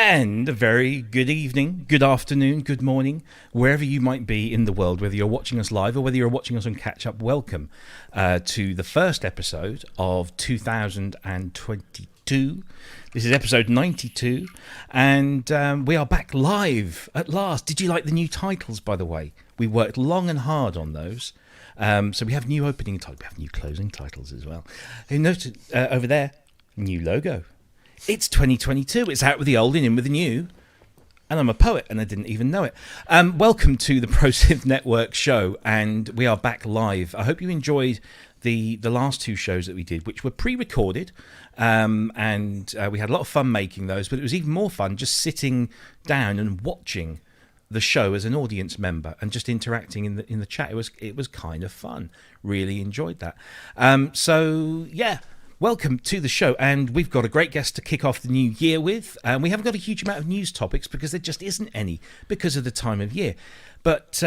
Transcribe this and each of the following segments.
And a very good evening, good afternoon, good morning, wherever you might be in the world, whether you're watching us live or whether you're watching us on catch-up. Welcome to the first episode of 2022. This is episode 92, and we are back live at last. Did you like the new titles, by the way? We worked long and hard on those. So we have new opening titles, we have new closing titles as well. Who noted over there? New logo. It's 2022. It's out with the old and in with the new. And I'm a poet, and I didn't even know it. Welcome to the ProSynth Network show, and we are back live. I hope you enjoyed the last two shows that we did, which were pre-recorded, and we had a lot of fun making those. But it was even more fun just sitting down and watching the show as an audience member and just interacting in the chat. It was kind of fun. Really enjoyed that. So yeah. Welcome to the show, and we've got a great guest to kick off the new year with. We haven't got a huge amount of news topics because there just isn't any because of the time of year. But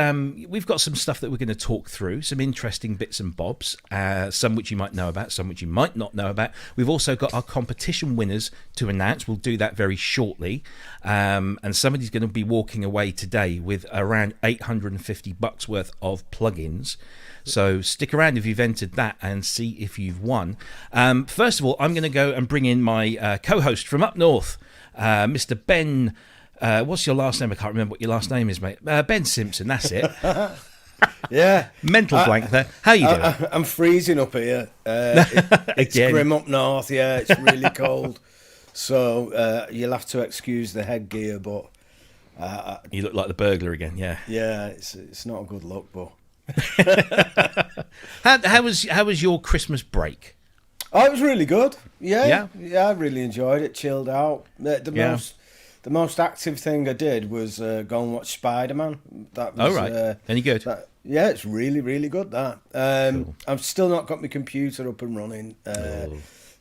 we've got some stuff that we're going to talk through, some interesting bits and bobs, some which you might know about, some which you might not know about. We've also got our competition winners to announce. We'll do that very shortly. And somebody's going to be walking away today with around $850 worth of plugins. So stick around if you've entered that and see if you've won. First of all, I'm going to go and bring in my co-host from up north, Mr. Ben. What's your last name? I can't remember what your last name is, mate. Ben Simpson, that's it. Yeah. Mental blank there. How you doing? I'm freezing up here. It's grim up north, yeah. It's really cold. So you'll have to excuse the headgear, but... you look like the burglar again, yeah. Yeah, it's not a good look, but... How was your Christmas break? Oh, it was really good. Yeah, I really enjoyed it. Chilled out. The most active thing I did was go and watch Spider-Man. That was, right. Any good? Yeah, it's really, really good. That Cool. I've still not got my computer up and running.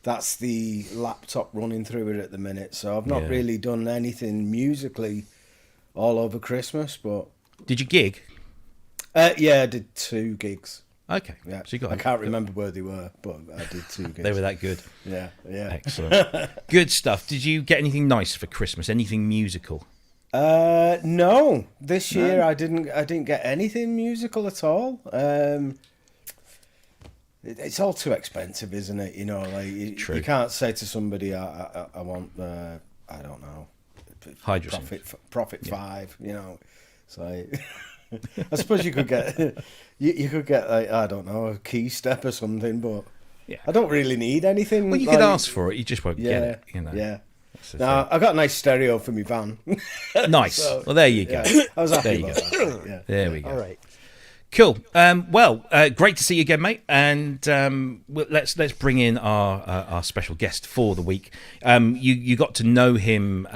That's the laptop running through it at the minute. So I've not really done anything musically all over Christmas. But did you gig? Yeah, I did 2 gigs. Okay. Yeah. So you got I can't remember where they were, but I did 2 gigs. They were that good. Yeah. Excellent. Good stuff. Did you get anything nice for Christmas? Anything musical? No. This year I didn't get anything musical at all. It's all too expensive, isn't it? You know, like you can't say to somebody, I want, I don't know, Profit 5. You know, so. I suppose you could get like, I don't know, a key step or something, but I don't really need anything. Well, you could ask for it, you just won't get it. You know. Yeah. No, I got a nice stereo for my van. Nice. So, well, there you go. I was happy about that. Yeah. There we go. All right. Cool. Great to see you again, mate. And let's bring in our special guest for the week. You got to know him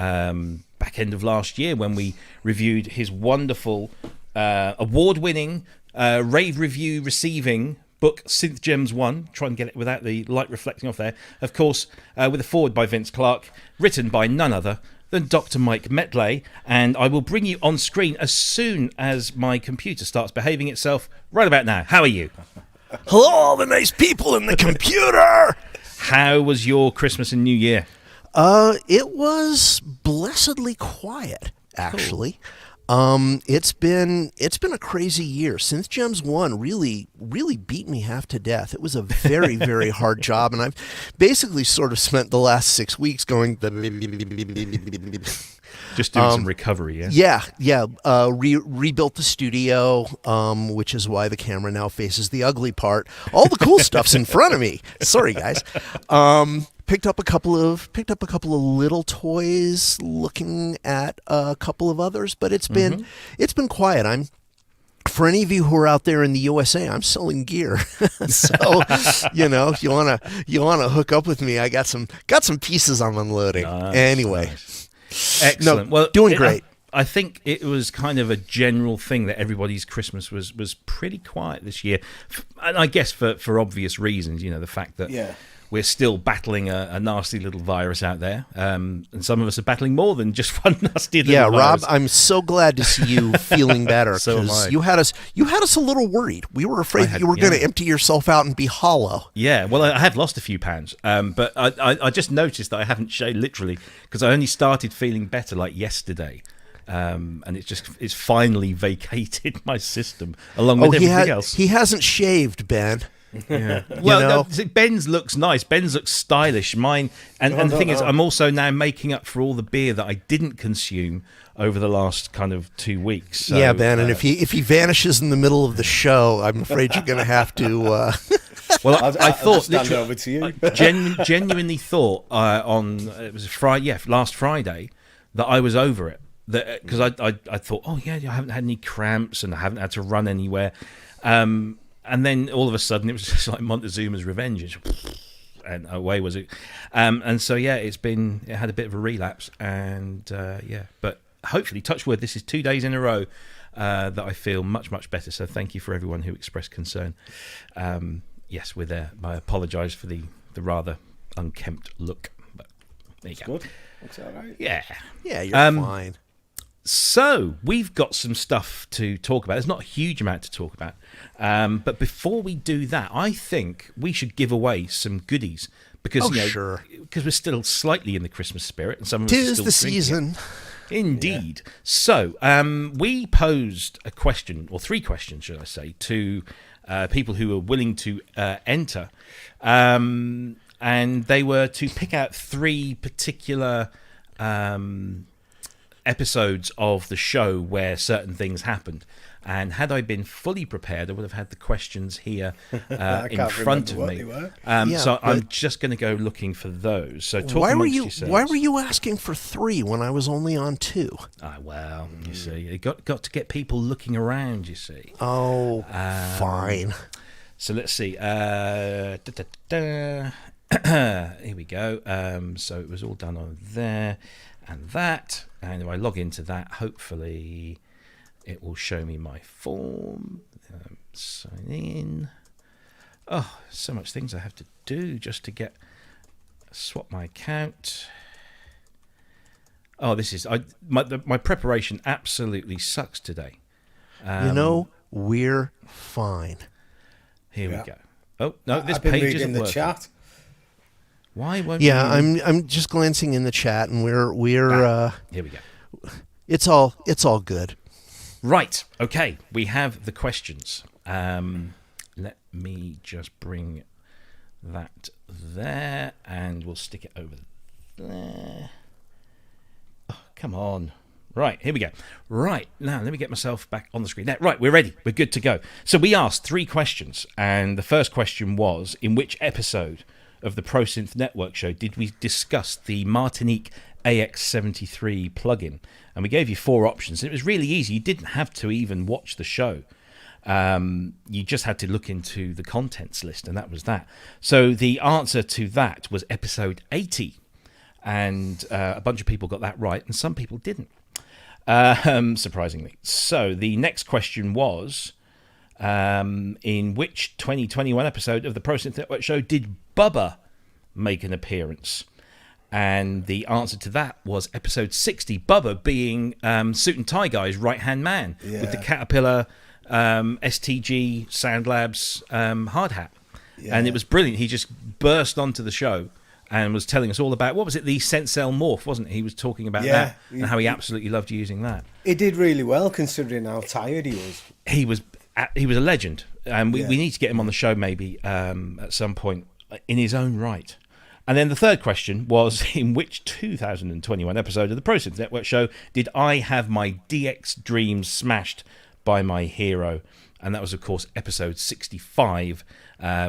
back end of last year when we reviewed his wonderful. Award-winning, rave review receiving book, Synth Gems 1. Try and get it without the light reflecting off there. Of course, with a foreword by Vince Clarke, written by none other than Dr. Mike Metlay. And I will bring you on screen as soon as my computer starts behaving itself right about now. How are you? Hello, all the nice people in the computer. How was your Christmas and New Year? It was blessedly quiet, actually. Cool. It's been a crazy year. Synth Gems 1 really beat me half to death. It was a very, very hard job, and I've basically sort of spent the last 6 weeks going just doing some recovery, yeah? Yeah. Rebuilt the studio, which is why the camera now faces the ugly part. All the cool stuff's in front of me. Sorry, guys. Picked up a couple of little toys, looking at a couple of others, but it's been quiet. For any of you who are out there in the USA, I'm selling gear. So, if you wanna hook up with me, I got some pieces I'm unloading. Anyway. Nice. Excellent. No, well, doing great. I think it was kind of a general thing that everybody's Christmas was pretty quiet this year, and I guess for obvious reasons. You know, the fact that we're still battling a nasty little virus out there, and some of us are battling more than just one nasty little virus. Rob, I'm so glad to see you feeling better. So am I. You had us a little worried. We were afraid you were going to empty yourself out and be hollow. Yeah, well, I have lost a few pounds, but I just noticed that I haven't shaved literally because I only started feeling better like yesterday. And it's finally vacated my system along with everything else. He hasn't shaved, Ben. Yeah. Well, Ben's looks nice. Ben's looks stylish. Mine, and the thing is, I'm also now making up for all the beer that I didn't consume over the last kind of 2 weeks. So, yeah, Ben, and if he vanishes in the middle of the show, I'm afraid you're going to have to. Well, I thought stand over to you. I genuinely thought it was last Friday, that I was over it. Because I thought, oh yeah, I haven't had any cramps and I haven't had to run anywhere. And then all of a sudden, it was just like Montezuma's Revenge, and away was it. And so it had a bit of a relapse, and but hopefully, touch wood, this is 2 days in a row that I feel much better. So thank you for everyone who expressed concern. Yes, we're there. I apologise for the rather unkempt look, but there you go. Good. Looks all right. Yeah, you're fine. So we've got some stuff to talk about. There's not a huge amount to talk about. But before we do that, I think we should give away some goodies because because we're still slightly in the Christmas spirit, and some of us are still the season. Indeed. Yeah. So we posed a question, or 3 questions, should I say, to people who were willing to enter, and they were to pick out 3 particular episodes of the show where certain things happened. And had I been fully prepared, I would have had the questions here in front of me. So I'm just going to go looking for those. So talk amongst yourselves. Why were you asking for 3 when I was only on 2? Well, you see, you got to get people looking around, you see. Oh, fine. So let's see. Here we go. So it was all done on there and that. And if I log into that, hopefully it will show me my form. Sign in. Oh, so much things I have to do just to swap my account. Oh, this is my preparation absolutely sucks today. We're fine. Here we go. Oh no, this page isn't working. Chat. Why won't I'm just glancing in the chat, and we're here we go. It's all good. Right. Okay. We have the questions. Let me just bring that there, and we'll stick it over there. Oh, come on. Right, here we go. Right, now let me get myself back on the screen. There, right, we're ready. We're good to go. So we asked 3 questions, and the first question was, in which episode of the ProSynth Network show did we discuss the Martinique AX73 plugin? And we gave you 4 options. It was really easy. You didn't have to even watch the show. You just had to look into the contents list, and that was that. So the answer to that was episode 80. And a bunch of people got that right, and some people didn't, surprisingly. So the next question was, in which 2021 episode of the ProSynth Network show did Bubba make an appearance? And the answer to that was episode 60, Bubba being Suit and Tie Guy's right-hand man with the Caterpillar STG Sound Labs hard hat. Yeah. And it was brilliant. He just burst onto the show and was telling us all about, what was it, the Sensel Morph, wasn't it? He was talking about that and how he absolutely loved using that. He did really well considering how tired he was. He was a legend. We need to get him on the show maybe at some point in his own right. And then the third question was, in which 2021 episode of the ProSynth Network show did I have my DX dreams smashed by my hero? And that was, of course, episode 65,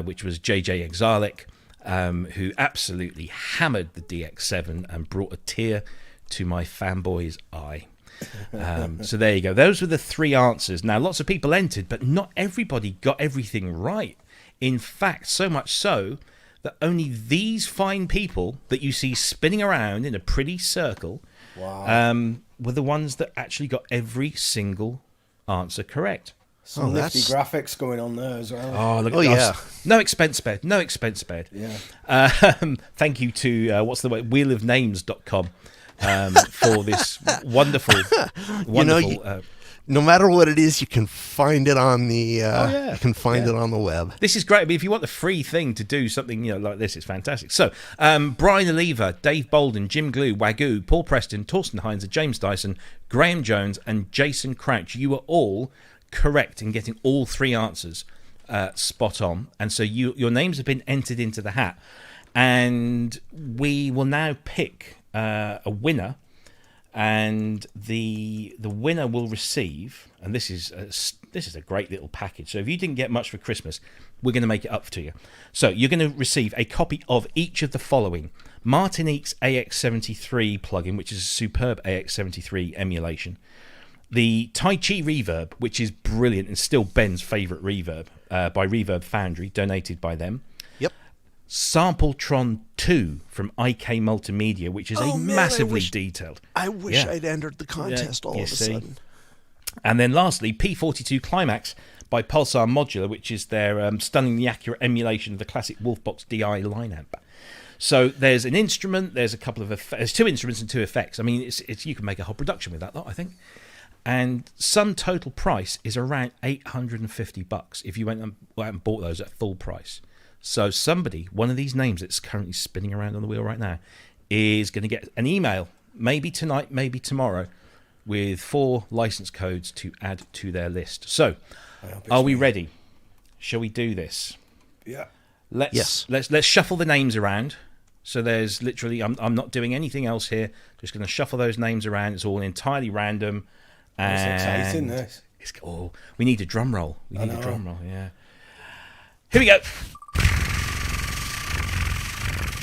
which was JJ Exilic, who absolutely hammered the DX7 and brought a tear to my fanboy's eye. So there you go. Those were the 3 answers. Now, lots of people entered, but not everybody got everything right. In fact, so much so that only these fine people that you see spinning around in a pretty circle were the ones that actually got every single answer correct. Some nifty graphics going on there as well. Oh, look at us. No expense spared. No expense spared. Yeah. Thank you to wheelofnames.com for this wonderful. No matter what it is, you can find it on the you can find it on the web. This is great. I mean, if you want the free thing to do something like this, it's fantastic. So, Brian Oliva, Dave Bolden, Jim Glue, Wagyu, Paul Preston, Torsten Heinz, James Dyson, Graham Jones, and Jason Crouch. You are all correct in getting all three answers spot on, and so your names have been entered into the hat, and we will now pick a winner, and the winner will receive, and this is a great little package. So if you didn't get much for Christmas, we're going to make it up to you. So you're going to receive a copy of each of the following: Martinique's AX73 plugin, which is a superb AX73 emulation. The Tai Chi reverb, which is brilliant and still Ben's favourite reverb, by Reverb Foundry, donated by them. Yep. Sampletron 2 from IK Multimedia, which is massively detailed. I wish I'd entered the contest all of a sudden. And then lastly, P42 Climax by Pulsar Modular, which is their stunningly accurate emulation of the classic Wolfbox DI line amp. So there's an instrument, there's a couple of there's two instruments and two effects. I mean, it's you can make a whole production with that lot, I think. And sum total price is around $850 if you went and bought those at full price. So somebody, one of these names that's currently spinning around on the wheel right now, is going to get an email, maybe tonight, maybe tomorrow, with 4 license codes to add to their list. So, are we ready? Shall we do this? Yeah. Let's shuffle the names around. So there's literally, I'm not doing anything else here. Just going to shuffle those names around. It's all entirely random. It's exciting, this. We need a drum roll. Yeah. Here we go.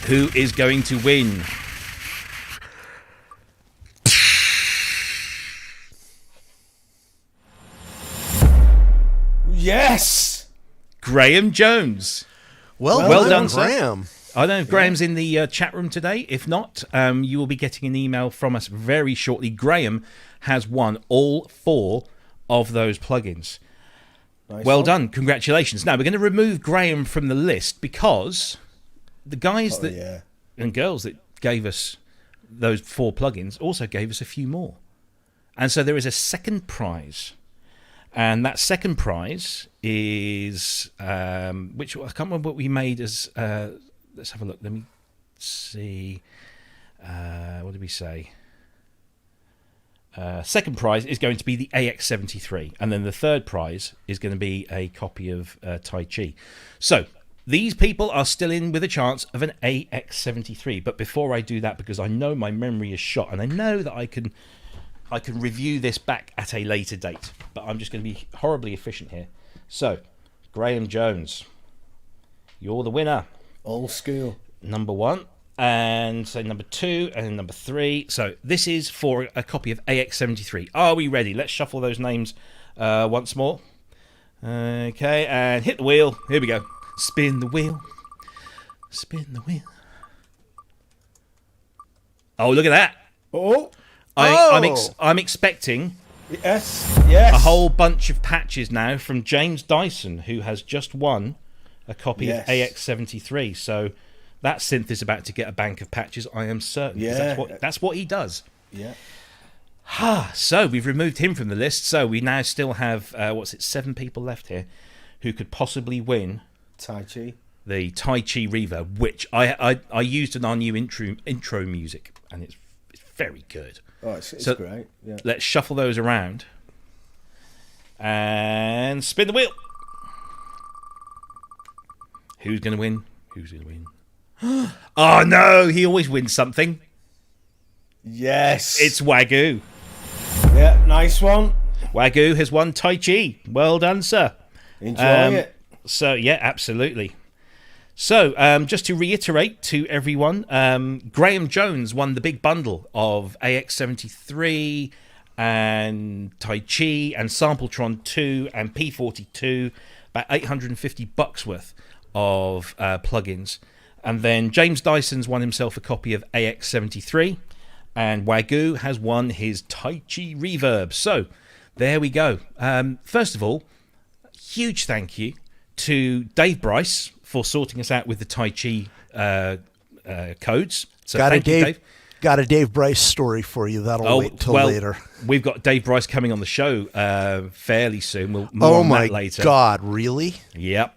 Who is going to win? Yes! Graham Jones. Well done, Graham. I don't know if Graham's in the chat room today. If not, you will be getting an email from us very shortly. Graham has won all 4 of those plugins. Nice well done. Congratulations. Now, we're going to remove Graham from the list because the guys and girls that gave us those 4 plugins also gave us a few more. And so there is a second prize. And that second prize is, which I can't remember what we made as... let's have a look. Let me see. What did we say? Second prize is going to be the AX73. And then the third prize is going to be a copy of Tai Chi. So these people are still in with a chance of an AX73. But before I do that, because I know my memory is shot, and I know that I can review this back at a later date. But I'm just going to be horribly efficient here. So, Graham Jones, you're the winner. Old school. Number 1, and so number 2, and number 3. So this is for a copy of AX73. Are we ready? Let's shuffle those names once more. Okay, and hit the wheel. Here we go. Spin the wheel. Spin the wheel. Oh, look at that. I'm expecting yes a whole bunch of patches now from James Dyson, who has just won a copy of AX73. So that synth is about to get a bank of patches, I am certain. That's what he does. Yeah. So we've removed him from the list. So we now still have 7 people left here who could possibly win Tai Chi. The Tai Chi reverb, which I used in our new intro music, and it's very good. Oh, it's great. Yeah. Let's shuffle those around and spin the wheel. Who's going to win? Who's going to win? Oh, no. He always wins something. Yes. It's Wagyu. Yeah, nice one. Wagyu has won Tai Chi. Well done, sir. Enjoy it. So, yeah, absolutely. So, just to reiterate to everyone, Graham Jones won the big bundle of AX73 and Tai Chi and Sampletron 2 and P42, about $850 worth of plugins. And then James Dyson's won himself a copy of AX73, and Wagyu has won his Tai Chi reverb. So there we go. First of all, huge thank you to Dave Bryce for sorting us out with the Tai Chi codes. So thank you, Dave. Got a Dave Bryce story for you. That'll wait till later. We've got Dave Bryce coming on the show fairly soon. We'll more on that later. Oh my God, really? Yep.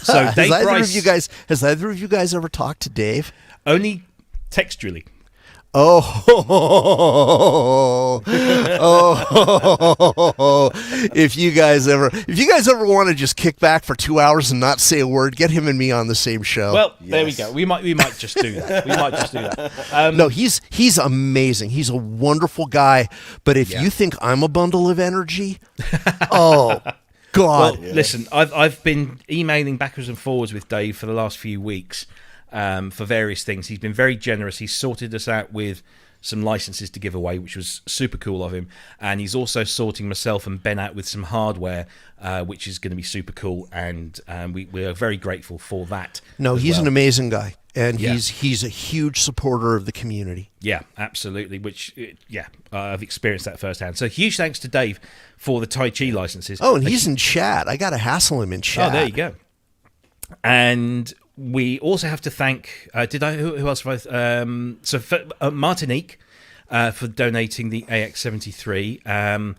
So Dave Bryce. Has either of you guys ever talked to Dave? Only textually. If you guys ever want to just kick back for 2 hours and not say a word, get him and me on the same show. Well, there we go. We might just do that. No, he's amazing. He's a wonderful guy. But if you think I'm a bundle of energy, oh God! Well, listen, I've been emailing backwards and forwards with Dave for the last few weeks. For various things. He's been very generous. He's sorted us out with some licenses to give away, which was super cool of him. And he's also sorting myself and Ben out with some hardware, which is going to be super cool. And we are very grateful for that. No, he's an amazing guy. And he's a huge supporter of the community. Yeah, absolutely. I've experienced that firsthand. So huge thanks to Dave for the Tai Chi licenses. Oh, and he's in chat. I got to hassle him in chat. Oh, there you go. And we also have to thank. Who else? Martinique for donating the AX73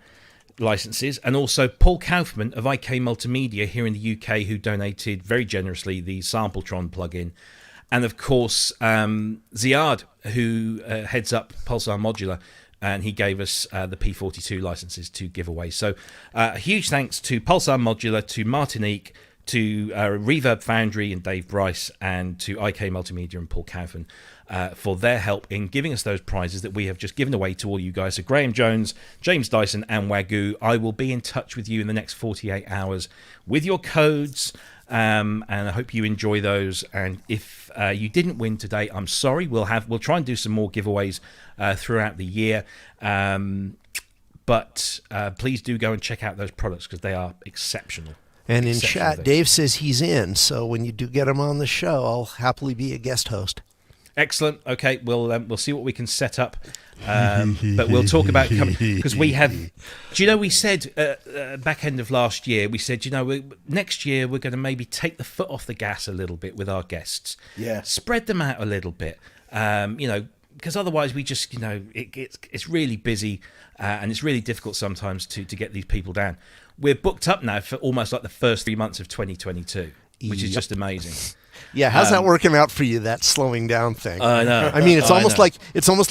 licenses, and also Paul Kaufman of IK Multimedia here in the UK, who donated very generously the Sampletron plugin, and of course Ziad, who heads up Pulsar Modular. And he gave us the P42 licenses to give away. So a huge thanks to Pulsar Modular, to Martinique, to Reverb Foundry and Dave Bryce, and to IK Multimedia and Paul Kaufman for their help in giving us those prizes that we have just given away to all you guys. So Graham Jones, James Dyson and Wagyu, I will be in touch with you in the next 48 hours with your codes, and I hope you enjoy those. And if you didn't win today, I'm sorry. We'll try and do some more giveaways throughout the year. But please do go and check out those products because they are exceptional. And in chat, Dave says he's in. So when you do get him on the show, I'll happily be a guest host. Excellent. Okay, we'll see what we can set up. But we'll talk about coming because we have. Do you know we said back end of last year? We said next year we're going to maybe take the foot off the gas a little bit with our guests. Yeah. Spread them out a little bit. Because otherwise we just it's really busy and it's really difficult sometimes to get these people down. We're booked up now for almost like the first 3 months of 2022, which is just amazing. Yeah, how's that working out for you? That slowing down thing. I know. I mean, it's almost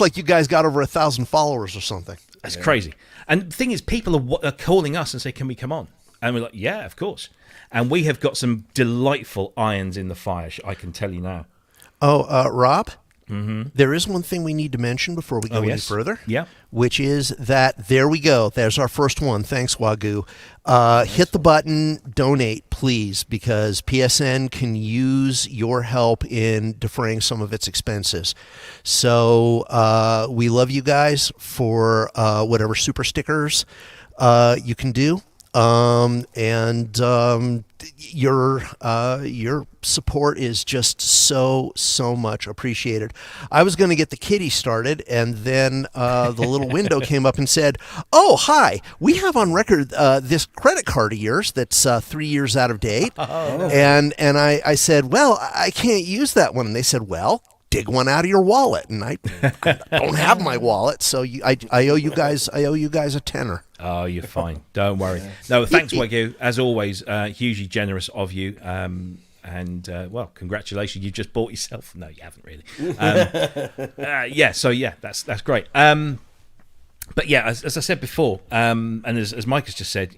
like you guys got over 1,000 followers or something. That's crazy. And the thing is, people are calling us and say, "Can we come on?" And we're like, "Yeah, of course." And we have got some delightful irons in the fire. I can tell you now. Oh, Rob. Mm-hmm. There is one thing we need to mention before we go any further. Yeah. Which is that there we go. There's our first one. Thanks, Wagyu. Hit the button, donate, please, because PSN can use your help in defraying some of its expenses. So we love you guys for whatever super stickers you can do. Your support is just so much appreciated. I was going to get the kitty started, and then the little window came up and said, "Oh, hi, we have on record this credit card of yours that's 3 years out of date." Oh. And I said, "Well, I can't use that one." And they said, "Well, dig one out of your wallet." And I don't have my wallet, so I owe you guys a tenner. Oh, you're fine. Don't worry. No, thanks, Wagyu. As always, hugely generous of you. Well, congratulations. You just bought yourself. No, you haven't really. That's great. But yeah, as I said before, and as Mike has just said,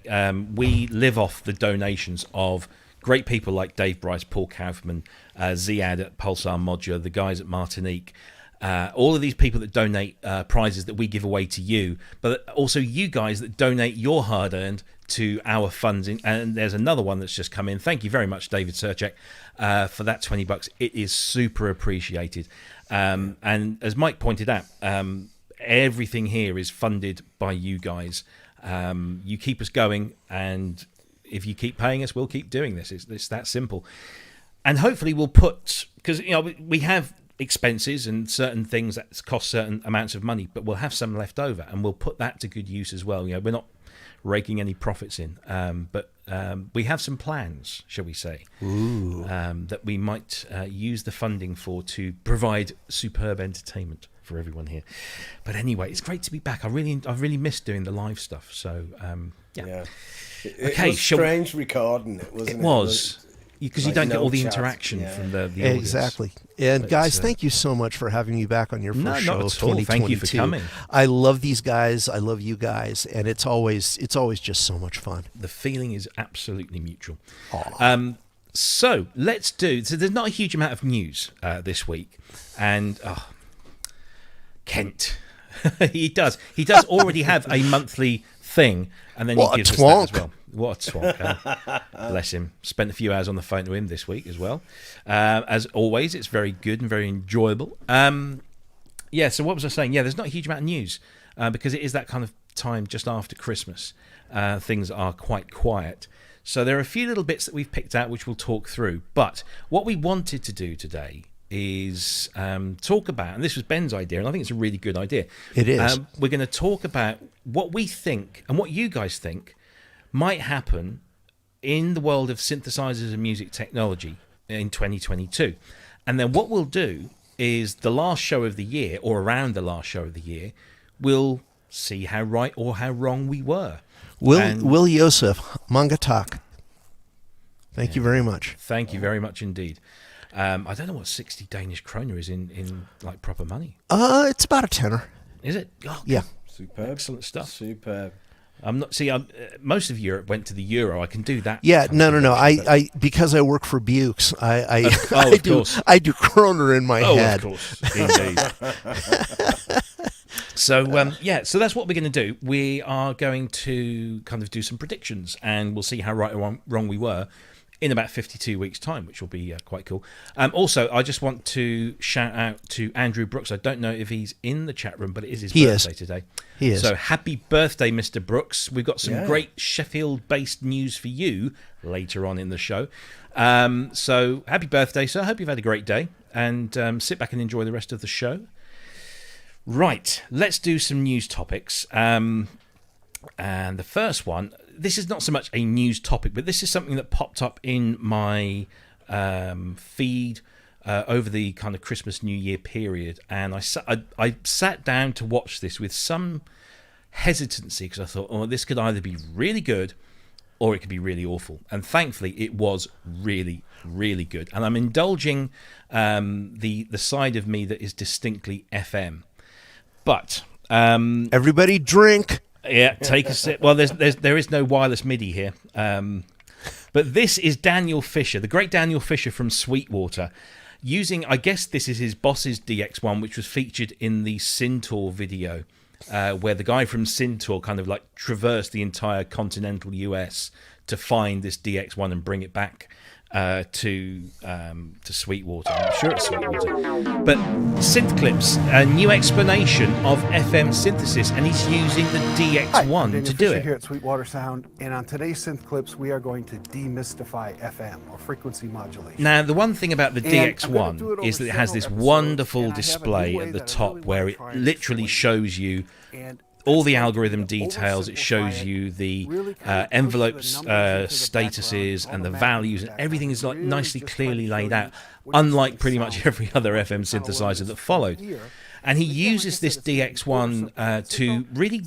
we live off the donations of great people like Dave Bryce, Paul Kaufman, Ziad at Pulsar Modular, the guys at Martinique, all of these people that donate prizes that we give away to you, but also you guys that donate your hard-earned to our funds. And there's another one that's just come in. Thank you very much, David Serchek, for that $20. It is super appreciated. And as Mike pointed out, everything here is funded by you guys. You keep us going, and if you keep paying us, we'll keep doing this. It's that simple. And hopefully we'll put, because we have expenses and certain things that cost certain amounts of money, but we'll have some left over, and we'll put that to good use as well. We're not raking any profits in. But we have some plans, shall we say, that we might use the funding for to provide superb entertainment for everyone here. But anyway, it's great to be back. I really missed doing the live stuff. So yeah. It was strange recording it, wasn't it? It was. Because you don't get all the interaction from the audience. Exactly. And guys, thank you so much for having me back on your first show of 2022. Thank you for coming. I love these guys. I love you guys, and it's always just so much fun. The feeling is absolutely mutual. So let's do. So there's not a huge amount of news this week, and Kent, he does already have a monthly thing, and then he gives us that as well. What a twonk. Bless him. Spent a few hours on the phone to him this week as well. As always, it's very good and very enjoyable. So what was I saying? Yeah, there's not a huge amount of news because it is that kind of time just after Christmas. Things are quite quiet. So there are a few little bits that we've picked out which we'll talk through. But what we wanted to do today is talk about, and this was Ben's idea, and I think it's a really good idea. It is. We're going to talk about what we think and what you guys think might happen in the world of synthesizers and music technology in 2022. And then what we'll do is the last show of the year, or around the last show of the year, we'll see how right or how wrong we were. Will Yosef, Manga Talk. Thank you very much. Thank you very much indeed. I don't know what 60 Danish kroner is in like proper money. It's about a tenner. Is it? Oh, yeah. Superb. Excellent stuff. Superb. Most of Europe went to the euro. I can do that. Yeah, no. I because I work for Bukes, I do kroner in my head. Oh, of course, indeed. So that's what we're going to do. We are going to kind of do some predictions, and we'll see how right or wrong we were in about 52 weeks' time, which will be quite cool. Also, I just want to shout out to Andrew Brooks. I don't know if he's in the chat room, but it is his birthday today. He is. So happy birthday, Mr. Brooks. We've got some great Sheffield-based news for you later on in the show. So happy birthday, sir. I hope you've had a great day, and sit back and enjoy the rest of the show. Right, let's do some news topics. And the first one, this is not so much a news topic, but this is something that popped up in my feed over the kind of Christmas New Year period, and I sat down to watch this with some hesitancy because I thought, this could either be really good or it could be really awful. And thankfully, it was really, really good. And I'm indulging the side of me that is distinctly FM, but everybody drink. Yeah, take a sip. Well, there is no wireless MIDI here. But this is Daniel Fisher, the great Daniel Fisher from Sweetwater, using, I guess this is his boss's DX1, which was featured in the Syntor video, where the guy from Syntor kind of like traversed the entire continental US to find this DX1 and bring it back to Sweetwater. I'm sure it's Sweetwater. But Synth Clips, a new explanation of FM synthesis, and he's using the DX1 to do it. Here at Sweetwater Sound, and on today's Synth Clips, we are going to demystify FM, or frequency modulation. Now, the one thing about the DX1 is that it has this wonderful display at the top where it literally shows you all the algorithm details. It shows you the envelopes, statuses, and the values, and everything is like nicely clearly laid out, unlike pretty much every other FM synthesizer that followed. And he uses this DX1 to really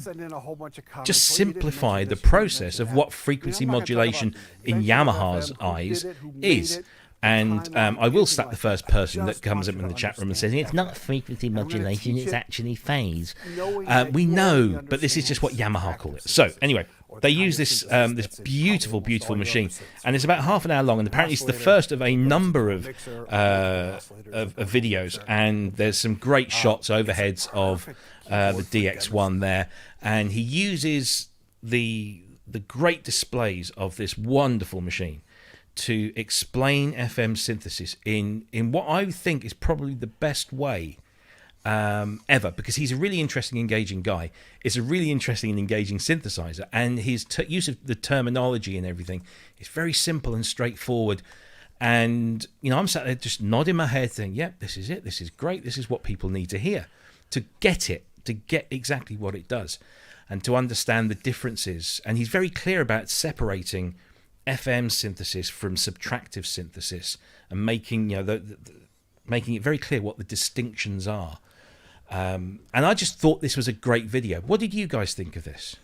just simplify the process of what frequency modulation in Yamaha's eyes is. And I will slap the first person that comes up in the chat room and says, it's not frequency modulation, it's actually phase. We know, but this is just what Yamaha call it. So, anyway, they use this this beautiful, beautiful machine. And it's about half an hour long, and apparently it's the first of a number of videos. And there's some great shots, overheads of the DX1 there. And he uses the great displays of this wonderful machine to explain FM synthesis in what I think is probably the best way ever, because he's a really interesting, engaging guy. It's a really interesting and engaging synthesizer, and his use of the terminology and everything is very simple and straightforward. And, I'm sat there just nodding my head saying, yep, this is it, this is great, this is what people need to hear to get exactly what it does. and to understand the differences. And he's very clear about separating FM synthesis from subtractive synthesis and making making it very clear what the distinctions are. And I just thought this was a great video. What did you guys think of this?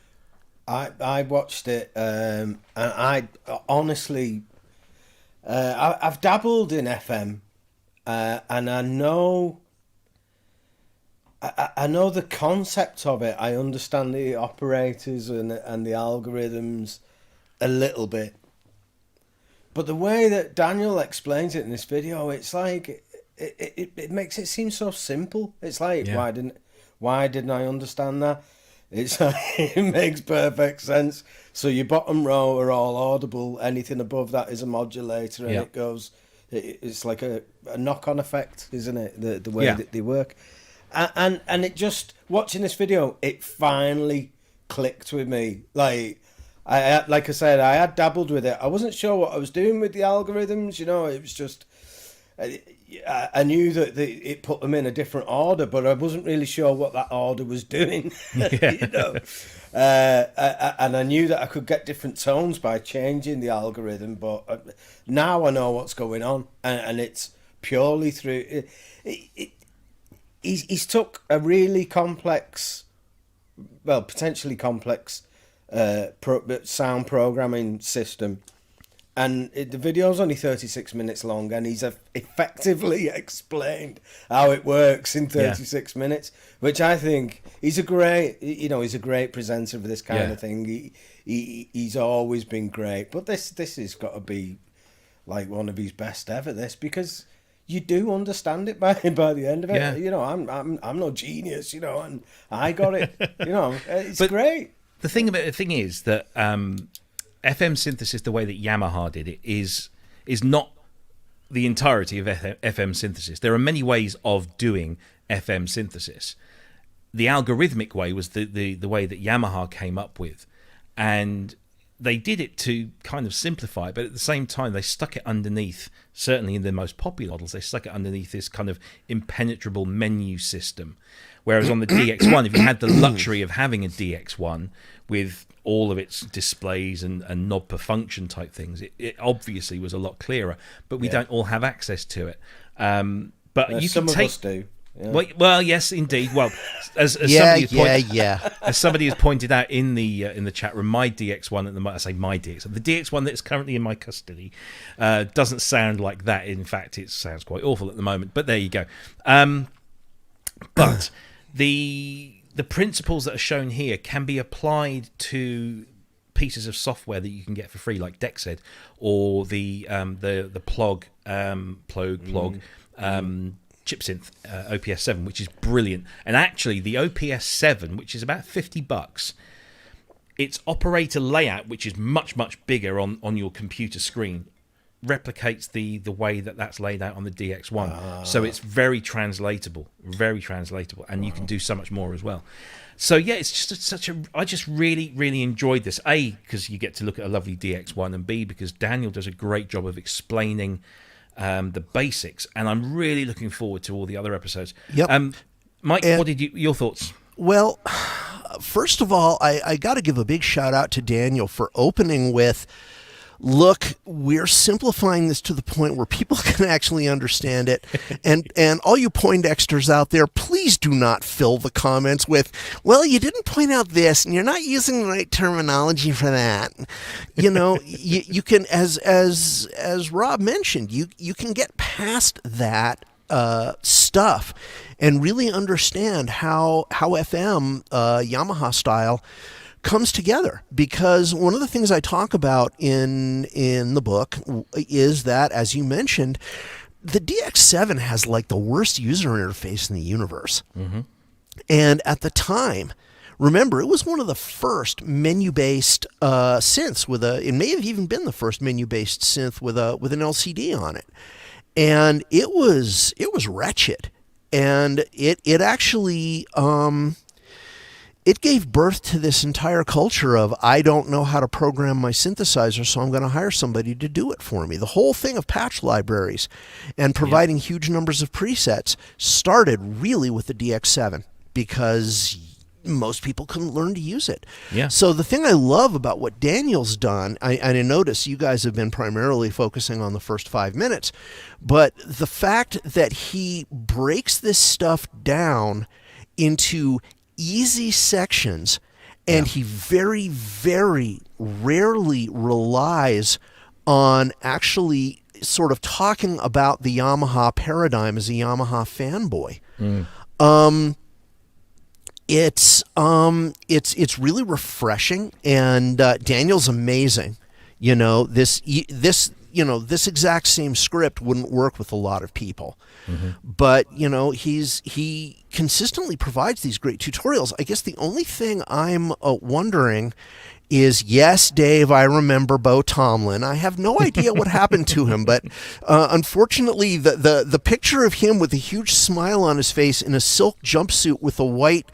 I watched it, and I honestly, I've dabbled in FM, and I know the concept of it. I understand the operators and the algorithms a little bit, but the way that Daniel explains it in this video, it's like it makes it seem so simple. It's like, why didn't I understand that? It's like, it makes perfect sense. So your bottom row are all audible. Anything above that is a modulator, and it goes. It's like a knock-on effect, isn't it? The way that they work, and it just, watching this video, it finally clicked with me. Like I said, I had dabbled with it. I wasn't sure what I was doing with the algorithms. It was just. I knew that it put them in a different order, but I wasn't really sure what that order was doing. And I knew that I could get different tones by changing the algorithm, but now I know what's going on, and it's purely through. He's took a really complex, potentially complex sound programming system. And the video's only 36 minutes long, and he's effectively explained how it works in 36 minutes, which I think he's a great presenter for this kind of thing. He's always been great, but this has got to be like one of his best ever. This, because you do understand it by the end of it. I'm no genius, and I got it. It's great. The thing is that. FM synthesis, the way that Yamaha did it, is not the entirety of FM synthesis. There are many ways of doing FM synthesis. The algorithmic way was the way that Yamaha came up with, and they did it to kind of simplify it, but at the same time they stuck it underneath, certainly in the most popular models, they stuck it underneath this kind of impenetrable menu system. Whereas on the DX1, if you had the luxury of having a DX1 with all of its displays and knob per function type things, it obviously was a lot clearer, but we don't all have access to it. But you some can of take, us do. Well, yes, indeed. Well, as somebody has pointed out in the chat room, my DX1 at the moment, I say my DX1, the DX1 that's currently in my custody, doesn't sound like that. In fact, it sounds quite awful at the moment. But there you go. But the principles that are shown here can be applied to pieces of software that you can get for free, like DXZ or the Plog chipsynth OPS 7, which is brilliant. And actually, the OPS 7, which is about $50, its operator layout, which is much bigger on your computer screen, replicates the way that's laid out on the DX1. So it's very translatable, and you can do so much more as well. So yeah, it's just I just really enjoyed this. A, because you get to look at a lovely DX1, and B, because Daniel does a great job of explaining the basics, and I'm really looking forward to all the other episodes. Yep. Mike, what did your thoughts? Well, first of all, I got to give a big shout out to Daniel for opening with, look, we're simplifying this to the point where people can actually understand it. And all you Poindexters out there, please do not fill the comments with, well, you didn't point out this, and you're not using the right terminology for that. You can, as Rob mentioned, you can get past that stuff and really understand how FM Yamaha style comes together, because one of the things I talk about in the book is that, as you mentioned, the DX7 has like the worst user interface in the universe. Mm-hmm. And at the time, remember, it was one of the first menu-based synths it may have even been the first menu-based synth with an LCD on it. And it was wretched. And it actually it gave birth to this entire culture of, I don't know how to program my synthesizer, so I'm going to hire somebody to do it for me. The whole thing of patch libraries and providing huge numbers of presets started really with the DX7, because most people couldn't learn to use it. Yeah. So the thing I love about what Daniel's done, I notice you guys have been primarily focusing on the first 5 minutes, but the fact that he breaks this stuff down into easy sections, and he very, very rarely relies on actually sort of talking about the Yamaha paradigm as a Yamaha fanboy. It's really refreshing, and Daniel's amazing. This exact same script wouldn't work with a lot of people, but he consistently provides these great tutorials. I guess the only thing I'm wondering is, yes, Dave, I remember Bo Tomlin. I have no idea what happened to him, but unfortunately, the picture of him with a huge smile on his face in a silk jumpsuit with a white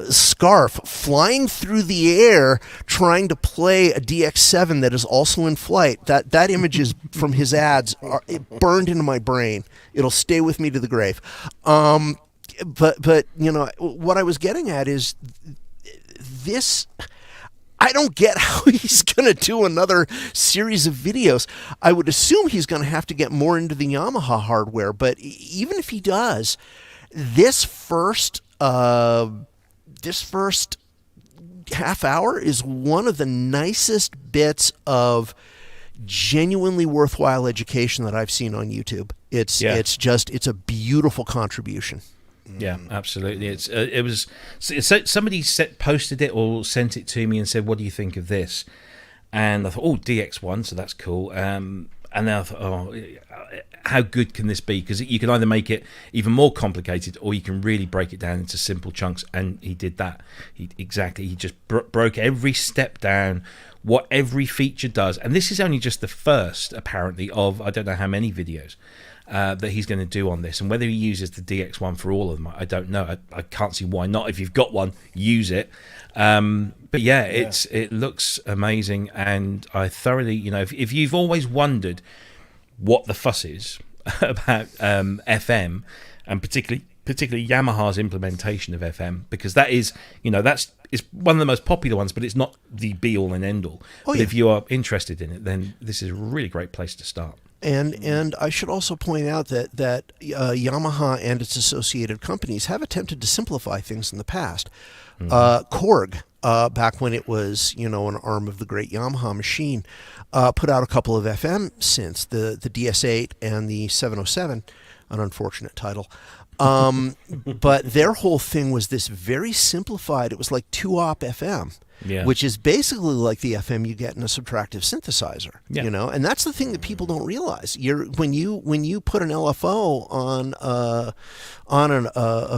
scarf flying through the air trying to play a DX7 that is also in flight, that image is from his ads. It burned into my brain. It'll stay with me to the grave. But what I was getting at is this. I don't get how he's going to do another series of videos. I would assume he's going to have to get more into the Yamaha hardware, but even if he does, this first half hour is one of the nicest bits of genuinely worthwhile education that I've seen on YouTube. It's a beautiful contribution. Yeah, absolutely. Somebody posted it or sent it to me and said, "What do you think of this?" And I thought, "Oh, DX1, so that's cool." And then I thought, "Oh, how good can this be?" Because you can either make it even more complicated, or you can really break it down into simple chunks. And he did that. He just broke every step down, what every feature does. And this is only just the first, apparently, of I don't know how many videos that he's going to do on this, and whether he uses the DX1 for all of them, I don't know. I can't see why not. If you've got one, use it. But it looks amazing, and I thoroughly, if you've always wondered what the fuss is about FM, and particularly Yamaha's implementation of FM, because that is, that's one of the most popular ones, but it's not the be all and end all. But if you are interested in it, then this is a really great place to start. And I should also point out that Yamaha and its associated companies have attempted to simplify things in the past. Korg, back when it was an arm of the great Yamaha machine, put out a couple of FM synths, the DS8 and the 707, an unfortunate title. But their whole thing was this very simplified. It was like 2-op FM. Yeah. Which is basically like the FM you get in a subtractive synthesizer, and that's the thing that people don't realize. When you put an LFO on a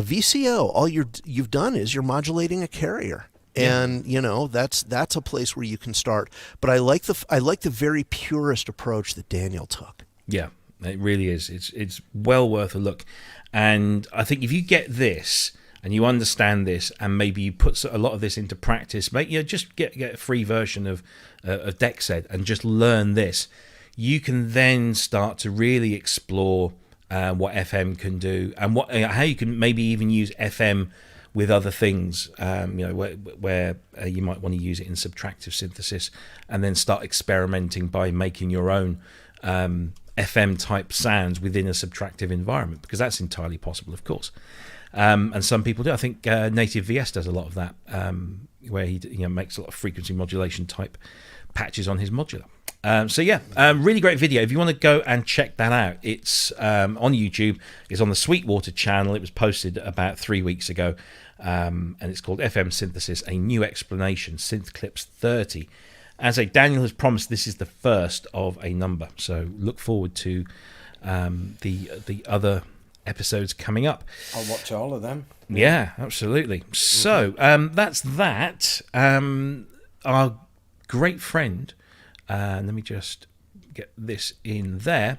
VCO, all you've done is you're modulating a carrier, and that's a place where you can start. But I like the very purist approach that Daniel took. Yeah, it really is. It's well worth a look, and I think if you get this and you understand this, and maybe you put a lot of this into practice, just get a free version of DXZ and just learn this, you can then start to really explore what FM can do, and how you can maybe even use FM with other things, where you might want to use it in subtractive synthesis, and then start experimenting by making your own FM type sounds within a subtractive environment, because that's entirely possible, of course. And some people do. I think Native VS does a lot of that, where he makes a lot of frequency modulation type patches on his modular. Really great video. If you want to go and check that out, it's on YouTube. It's on the Sweetwater channel. It was posted about 3 weeks ago, and it's called FM Synthesis, A New Explanation, Synth Clips 30. As Daniel has promised, this is the first of a number, so look forward to the other episodes coming up. I'll watch all of them. Yeah, absolutely. So that's that. Our great friend, let me just get this in there,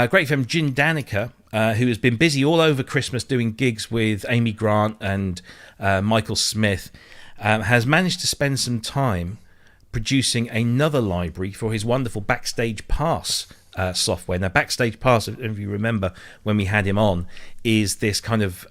great friend Jin Daneker, who has been busy all over Christmas doing gigs with Amy Grant and Michael Smith, has managed to spend some time producing another library for his wonderful Backstage Pass software. Now, Backstage Pass, if you remember when we had him on, is this kind of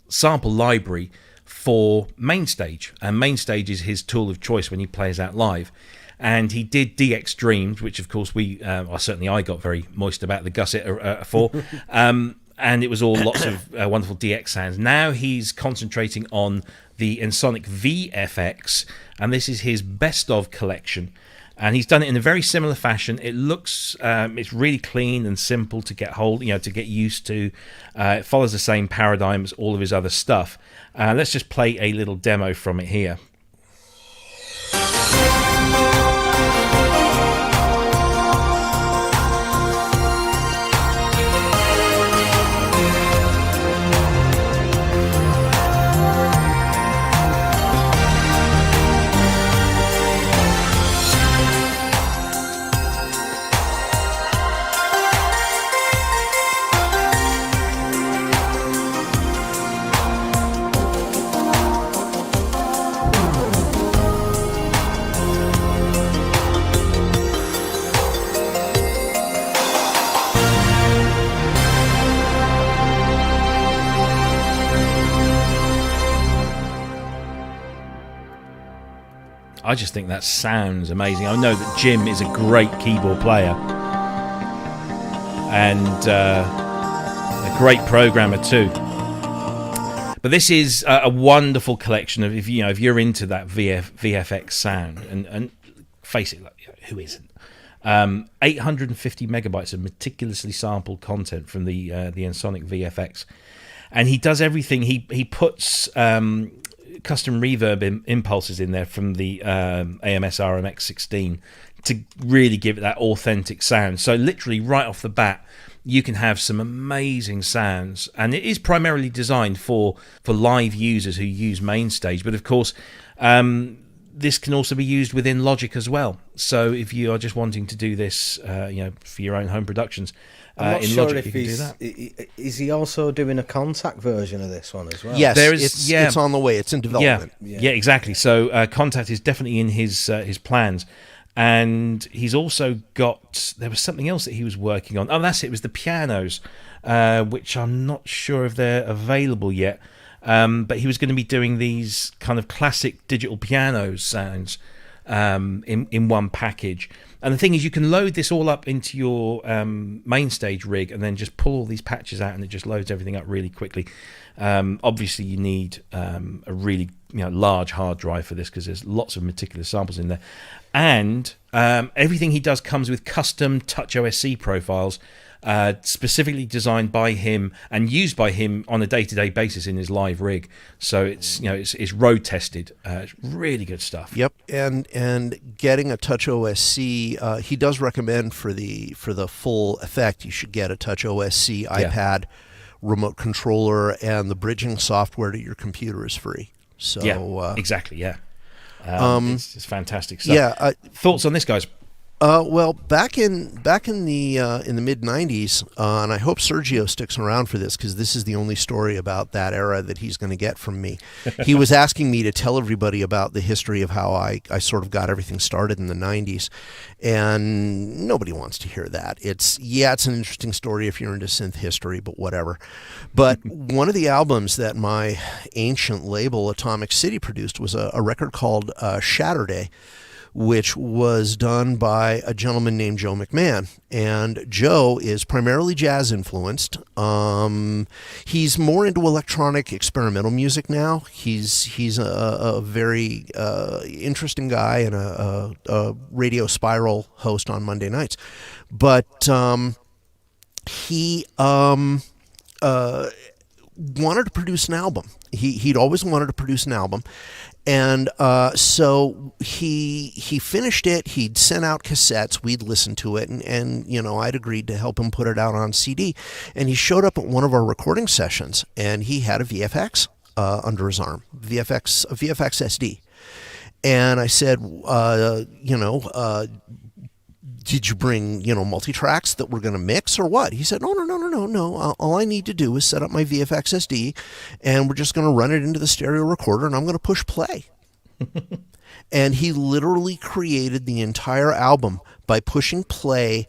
sample library for Mainstage, and Mainstage is his tool of choice when he plays out live. And he did DX Dreams, which of course I got very moist about the gusset for, and it was all lots of wonderful DX sounds. Now he's concentrating on the Ensoniq VFX, and this is his best of collection. And he's done it in a very similar fashion. It looks, it's really clean and simple to get to get used to. It follows the same paradigm as all of his other stuff. Let's just play a little demo from it here. I just think that sounds amazing. I know that Jim is a great keyboard player and a great programmer too. But this is a wonderful collection of, if you're into that VFX sound, and face it, who isn't? 850 megabytes of meticulously sampled content from the Ensoniq VFX, and he does everything. He puts custom reverb impulses in there from the AMS RMX16 to really give it that authentic sound. So literally right off the bat, you can have some amazing sounds, and it is primarily designed for live users who use Mainstage. But of course, this can also be used within Logic as well. So if you are just wanting to do this, for your own home productions, I'm not in sure Logic, if you can do that. Is he also doing a Contact version of this one as well? Yes, it's on the way. It's in development. Yeah, exactly. So Contact is definitely in his plans. And he's also got, there was something else that he was working on. Oh, that's it. It was the pianos, which I'm not sure if they're available yet. But he was going to be doing these kind of classic digital piano sounds in one package. And the thing is, you can load this all up into your Mainstage rig and then just pull all these patches out, and it just loads everything up really quickly. Obviously, you need a really large hard drive for this, because there's lots of meticulous samples in there. And everything he does comes with custom TouchOSC profiles, specifically designed by him and used by him on a day-to-day basis in his live rig. So it's road tested. It's really good stuff. Yep, and getting a TouchOSC, he does recommend for the full effect, you should get a TouchOSC iPad remote controller, and the bridging software to your computer is free. So exactly. Yeah. It's fantastic stuff. Yeah. Thoughts on this, guys? Well, back in the mid '90s, and I hope Sergio sticks around for this, because this is the only story about that era that he's going to get from me. He was asking me to tell everybody about the history of how I sort of got everything started in the '90s, and nobody wants to hear that. It's an interesting story if you're into synth history, but whatever. But one of the albums that my ancient label Atomic City produced was a record called Shatterday, which was done by a gentleman named Joe McMahon. And Joe is primarily jazz influenced. He's more into electronic experimental music now. He's a very interesting guy and a Radio Spiral host on Monday nights. But he wanted to produce an album. He'd always wanted to produce an album. And so he finished it. He'd sent out cassettes. We'd listened to it, and I'd agreed to help him put it out on CD. And he showed up at one of our recording sessions, and he had a VFX under his arm, a VFX SD. And I said, did you bring, multi-tracks that we're going to mix or what? He said, no. All I need to do is set up my VFX SD, and we're just going to run it into the stereo recorder, and I'm going to push play. And he literally created the entire album by pushing play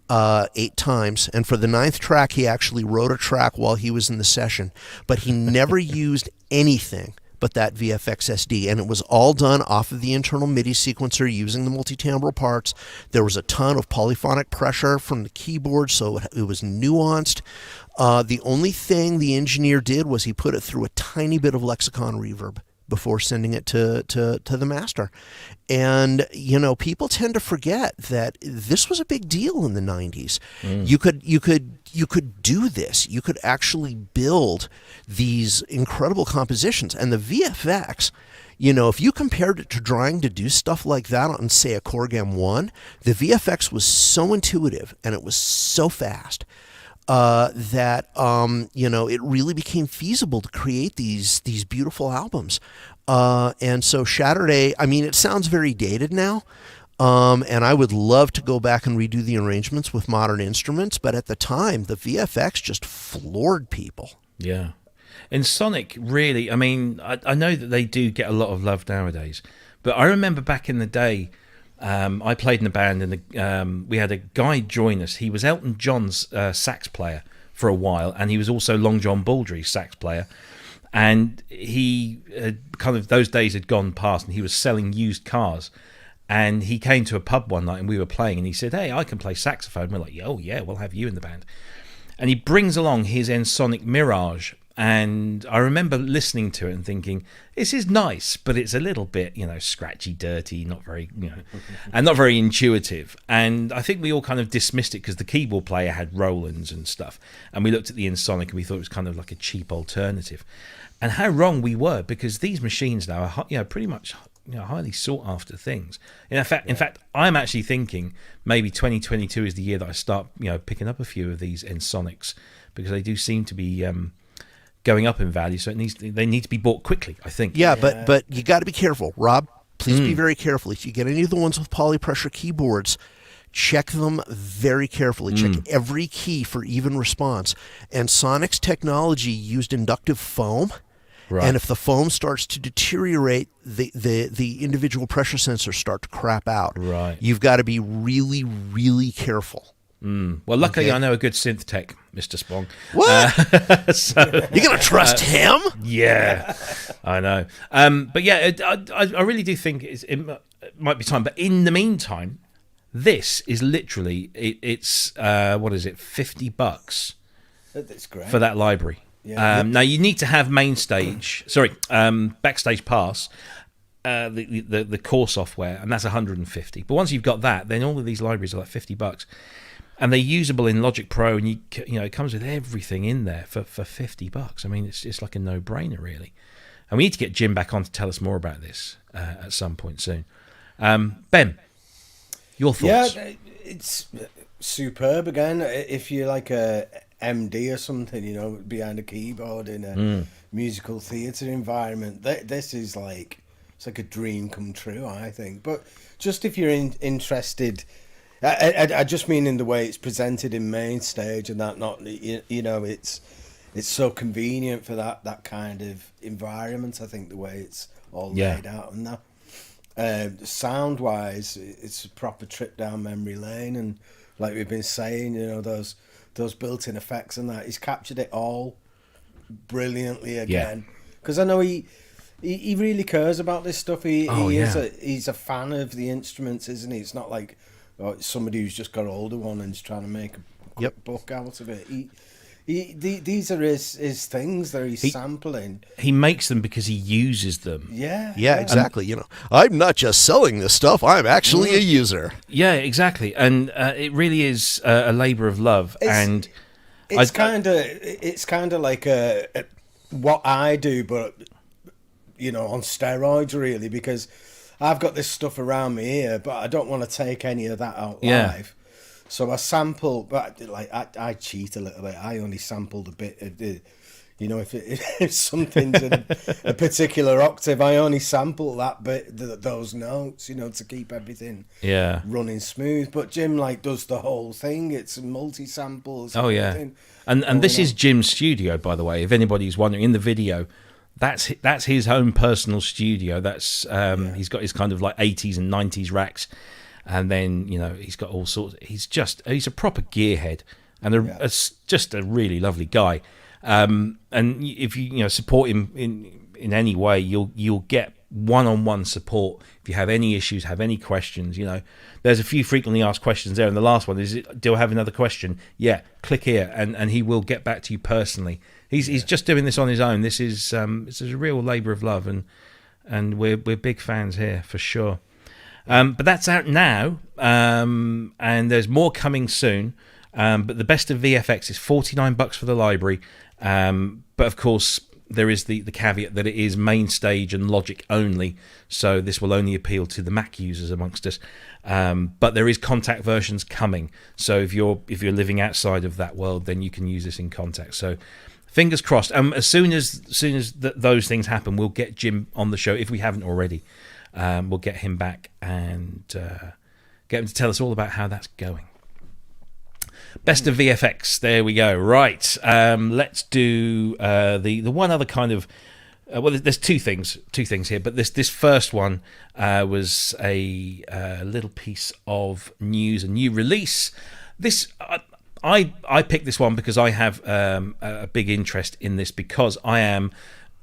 8 times. And for the 9th track, he actually wrote a track while he was in the session, but he never used anything but that VFX SD, and it was all done off of the internal MIDI sequencer using the multi-timbral parts. There was a ton of polyphonic pressure from the keyboard, so it was nuanced. The only thing the engineer did was he put it through a tiny bit of lexicon reverb before sending it to the master. And, people tend to forget that this was a big deal in the 90s. You could do this. You could actually build these incredible compositions. And the VFX, if you compared it to trying to do stuff like that on, say, a Core Gem 1, the VFX was so intuitive and it was so fast. That it really became feasible to create these beautiful albums. And so Shatterday, it sounds very dated now, and I would love to go back and redo the arrangements with modern instruments, but at the time, the VFX just floored people. Yeah. And Sonic, really, I know that they do get a lot of love nowadays, but I remember back in the day, I played in a band, and we had a guy join us. He was Elton John's sax player for a while, and he was also Long John Baldry's sax player. And he those days had gone past, and he was selling used cars. And he came to a pub one night, and we were playing, and he said, "Hey, I can play saxophone." We're like, "Oh yeah, we'll have you in the band." And he brings along his Ensoniq Mirage. And I remember listening to it and thinking, this is nice, but it's a little bit, scratchy, dirty, not very, and not very intuitive. And I think we all kind of dismissed it because the keyboard player had Rolands and stuff. And we looked at the Ensoniq and we thought it was kind of like a cheap alternative. And how wrong we were, because these machines now are, pretty much, highly sought after things. In fact, I'm actually thinking maybe 2022 is the year that I start, picking up a few of these Ensoniqs, because they do seem to be going up in value, so they need to be bought quickly, I think. Yeah, but you got to be careful, Rob. Please be very careful. If you get any of the ones with polypressure keyboards, check them very carefully. Check every key for even response. And Sonic's technology used inductive foam. Right. And if the foam starts to deteriorate, the individual pressure sensors start to crap out. Right. You've got to be really, really careful. Well, luckily I know a good synth tech, Mr. Spong. What? You're going to trust him? Yeah, I know. But yeah, I really do think it might be time. But in the meantime, this is literally, it's what is it, $50 That's great. for that library. Yeah. Now, you need to have Backstage Pass, the core software, and that's $150. But once you've got that, then all of these libraries are like $50. And they're usable in Logic Pro, and it comes with everything in there for $50. It's like a no-brainer, really. And we need to get Jim back on to tell us more about this at some point soon. Ben, your thoughts? Yeah, it's superb. Again, if you're like a MD or something, behind a keyboard in a musical theatre environment, this is it's like a dream come true, I think. But just if you're interested. I just mean in the way it's presented in main stage, and that it's so convenient for that kind of environment. I think the way it's all laid out and that sound wise, it's a proper trip down memory lane. And like we've been saying, those built-in effects and that, he's captured it all brilliantly again. Because I know he really cares about this stuff. He's a fan of the instruments, isn't he? It's not like somebody who's just got an older one and is trying to make a quick buck out of it. These are his things that he's sampling. He makes them because he uses them. Yeah, exactly. I'm not just selling this stuff, I'm actually a user. Yeah, exactly. And it really is a labour of love. It's kind of like what I do, but on steroids, really, because I've got this stuff around me here, but I don't want to take any of that out live. So I sample, but I cheat a little bit. I only sampled a bit of the, if something's in a particular octave, I only sample that bit, those notes, to keep everything running smooth. But Jim does the whole thing. It's multi-samples. Oh yeah, and this is Jim's studio, by the way. If anybody's wondering, in the video. That's his own personal studio. That's he's got his kind of 80s and 90s racks, and then he's got all sorts. He's a proper gearhead, and just a really lovely guy. And if you support him in any way, you'll get one-on-one support if you have any issues, have any questions. There's a few frequently asked questions there, and the last one is, do I have another question? Yeah, click here, and he will get back to you personally. He's just doing this on his own. This is a real labour of love, and we're big fans here for sure. But that's out now, and there's more coming soon. But the best of VFX is $49 for the library. But of course, there is the caveat that it is main stage and Logic only, so this will only appeal to the Mac users amongst us. But there is Contact versions coming, so if you're living outside of that world, then you can use this in Contact. So fingers crossed. As soon as those things happen, we'll get Jim on the show if we haven't already. We'll get him back and get him to tell us all about how that's going. Best of VFX. There we go. Right. Let's do the one other kind of. Well, there's two things here, but this first one was a little piece of news, a new release. This I picked this one because I have a big interest in this, because I am,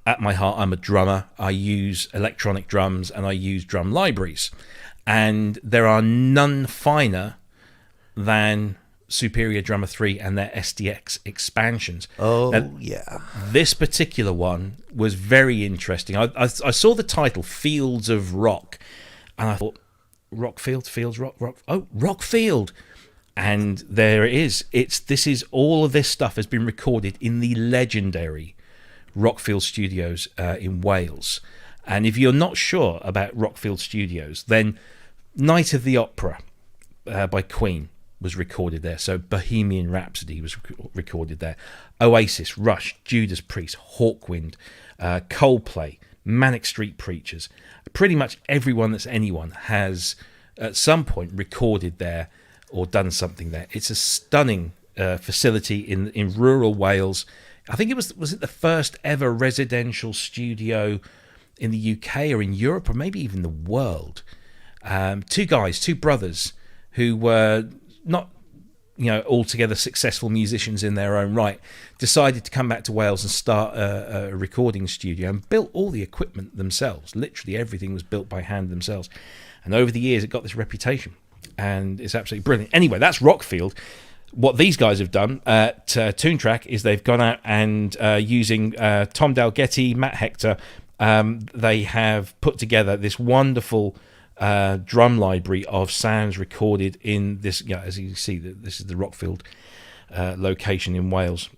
at my heart, I'm a drummer. I use electronic drums and I use drum libraries, and there are none finer than Superior Drummer 3 and their SDX expansions. Yeah. This particular one was very interesting. I saw the title, Fields of Rock, and I thought, Fields, Rock. Oh, Rockfield. And there it is. All of this stuff has been recorded in the legendary Rockfield Studios in Wales. And if you're not sure about Rockfield Studios, then Night of the Opera by Queen was recorded there. So Bohemian Rhapsody was recorded there. Oasis, Rush, Judas Priest, Hawkwind, Coldplay, Manic Street Preachers. Pretty much everyone that's anyone has at some point recorded there or done something there. It's a stunning facility in rural Wales. I think it was it the first ever residential studio in the UK or in Europe or maybe even the world. Two brothers who were not, altogether successful musicians in their own right, decided to come back to Wales and start a recording studio, and built all the equipment themselves. Literally everything was built by hand themselves. And over the years, it got this reputation, and it's absolutely brilliant. Anyway, that's Rockfield. What these guys have done at Toontrack is they've gone out and using Tom Dalgetty, Matt Hector, they have put together this wonderful drum library of sounds recorded in this, as you see, this is the Rockfield location in Wales,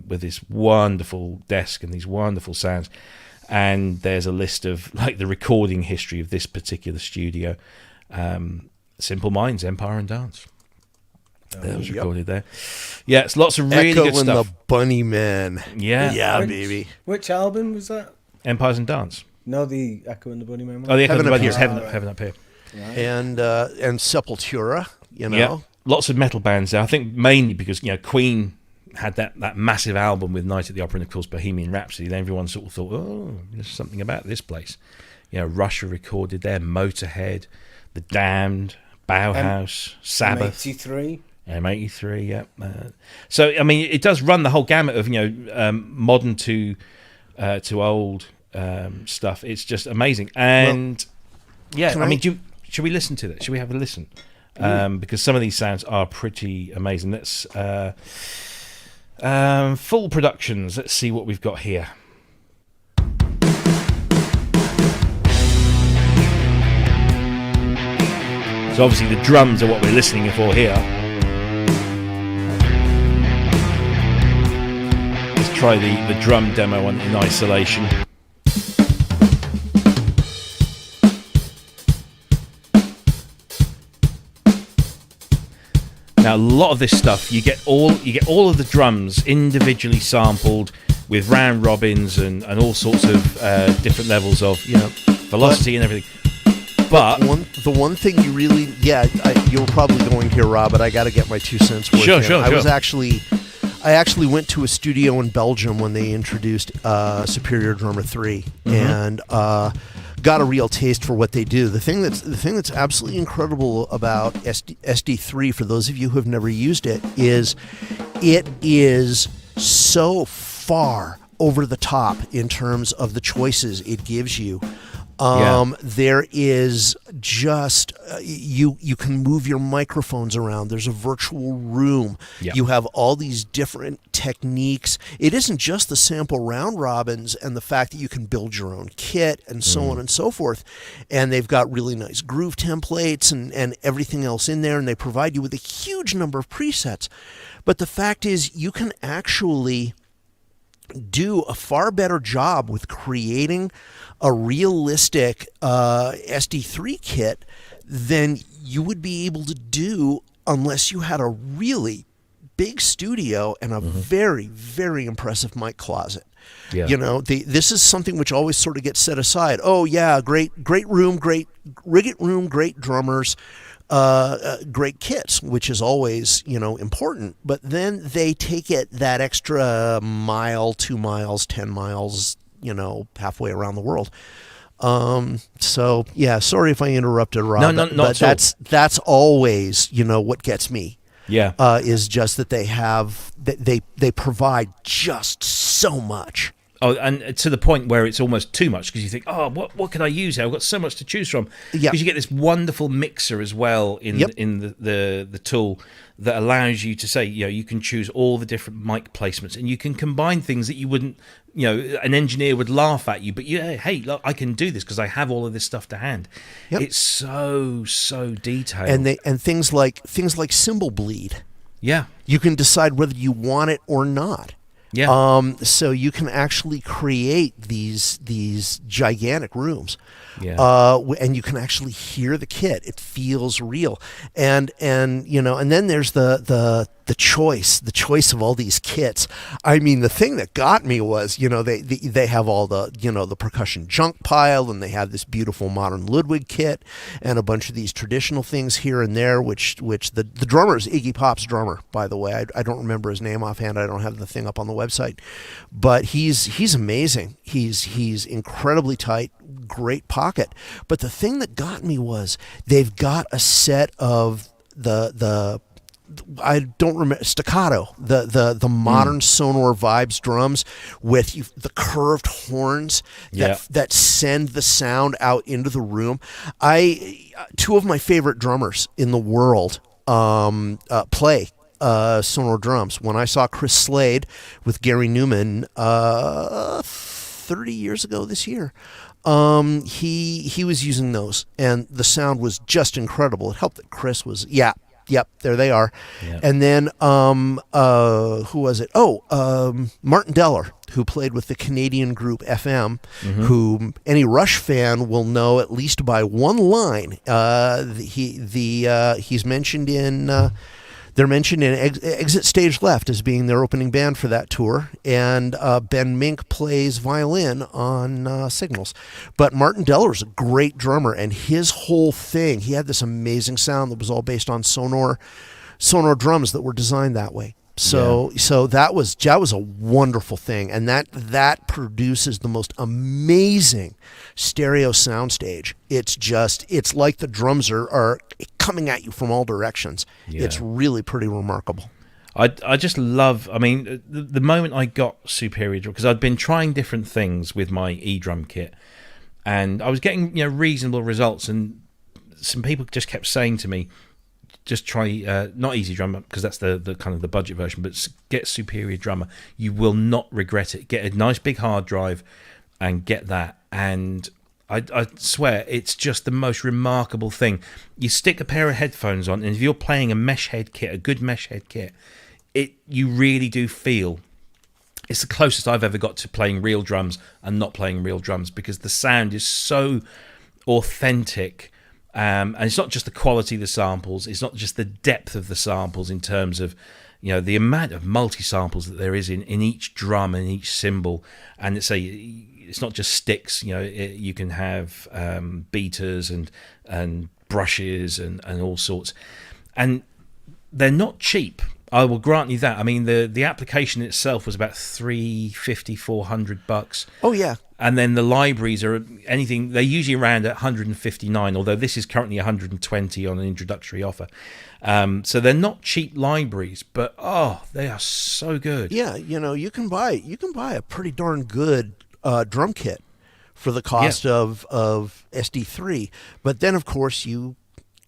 with this wonderful desk and these wonderful sounds. And there's a list of the recording history of this particular studio. Simple Minds, Empire and Dance. That was recorded there. Yeah, it's lots of really good stuff. Echo and the Bunnymen. Yeah, baby. Which album was that? Empires and Dance. No, the Echo and the Bunnymen one. Oh, the Echo and the Bunnymen. Right. Heaven Up Here. Right. And Sepultura, Yeah, lots of metal bands there. I think mainly because Queen had that massive album with Night at the Opera and of course Bohemian Rhapsody. Then everyone sort of thought, oh, there's something about this place. Rush recorded there, Motorhead, The Damned, Bauhaus, Sabbath. M83, yeah. So I mean, it does run the whole gamut of modern to old stuff. It's just amazing. And should we listen to that? Should we have a listen? Because some of these sounds are pretty amazing. Let's full productions. Let's see what we've got here. So obviously the drums are what we're listening for here. Let's try the drum demo in isolation. Now a lot of this stuff you get all of the drums individually sampled with round robins and all sorts of different levels of velocity and everything. But the one thing you really, you're probably going here, Rob, but I got to get my 2 cents worth. Sure. I actually went to a studio in Belgium when they introduced Superior Drummer 3, and got a real taste for what they do. The thing that's absolutely incredible about SD3, for those of you who have never used it is so far over the top in terms of the choices it gives you. There is just you can move your microphones around. There's a virtual room. You have all these different techniques. It isn't just the sample round robins and the fact that you can build your own kit and so on and so forth. And they've got really nice groove templates and everything else in there, and they provide you with a huge number of presets. But the fact is, you can actually do a far better job with creating a realistic SD3 kit than you would be able to do unless you had a really big studio and a very, very impressive mic closet. You know, this is something which always sort of gets set aside. Oh yeah, great room, great rig it room, great drummers, great kits, which is always, you know, important. But then they take it that extra mile, 2 miles, 10 miles, you know, halfway around the world. So yeah, sorry if I interrupted, Rob. No, not at all. That's always, you know, what gets me. Is just that they provide just so much. Oh, and to the point where it's almost too much, because you think, oh, what can I use here? I've got so much to choose from. Because you get this wonderful mixer as well in the tool that allows you to say, you know, you can choose all the different mic placements, and you can combine things that you wouldn't, you know, an engineer would laugh at you, but hey, look, I can do this because I have all of this stuff to hand. It's so detailed, and things like cymbal bleed. You can decide whether you want it or not. So you can actually create these gigantic rooms, and you can actually hear the kit. It feels real, and you know, and then there's the choice of all these kits. I mean, the thing that got me was, you know, they have all the, you know, the percussion junk pile, and they have this beautiful modern Ludwig kit and a bunch of these traditional things here and there, which the drummer is Iggy Pop's drummer, by the way. I don't remember his name offhand. I don't have the thing up on the website, but he's amazing. He's incredibly tight, great pocket. But the thing that got me was they've got a set of the I don't remember, staccato, the modern Sonor Vibes drums with the curved horns that send the sound out into the room. Two of my favorite drummers in the world play Sonor drums. When I saw Chris Slade with Gary Newman 30 years ago this year, he was using those, and the sound was just incredible. It helped that Chris was Yep, there they are. And then, who was it? Martin Deller, who played with the Canadian group FM, who any Rush fan will know at least by one line. He's mentioned in... They're mentioned in Exit Stage Left as being their opening band for that tour, and Ben Mink plays violin on Signals. But Martin Deller's a great drummer, and his whole thing, he had this amazing sound that was all based on Sonor drums that were designed that way. So that was a wonderful thing, and that produces the most amazing stereo soundstage. It's like the drums are coming at you from all directions. It's really pretty remarkable. I just love, I mean, the moment I got Superior Drum, because I'd been trying different things with my E-drum kit, and I was getting, you know, reasonable results, and some people just kept saying to me, just try not Easy Drummer, because that's the kind of the budget version, but get Superior Drummer. You will not regret it. Get a nice big hard drive and get that. And I swear, it's just the most remarkable thing. You stick a pair of headphones on, and if you're playing a mesh head kit, a good mesh head kit, you really do feel... It's the closest I've ever got to playing real drums and not playing real drums, because the sound is so authentic. And it's not just the quality of the samples, it's not just the depth of the samples in terms of, you know, the amount of multi-samples that there is in each drum and each cymbal. And it's not just sticks, you know, you can have beaters and brushes and all sorts. And they're not cheap. I will grant you that. I mean, the application itself was about $350-400. Oh yeah. And then the libraries are anything, they're usually around at 159, although this is currently 120 on an introductory offer. So they're not cheap libraries, but they are so good. Yeah, you can buy a pretty darn good drum kit for the cost of SD3, but then of course you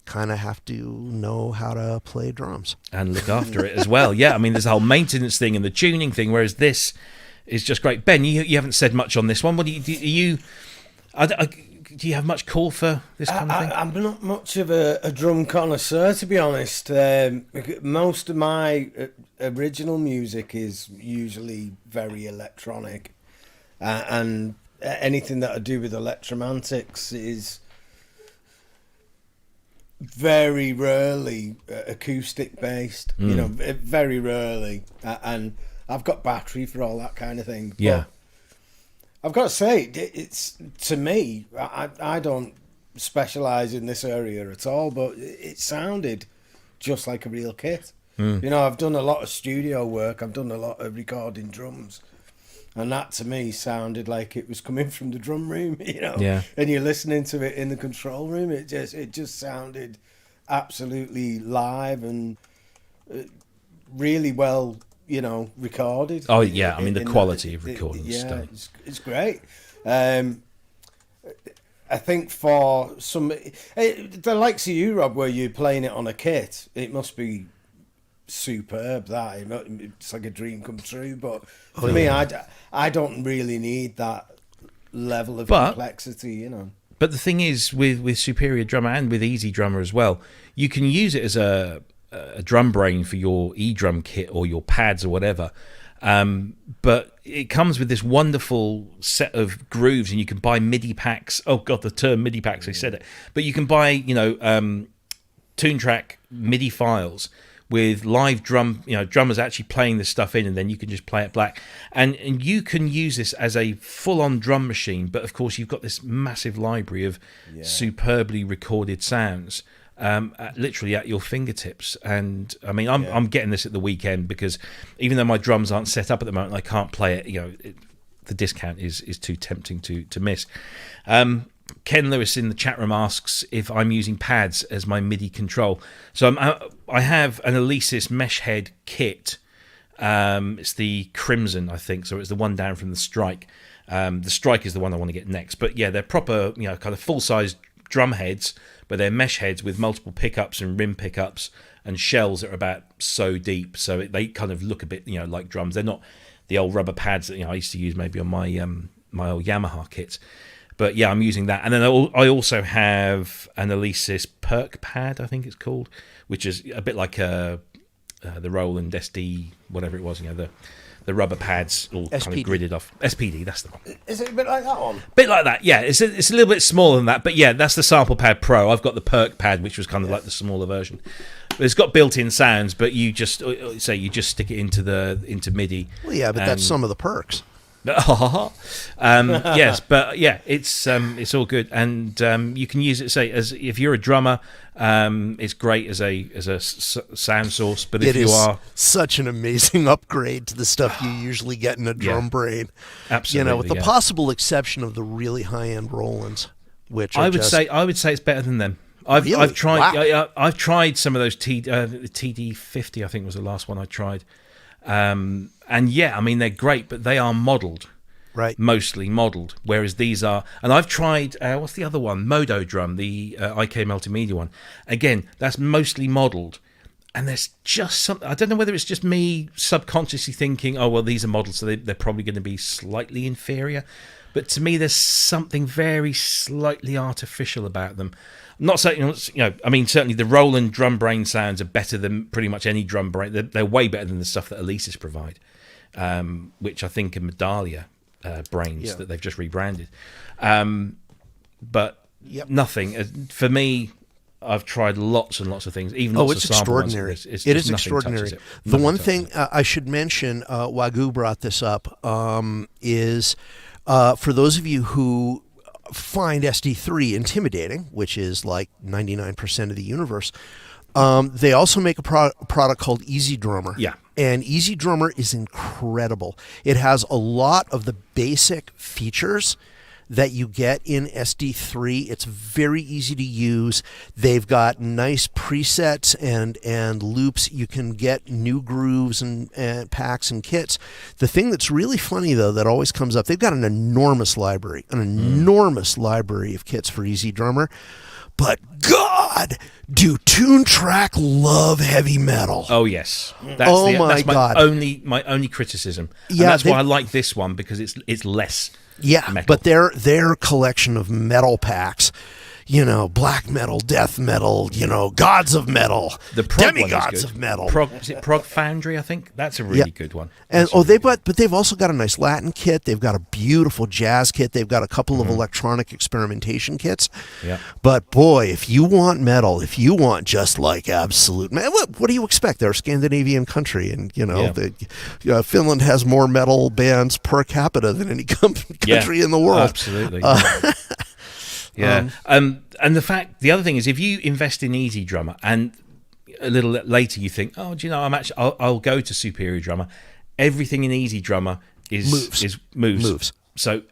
kind of have to know how to play drums and look after it as well. Yeah, I mean, there's a whole maintenance thing and the tuning thing, whereas this is just great. Ben, you haven't said much on this one. What do you have much call for this kind of thing? I'm not much of a drum connoisseur, to be honest. Most of my original music is usually very electronic, and anything that I do with electromantics is very rarely acoustic based, very rarely, and I've got battery for all that kind of thing. Yeah, but I've got to say, it's to me, I don't specialize in this area at all, but it sounded just like a real kit. I've done a lot of studio work, I've done a lot of recording drums, and that to me sounded like it was coming from the drum room, Yeah. And you're listening to it in the control room. It just sounded absolutely live and really well, recorded. Oh yeah, I mean the quality of recording stuff. It's great. I think for some, the likes of you, Rob, where you're playing it on a kit, it must be superb. That it's like a dream come true. But for me, I don't really need that level of complexity, But the thing is, with Superior Drummer and with Easy Drummer as well, you can use it as a drum brain for your e-drum kit or your pads or whatever. But it comes with this wonderful set of grooves, and you can buy MIDI packs. Oh God, the term MIDI packs, they said it. But you can buy, Toontrack MIDI files with live drummers actually playing this stuff in, and then you can just play it back. And you can use this as a full-on drum machine, but of course you've got this massive library of superbly recorded sounds literally at your fingertips. And I mean, I'm getting this at the weekend because even though my drums aren't set up at the moment, I can't play it. The discount is too tempting to miss. Ken Lewis in the chat room asks if I'm using pads as my MIDI control. So I have an Alesis mesh head kit. It's the Crimson, I think. So it's the one down from the Strike. The Strike is the one I want to get next. But yeah, they're proper, kind of full-size drum heads, but they're mesh heads with multiple pickups and rim pickups and shells that are about so deep. So they kind of look a bit, like drums. They're not the old rubber pads that I used to use maybe on my my old Yamaha kits. But yeah, I'm using that. And then I also have an Alesis perk pad, I think it's called, which is a bit like the Roland SD, whatever it was, the rubber pads all SPD. kind of gridded off. SPD, that's the one. Is it a bit like that one? Bit like that, yeah. It's a little bit smaller than that, but yeah, that's the Sample Pad Pro. I've got the perk pad, which was kind of like the smaller version. But it's got built-in sounds, but you just stick it into MIDI. Well, yeah, but that's some of the perks. Yes, but yeah, it's all good, and you can use it. Say, as if you're a drummer, it's great as a sound source. But if you are such an amazing upgrade to the stuff you usually get in a drum brain, absolutely, with the possible exception of the really high-end Rolands, which I would say it's better than them. I've tried. Wow. I've tried some of those TD50. I think was the last one I tried. And yeah, I mean, they're great, but they are modelled. Right. Mostly modelled, whereas these are... And I've tried... what's the other one? Modo Drum, the IK Multimedia one. Again, that's mostly modelled. And there's just something... I don't know whether it's just me subconsciously thinking, oh, well, these are modelled, so they're probably going to be slightly inferior. But to me, there's something very slightly artificial about them. Not saying, I mean, certainly the Roland drum brain sounds are better than pretty much any drum brain. They're way better than the stuff that Alesis provide, which I think are Medallia brains that they've just rebranded. But nothing. For me, I've tried lots and lots of things. Even lots it's of sample extraordinary. Ones. It is extraordinary. The one thing I should mention, Wagyu brought this up, is for those of you who find SD3 intimidating, which is like 99% of the universe, They also make a product called Easy Drummer. Yeah. And Easy Drummer is incredible. It has a lot of the basic features that you get in SD3. It's very easy to use. They've got nice presets and loops. You can get new grooves and packs and kits. The thing that's really funny, though, that always comes up, they've got an enormous library of kits for Easy Drummer. But God, do Toontrack love heavy metal? Oh yes, that's my God. my only criticism. Yeah, and that's why I like this one, because it's less. Yeah, metal. But their collection of metal packs, black metal, death metal, gods of metal, the prog demigods of metal. Is it Prog Foundry? I think that's a really good one. And they've also got a nice Latin kit. They've got a beautiful jazz kit. They've got a couple of electronic experimentation kits. Yeah. But boy, if you want metal, if you want just like absolute metal, what do you expect? They're a Scandinavian country, and Finland has more metal bands per capita than any country in the world. Absolutely. Yeah, and the other thing is, if you invest in Easy Drummer and a little later you think, oh, do you know, I'll go to Superior Drummer. Everything in Easy Drummer moves. So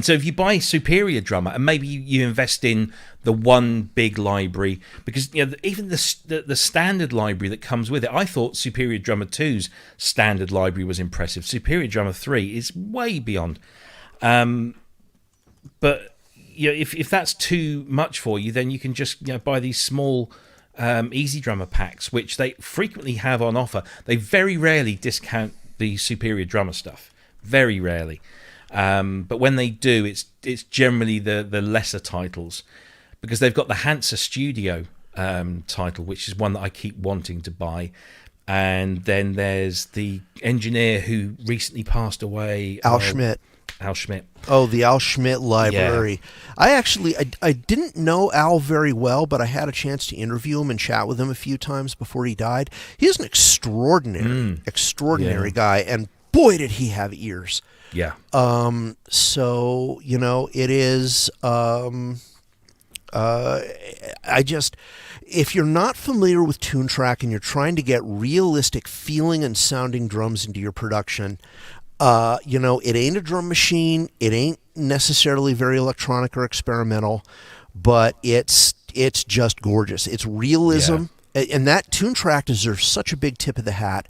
so if you buy Superior Drummer and maybe you invest in the one big library, because even the standard library that comes with it, I thought Superior Drummer 2's standard library was impressive. Superior Drummer 3 is way beyond, but. If that's too much for you, then you can just buy these small Easy Drummer packs, which they frequently have on offer. They very rarely discount the Superior Drummer stuff, very rarely. But when they do, it's generally the lesser titles, because they've got the Hansa Studio title, which is one that I keep wanting to buy. And then there's the engineer who recently passed away, Al Schmidt. Oh, the Al Schmidt library. Yeah. I didn't know Al very well, but I had a chance to interview him and chat with him a few times before he died. He's an extraordinary guy, and boy, did he have ears. Yeah. So, it is, if you're not familiar with Toontrack and you're trying to get realistic feeling and sounding drums into your production, it ain't a drum machine. It ain't necessarily very electronic or experimental, but it's just gorgeous. It's realism. Yeah. And that Toontrack deserves such a big tip of the hat,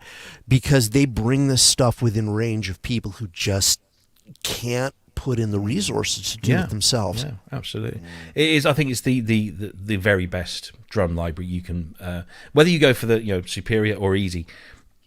because they bring this stuff within range of people who just can't put in the resources to do it themselves. Yeah, absolutely. It is. I think it's the very best drum library you can. Whether you go for the Superior or Easy,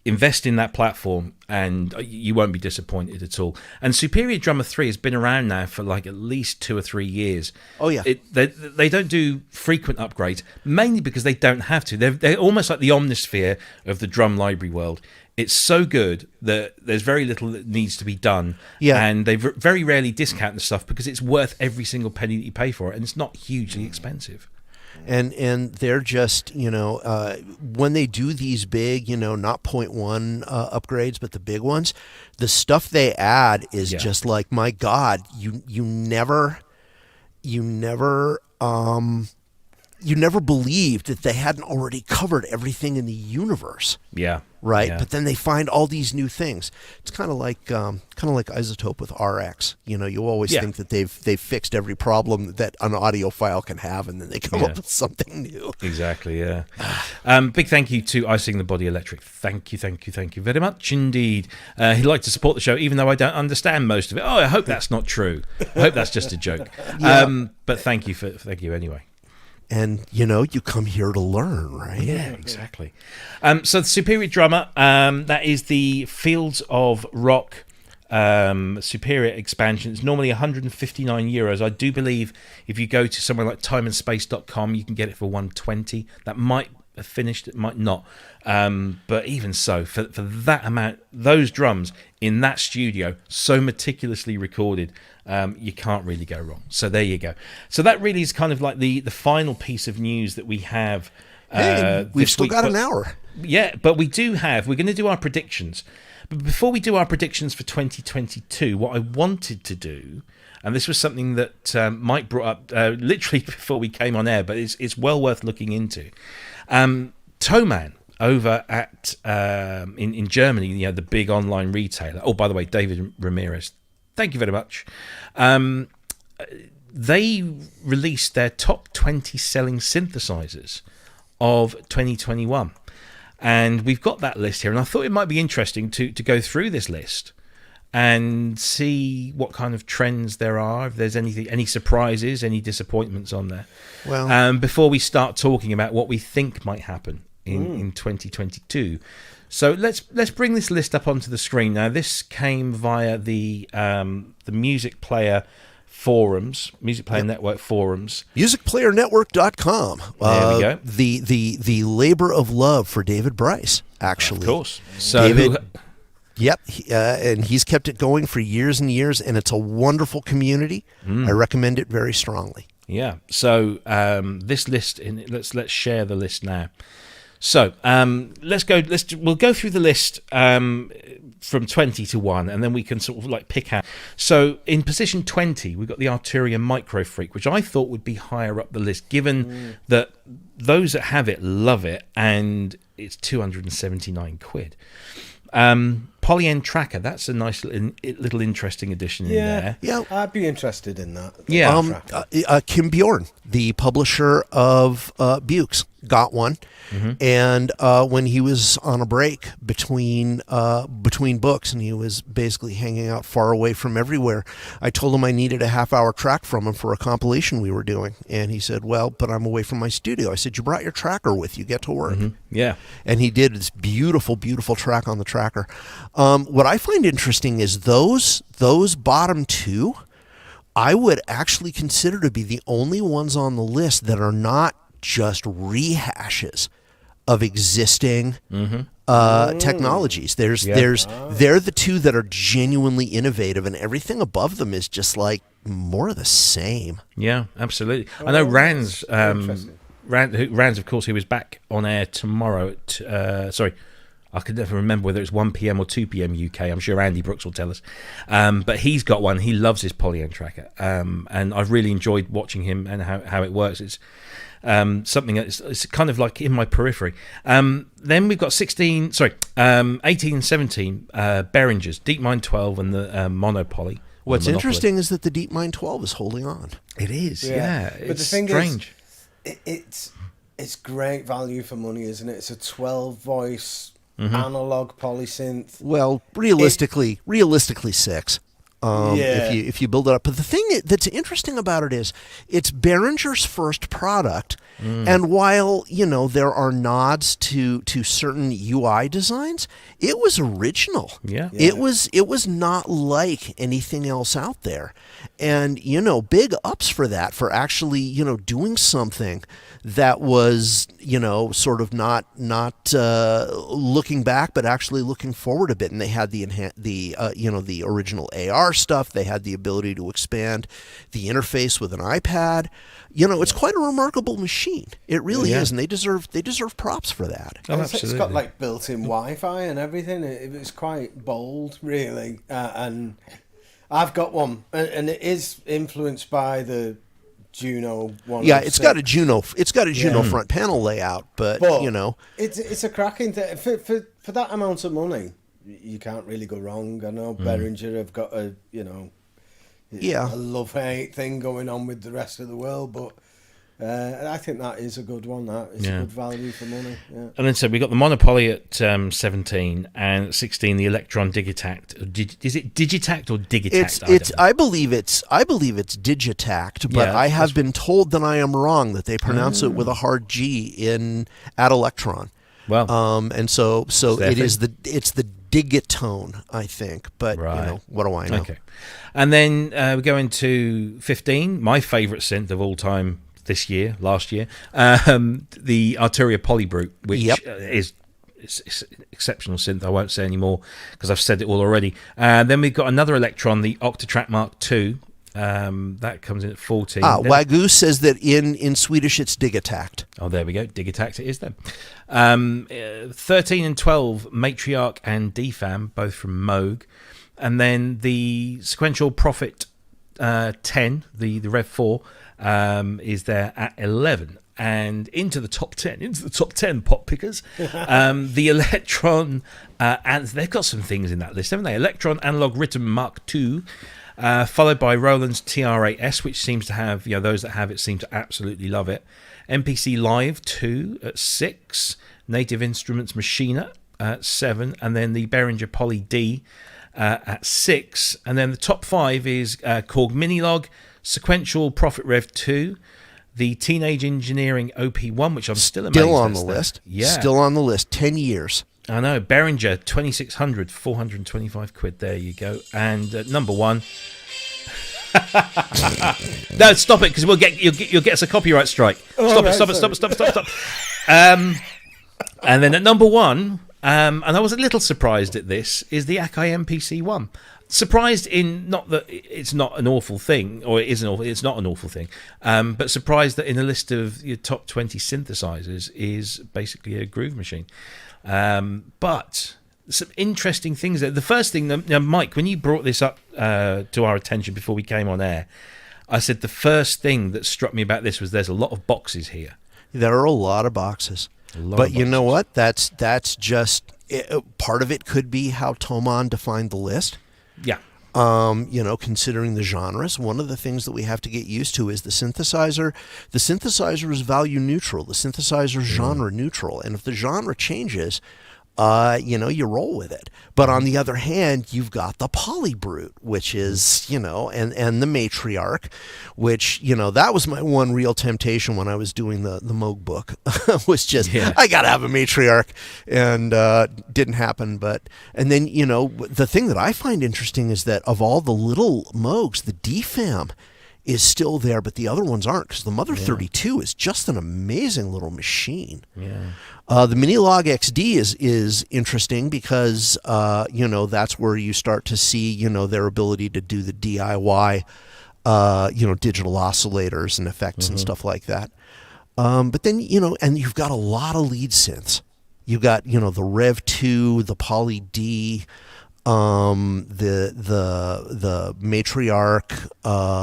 invest in that platform and you won't be disappointed at all. And Superior Drummer 3 has been around now for like at least 2 or 3 years. Oh yeah. They don't do frequent upgrades, mainly because they don't have to. They're almost like the Omnisphere of the drum library world. It's so good that there's very little that needs to be done. Yeah. And they very rarely discount the stuff, because it's worth every single penny that you pay for it, and it's not hugely expensive. And they're just, when they do these big, not 0.1 upgrades, but the big ones, the stuff they add is just like, my God, you never believed that they hadn't already covered everything in the universe. Yeah. Right. Yeah. But then they find all these new things. It's kind of like Isotope with RX. You always think that they've fixed every problem that an audiophile can have, and then they come up with something new. Exactly. Yeah. Big thank you to Icing the Body Electric. Thank you very much indeed. He'd like to support the show, even though I don't understand most of it. Oh, I hope that's not true. I hope that's just a joke. But thank you anyway. And, you come here to learn, right? Yeah, exactly. So the Superior Drummer, that is the Fields of Rock Superior expansion. It's normally €159. I do believe if you go to somewhere like timeandspace.com, you can get it for $120. That might have finished, it might not. But even so, for that amount, those drums in that studio, so meticulously recorded, you can't really go wrong. So there you go. So that really is kind of like the final piece of news that we have. We've still got an hour. Yeah, but we're going to do our predictions. But before we do our predictions for 2022, what I wanted to do, and this was something that Mike brought up literally before we came on air, but it's well worth looking into. Thomann over at in Germany, the big online retailer. Oh, by the way, David Ramirez, thank you very much. They released their top 20 selling synthesizers of 2021. And we've got that list here. And I thought it might be interesting to go through this list and see what kind of trends there are, if there's any surprises, any disappointments on there. Well, before we start talking about what we think might happen in 2022. So let's bring this list up onto the screen. Now, this came via the Music Player forums, Music Player Network forums. MusicPlayerNetwork.com. There we go. The labor of love for David Bryce, actually. Of course. So David, yep, and he's kept it going for years and years, and it's a wonderful community. I recommend it very strongly. Yeah. So this list, let's share the list now. So we'll go through the list from 20 to 1, and then we can sort of like pick out. So in position 20, we've got the Arturia Micro Freak, which I thought would be higher up the list, given that those that have it love it, and it's 279 quid. Polyend Tracker, that's a nice little interesting addition in there. Yeah, I'd be interested in that. Yeah. Kim Bjorn, the publisher of Bukes, got one, and when he was on a break between books, and he was basically hanging out far away from everywhere, I told him I needed a half-hour track from him for a compilation we were doing, and he said, "Well, but I'm away from my studio." I said, "You brought your tracker with you. Get to work." Yeah. And he did this beautiful, beautiful track on the tracker. What I find interesting is those bottom two, I would actually consider to be the only ones on the list that are not just rehashes of existing technologies. They're the two that are genuinely innovative, and everything above them is just like more of the same. Yeah, absolutely. I know Rands, of course, he was back on air tomorrow at, I could never remember whether it's 1 p.m. or 2 p.m. UK. I'm sure Andy Brooks will tell us. But he's got one. He loves his Polyend Tracker. And I've really enjoyed watching him and how it works. It's something it's kind of like in my periphery. Then we've got 18 and 17 Behringers, DeepMind 12 and the Monopoly. What's interesting is that the DeepMind 12 is holding on. It is, yeah. But the thing strange. It's great value for money, isn't it? It's a 12-voice analog polysynth. Well, realistically 6. If you build it up. But the thing that's interesting about it is it's Behringer's first product, and while there are nods to certain UI designs, it was original. Yeah. It was not like anything else out there, and big ups for that, for actually doing something that was sort of not looking back, but actually looking forward a bit. And they had the original AR stuff. They had the ability to expand the interface with an iPad. It's quite a remarkable machine. It really is, and they deserve props for that. Oh, it's got like built-in Wi-Fi and everything. It was quite bold, really, and I've got one, and it is influenced by the Juno one. Yeah, it's got a Juno front panel layout, but it's a cracking thing for that amount of money. You can't really go wrong. I know Behringer have got a love-hate thing going on with the rest of the world, but I think that is a good one. That is a good value for money. Yeah. And then we got the Monopoly at 17, and at 16 the Electron Digitact. Is it Digitact or Digitact? I believe it's Digitact, but I have been told that I am wrong, that they pronounce it with a hard G at Electron. Well, and so it's the Digatone, I think, but what do I know? Okay. And then we go into 15, my favourite synth of all time last year, the Arturia Polybrute, which is exceptional synth. I won't say any more because I've said it all already. Then we've got another Electron, the Octatrack Mark II. That comes in at 14. Wagyu says that in Swedish it's Digitact. Oh, there we go. Digitact it is then. 13 and 12, Matriarch and DFAM, both from Moog. And then the Sequential Prophet 10, the Rev 4, is there at 11. and into the top 10 pop pickers. The Electron, and they've got some things in that list, haven't they? Electron Analog Rhythm Mark II, followed by Roland's TR-8S, which seems to have, those that have it seem to absolutely love it. MPC Live 2 at 6, Native Instruments Machina at 7, and then the Behringer Poly D at 6, and then the top 5 is Korg Minilog, Sequential Prophet Rev 2, the Teenage Engineering OP1, which I'm still amazed still on the list. Yeah, still on the list. 10 years. I know. Behringer 2600, 425 quid. There you go. And number 1. No, stop it, because you'll get us a copyright strike. Stop. And then at number 1, and I was a little surprised at this, is the Akai MPC-1. Surprised in not that it's not an awful thing, or it's not an awful thing, but surprised that in a list of your top 20 synthesizers is basically a groove machine. But some interesting things there. The first thing, now, Mike, when you brought this up to our attention before we came on air, I said the first thing that struck me about this was there's a lot of boxes here. There are a lot of boxes. But you know what? That's just part of it. Could be how Thomann defined the list. Yeah. Considering the genres, one of the things that we have to get used to is the synthesizer. The synthesizer is value neutral. The synthesizer is genre neutral. And if the genre changes, you roll with it. But on the other hand, you've got the Polybrute, which is, and the Matriarch, which, that was my one real temptation when I was doing the Moog book, was just, I got to have a Matriarch, and didn't happen. And then, the thing that I find interesting is that of all the little Moogs, the DFAM is still there, but the other ones aren't, because the Mother 32 is just an amazing little machine. Yeah. The Minilog XD is interesting because, that's where you start to see, their ability to do the DIY, digital oscillators and effects and stuff like that. But then, and you've got a lot of lead synths. You've got, the Rev 2, the Poly D, the Matriarch,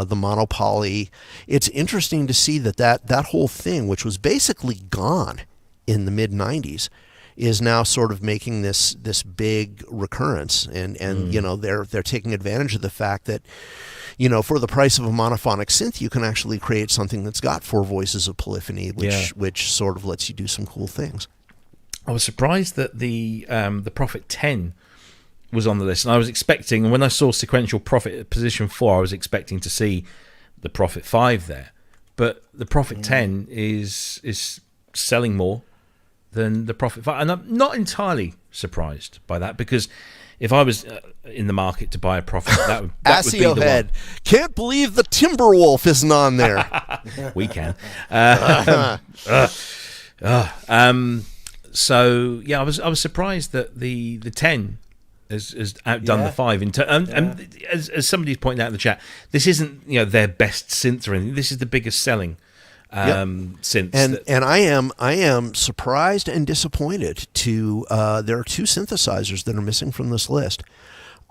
the Monopoly. It's interesting to see that whole thing, which was basically gone in the mid 90s, is now sort of making this big recurrence, and they're taking advantage of the fact that for the price of a monophonic synth you can actually create something that's got 4 voices of polyphony, which sort of lets you do some cool things. I was surprised that the Prophet 10 was on the list, and I was expecting, and when I saw Sequential Prophet at position 4, I was expecting to see the Prophet 5 there, but the Prophet 10 is selling more than the Prophet 5, and I'm not entirely surprised by that, because if I was in the market to buy a Prophet, that would be the head. one. Can't believe the Timberwolf isn't on there. We can. So yeah, I was surprised that the 10 has outdone the 5 and as somebody's pointed out in the chat, this isn't their best synth or anything. This is the biggest selling synths. And I am surprised and disappointed to there are 2 synthesizers that are missing from this list.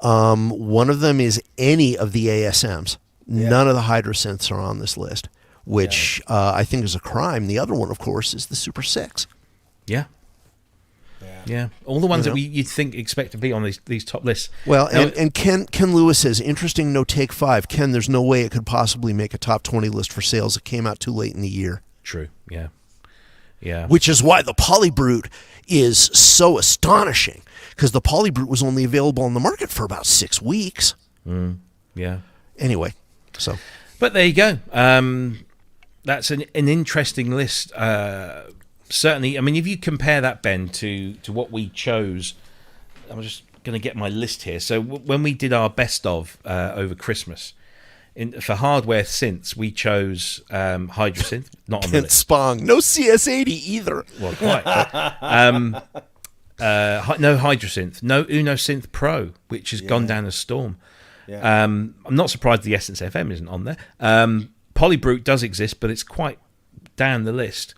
One of them is any of the ASMs. None of the Hydra synths are on this list, which I think is a crime. The other one, of course, is the Super 6. Yeah, all the ones that you'd expect to be on these top lists. Well, and Ken Lewis says, interesting, no take 5. Ken, there's no way it could possibly make a top 20 list for sales. It came out too late in the year. True, yeah. Which is why the Polybrute is so astonishing, because the Polybrute was only available on the market for about 6 weeks. Yeah. Anyway, so. But there you go. That's an interesting list. Certainly, I mean, if you compare that, Ben, to what we chose, I'm just going to get my list here. So when we did our best of over Christmas, for hardware synths, we chose Hydra synth, not on the list. Spong, no CS80 either. Well, quite. No Hydra synth, no Uno Synth Pro, which has gone down a storm. Yeah. I'm not surprised the Essence FM isn't on there. Polybrute does exist, but it's quite down the list.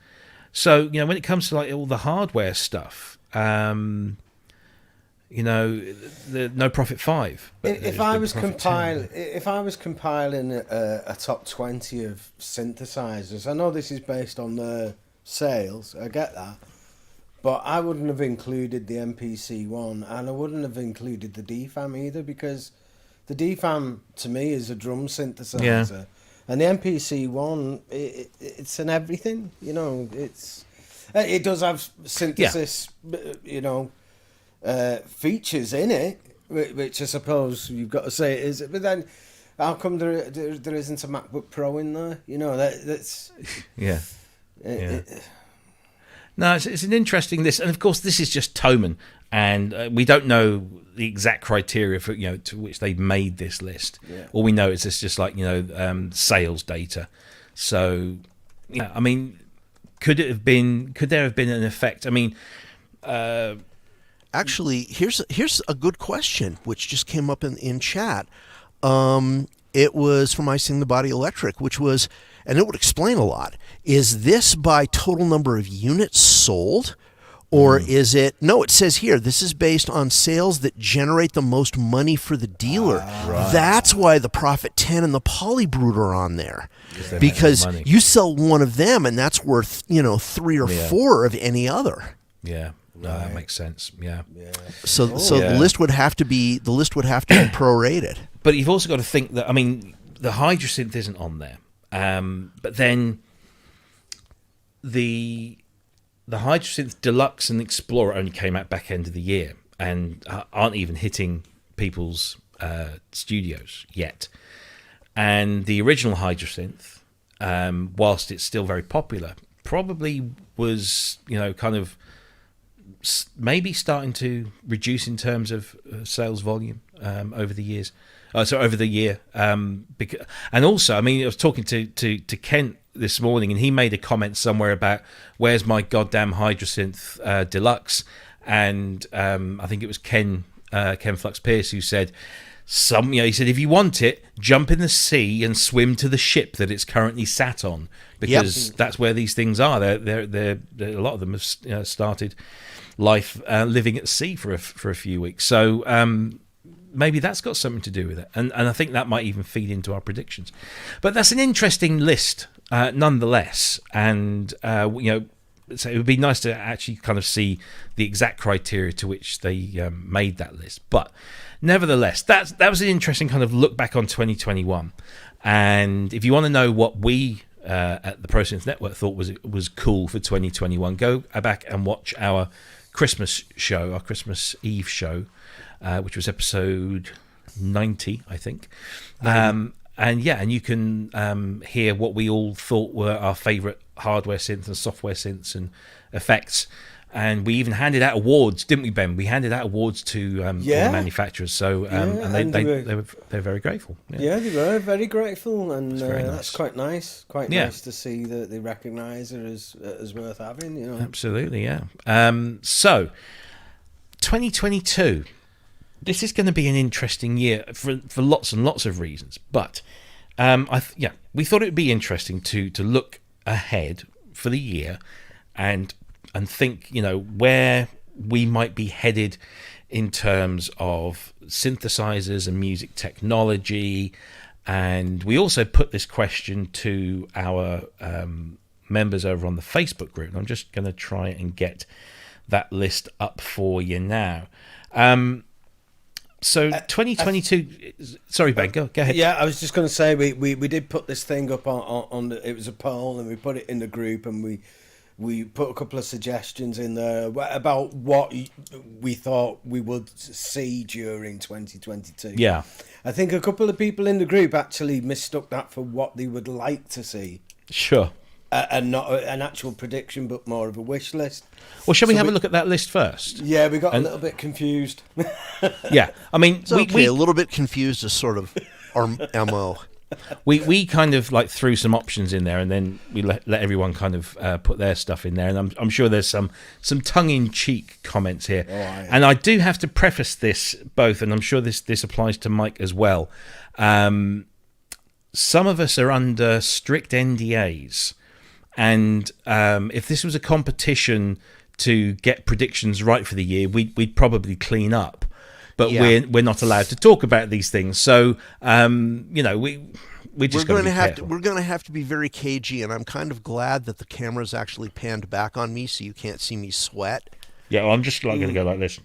So, when it comes to all the hardware stuff, you know, the No Profit 5. If I was compiling a top 20 of synthesizers, I know this is based on the sales, I get that, but I wouldn't have included the MPC one, and I wouldn't have included the DFAM either, because the DFAM to me is a drum synthesizer, and the MPC one, it's an everything, you know. It does have synthesis, you know, features in it, which I suppose you've got to say it is. But then, how come there isn't a MacBook Pro in there? You know, that's no, it's an interesting list, and of course, this is just Thomann, and we don't know the exact criteria for, you know, to which they made this list. Yeah. All we know is it's just like, you know, sales data. So, yeah, I mean, could there have been an effect? I mean, actually, here's a good question which just came up in chat. It was from I Sing the Body Electric, which was, and it would explain a lot. Is this by total number of units sold? Or is it, no, it says here, this is based on sales that generate the most money for the dealer. Right. That's why the Prophet 10 and the Polybrood are on there. Because you sell one of them and that's worth, you know, 3 or 4 of any other. Yeah. No, that makes sense. Yeah. So the list would have to be prorated. But you've also got to think that, I mean, the Hydrasynth isn't on there. But then the Hydrasynth Deluxe and Explorer only came out back end of the year and aren't even hitting people's studios yet. And the original Hydrasynth, whilst it's still very popular, probably was, you know, kind of maybe starting to reduce in terms of sales volume over the years. Over the year. And also, I mean, I was talking to Kent this morning, and he made a comment somewhere about where's my goddamn Hydrasynth Deluxe, and I think it was Ken Flux Pierce who said he said, if you want it, jump in the sea and swim to the ship that it's currently sat on, because that's where these things are. They're a lot of them have started life living at sea for a few weeks. So maybe that's got something to do with it, and I think that might even feed into our predictions. But that's an interesting list, nonetheless. And you know, so it would be nice to actually kind of see the exact criteria to which they made that list. But nevertheless, that was an interesting kind of look back on 2021. And if you want to know what we at the ProSynth Network thought was cool for 2021, go back and watch our Christmas show, our Christmas Eve show, which was episode 90, I think. And you can hear what we all thought were our favourite hardware synths and software synths and effects. And we even handed out awards, didn't we, Ben? We handed out awards to the manufacturers. So and they're very grateful. Yeah, they were very grateful, and very nice. That's quite nice. Quite nice to see that they recognise it as worth having. You know, absolutely, yeah. So 2022. This is going to be an interesting year for lots and lots of reasons. But we thought it would be interesting to look ahead for the year and think, you know, where we might be headed in terms of synthesizers and music technology. And we also put this question to our members over on the Facebook group. And I'm just going to try and get that list up for you now. So 2022. Sorry, Ben. Go ahead. Yeah, I was just going to say we did put this thing up on it was a poll, and we put it in the group, and we put a couple of suggestions in there about what we thought we would see during 2022. Yeah, I think a couple of people in the group actually mistook that for what they would like to see. Sure. And not an actual prediction, but more of a wish list. Well, shall we have a look at that list first? Yeah, we got a little bit confused. Yeah, I mean, we a little bit confused is sort of our MO. We kind of like threw some options in there, and then we let everyone kind of put their stuff in there. And I'm sure there's some tongue-in-cheek comments here. And I do have to preface this both, and I'm sure this applies to Mike as well. Some of us are under strict NDAs. And if this was a competition to get predictions right for the year, we'd probably clean up. But we're not allowed to talk about these things. So we're going to have to be very cagey, and I'm kind of glad that the camera's actually panned back on me so you can't see me sweat. Yeah, well, I'm just going to go like this.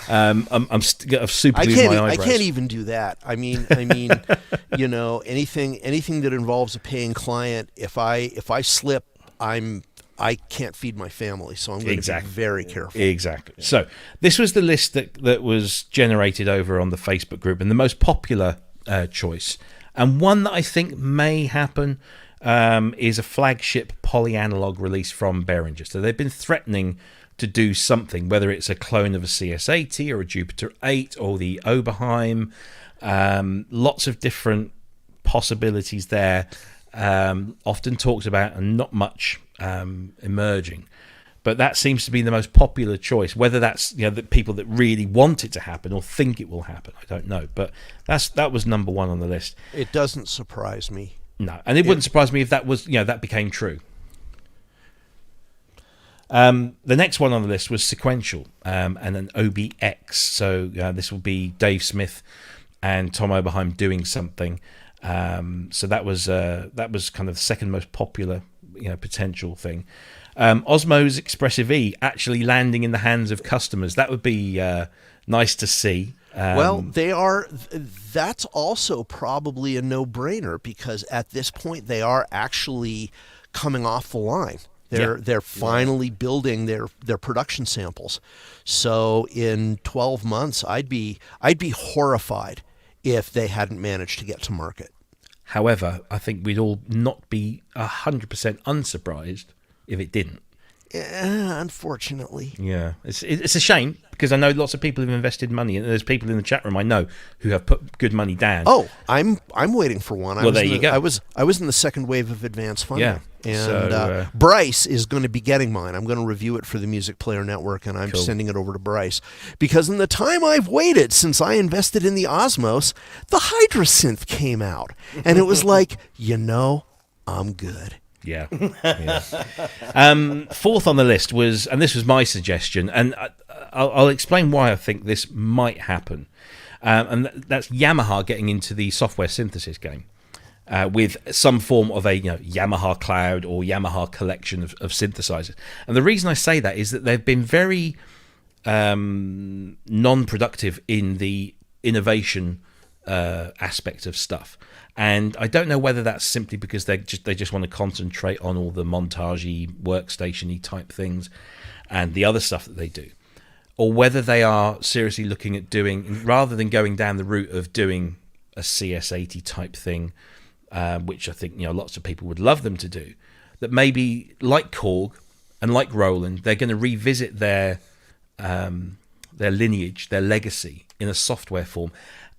I'm super losing my eyebrows. I can't even do that. I mean, anything that involves a paying client, if I slip, I can't feed my family, so I'm going to be very careful. Exactly. Yeah. So this was the list that was generated over on the Facebook group, and the most popular choice, and one that I think may happen, is a flagship poly-analog release from Behringer. So they've been threatening to do something, whether it's a clone of a CS80 or a Jupiter 8 or the Oberheim. Lots of different possibilities there, often talked about and not much emerging. But that seems to be the most popular choice. Whether that's the people that really want it to happen or think it will happen, I don't know. But that was number one on the list. It doesn't surprise me. No, and it wouldn't surprise me if that was that became true. The next one on the list was sequential, and an OBX. So this will be Dave Smith and Tom Oberheim doing something. So that was kind of the second most popular potential thing. Osmo's Expressive E actually landing in the hands of customers. That would be nice to see. That's also probably a no-brainer, because at this point they are actually coming off the line. They're finally building their production samples. So in 12 months, I'd be horrified if they hadn't managed to get to market. However, I think we'd all not be 100% unsurprised if it didn't. Unfortunately. Yeah, it's a shame, because I know lots of people have invested money, and there's people in the chat room I know who have put good money down. Oh, I'm waiting for one. Well, there you go. I was in the second wave of advanced funding. Yeah. And Bryce is going to be getting mine. I'm going to review it for the Music Player Network, and I'm sending it over to Bryce. Because in the time I've waited since I invested in the Osmos, the Hydra synth came out. And it was like, I'm good. Yeah. Fourth on the list was, and this was my suggestion, and I'll explain why I think this might happen. And that's Yamaha getting into the software synthesis game. With some form of a Yamaha cloud or Yamaha collection of synthesizers. And the reason I say that is that they've been very non-productive in the innovation aspect of stuff. And I don't know whether that's simply because they just want to concentrate on all the montage-y, workstation-y type things and the other stuff that they do, or whether they are seriously looking at doing, rather than going down the route of doing a CS80 type thing, which I think lots of people would love them to do, that maybe like Korg and like Roland, they're going to revisit their lineage, their legacy in a software form.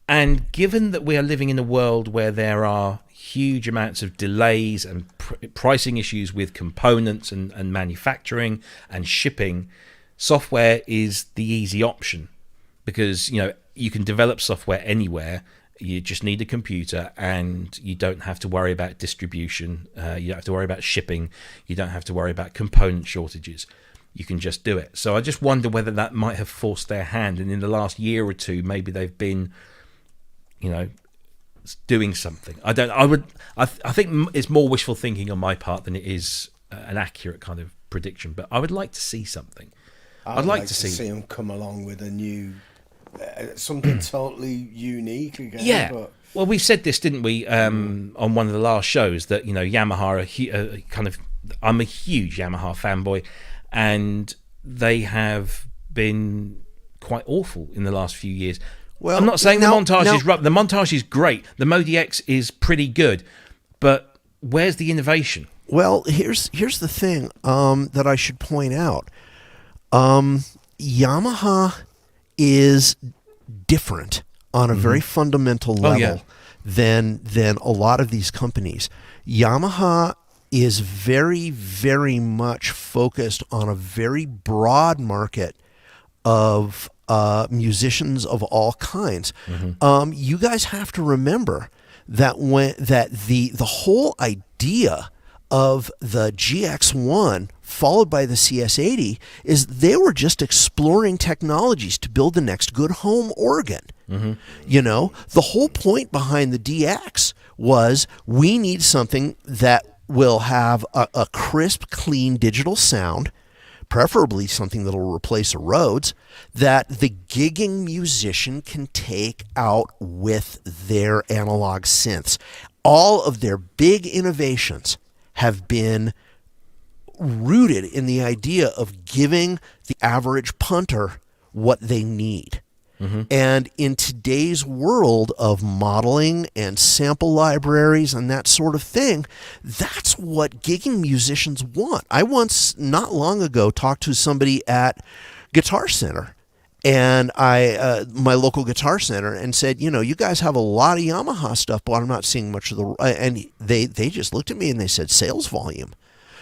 And given that we are living in a world where there are huge amounts of delays and pricing issues with components and manufacturing and shipping, software is the easy option, because you can develop software anywhere. You just need a computer, and you don't have to worry about distribution. You don't have to worry about shipping. You don't have to worry about component shortages. You can just do it. So I just wonder whether that might have forced their hand, and in the last year or two, maybe they've been, doing something. I think it's more wishful thinking on my part than it is an accurate kind of prediction. But I would like to see something. I'd like to see them come along with a new. Something totally unique again. Yeah. But... Well, we said this, didn't we, on one of the last shows, that Yamaha are I'm a huge Yamaha fanboy, and they have been quite awful in the last few years. Well, I'm not saying the montage is rough. The montage is great. The Modi X is pretty good, but where's the innovation? Well, here's the thing that I should point out. Yamaha is different on a very fundamental level than a lot of these companies. Yamaha is very, very much focused on a very broad market of musicians of all kinds. You guys have to remember that the whole idea of the GX1 followed by the CS80, is they were just exploring technologies to build the next good home organ. You know, the whole point behind the DX was we need something that will have a crisp, clean digital sound, preferably something that will replace a Rhodes, that the gigging musician can take out with their analog synths. All of their big innovations have been rooted in the idea of giving the average punter what they need. And in today's world of modeling and sample libraries and that sort of thing, that's what gigging musicians want. I once, not long ago, talked to somebody at Guitar Center, and my local Guitar Center, and said, you know, you guys have a lot of Yamaha stuff, but I'm not seeing much of the. And they just looked at me and they said, sales volume.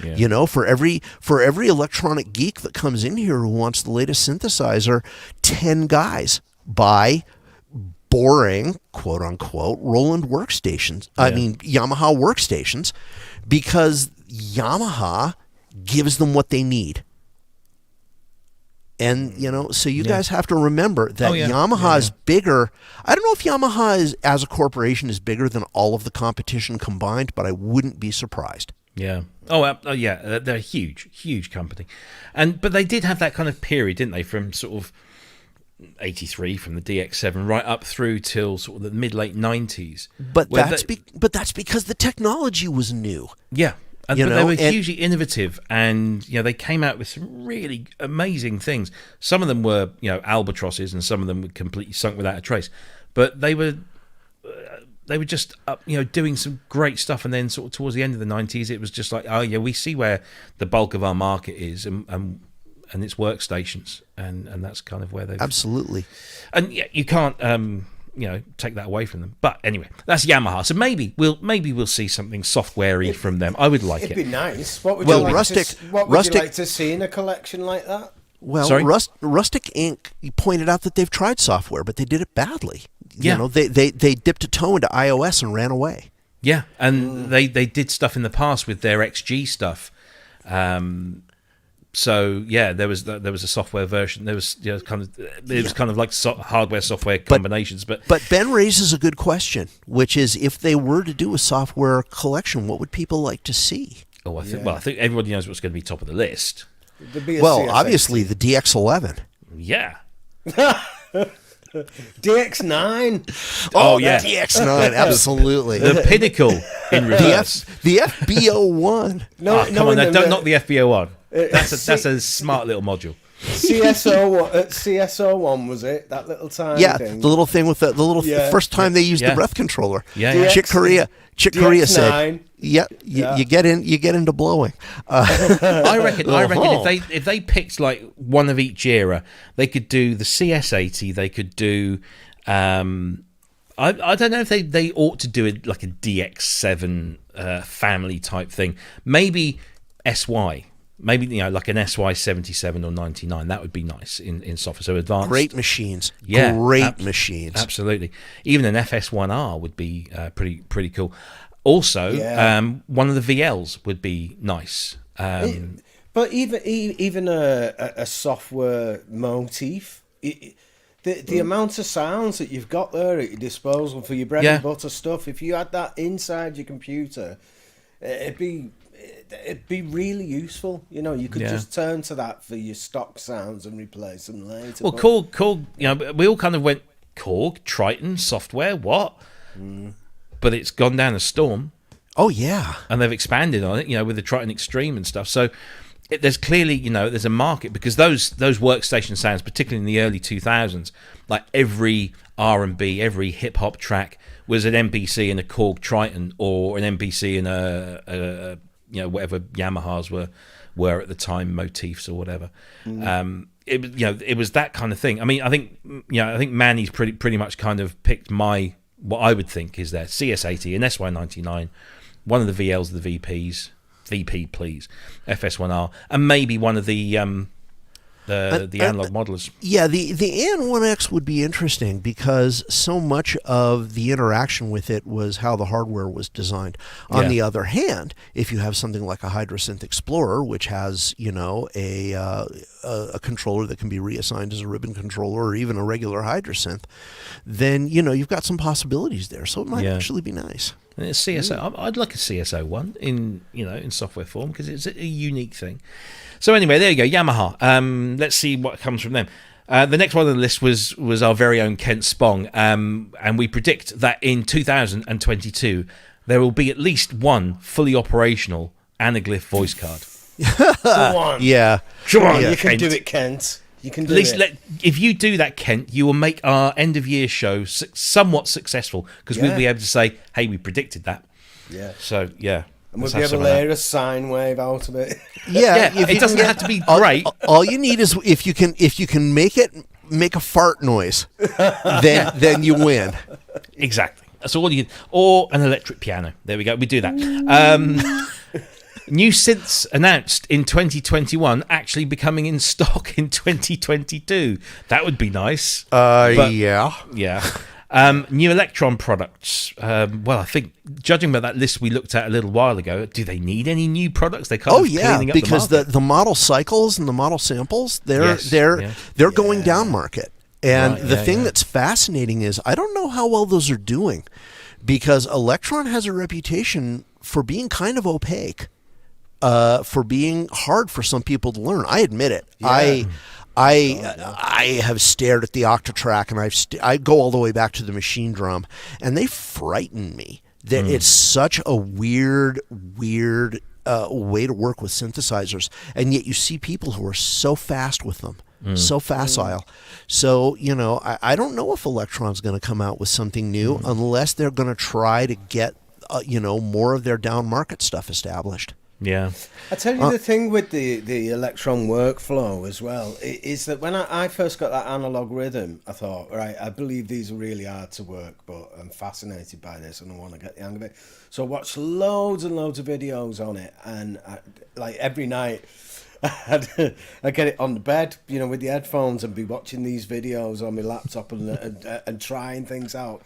Yeah. You know, for every electronic geek that comes in here who wants the latest synthesizer, 10 guys buy boring, quote unquote, Roland workstations. I mean, Yamaha workstations, because Yamaha gives them what they need. And, you know, so you guys have to remember that Yamaha is bigger. I don't know if Yamaha is, as a corporation, is bigger than all of the competition combined, but I wouldn't be surprised. Yeah. Yeah. They're a huge company, but they did have that kind of period, didn't they? From sort of 83, from the DX7 right up through till sort of the mid-late 90s. But that's because the technology was new. Yeah. But they were hugely innovative, and they came out with some really amazing things. Some of them were albatrosses, and some of them were completely sunk without a trace. But they were just doing some great stuff. And then sort of towards the end of the 90s, it was just like, oh yeah, we see where the bulk of our market is, and it's workstations, and that's kind of where they've absolutely. And yeah, you can't take that away from them. But anyway, that's Yamaha. So maybe we'll see something software-y from them. I would like it. It'd be nice. What would you like to see in a collection like that? Well, Rustic Inc. pointed out that they've tried software, but they did it badly. You know, they dipped a toe into iOS and ran away. Yeah, and they did stuff in the past with their XG stuff. So yeah, there was a software version. There was was kind of like hardware software combinations. But Ben raises a good question, which is, if they were to do a software collection, what would people like to see? I think everybody knows what's going to be top of the list. Well, obviously the DX11. Yeah. DX9. Oh yeah, DX9, absolutely. The pinnacle in reverse. The FBO1. No, come on, don't knock the FBO1. That's a smart little module. CSO1 was it? That little tiny thing. The little thing with the little first time they used the breath controller. Yeah. Chick Corea said, you get into blowing. I reckon if they picked like one of each era, they could do the CS80. They could do. I don't know if they ought to do it like a DX7 family type thing. Maybe SY. Maybe like an SY 77 or 99. That would be nice in software. So advanced. Great machines. Yeah, machines. Absolutely. Even an FS1R would be pretty cool. Also, one of the VLs would be nice. But even a software motif, the amount of sounds that you've got there at your disposal for your bread and butter stuff, if you had that inside your computer, it'd be really useful. You could just turn to that for your stock sounds and replace them later. Well, Korg, we all kind of went, Korg, Triton, software, what? But it's gone down a storm. Oh, yeah. And they've expanded on it, with the Triton Extreme and stuff. So there's clearly, there's a market, because those workstation sounds, particularly in the early 2000s, like every R&B, every hip-hop track was an MPC in a Korg Triton, or an MPC in a whatever Yamahas were at the time, motifs or whatever. It was that kind of thing. I mean, I think Manny's pretty much kind of picked what I would think is their CS80 and SY99, one of the VLs, the VPs, VP please, FS1R, and maybe one of the the analog modelers. Yeah, the AN1X would be interesting because so much of the interaction with it was how the hardware was designed. On the other hand, if you have something like a Hydrasynth Explorer, which has a controller that can be reassigned as a ribbon controller or even a regular Hydrasynth, then you've got some possibilities there. So it might actually be nice. And it's CSO. I'd like a CSO one in software form because it's a unique thing. So anyway, there you go, Yamaha. Let's see what comes from them. The next one on the list was our very own Kent Spong, and we predict that in 2022 there will be at least one fully operational Anaglyph voice card. Go on. Yeah. Come on, Yeah. you can do it, Kent. You can do At least it. if you do that, Kent, you will make our end of year show somewhat successful because we'll be able to say, "Hey, we predicted that." Yeah. So yeah, and we'll be able to layer a sine wave out of it. Yeah, it doesn't have to be great. All you need is if you can make a fart noise, then you win. Exactly. That's all you. Or an electric piano. There we go. We do that. New synths announced in 2021 actually becoming in stock in 2022. That would be nice. Yeah. New Electron products. Well, I think judging by that list we looked at a little while ago, do they need any new products? They cleaning up because the market. the model cycles and the model samples they're going down market. And the thing that's fascinating is I don't know how well those are doing because Electron has a reputation for being kind of opaque. For being hard for some people to learn. I admit it. Yeah. I have stared at the Octatrack and I go all the way back to the machine drum, and they frighten me. That it's such a weird way to work with synthesizers, and yet you see people who are so fast with them. So facile. So, I don't know if Electron's going to come out with something new unless they're going to try to get, more of their down market stuff established. Yeah. I tell you the thing with the Electron workflow as well is that when I first got that analog rhythm, I thought, right, I believe these are really hard to work, but I'm fascinated by this and I want to get the hang of it. So I watched loads and loads of videos on it, and every night I'd get it on the bed, with the headphones and be watching these videos on my laptop and trying things out.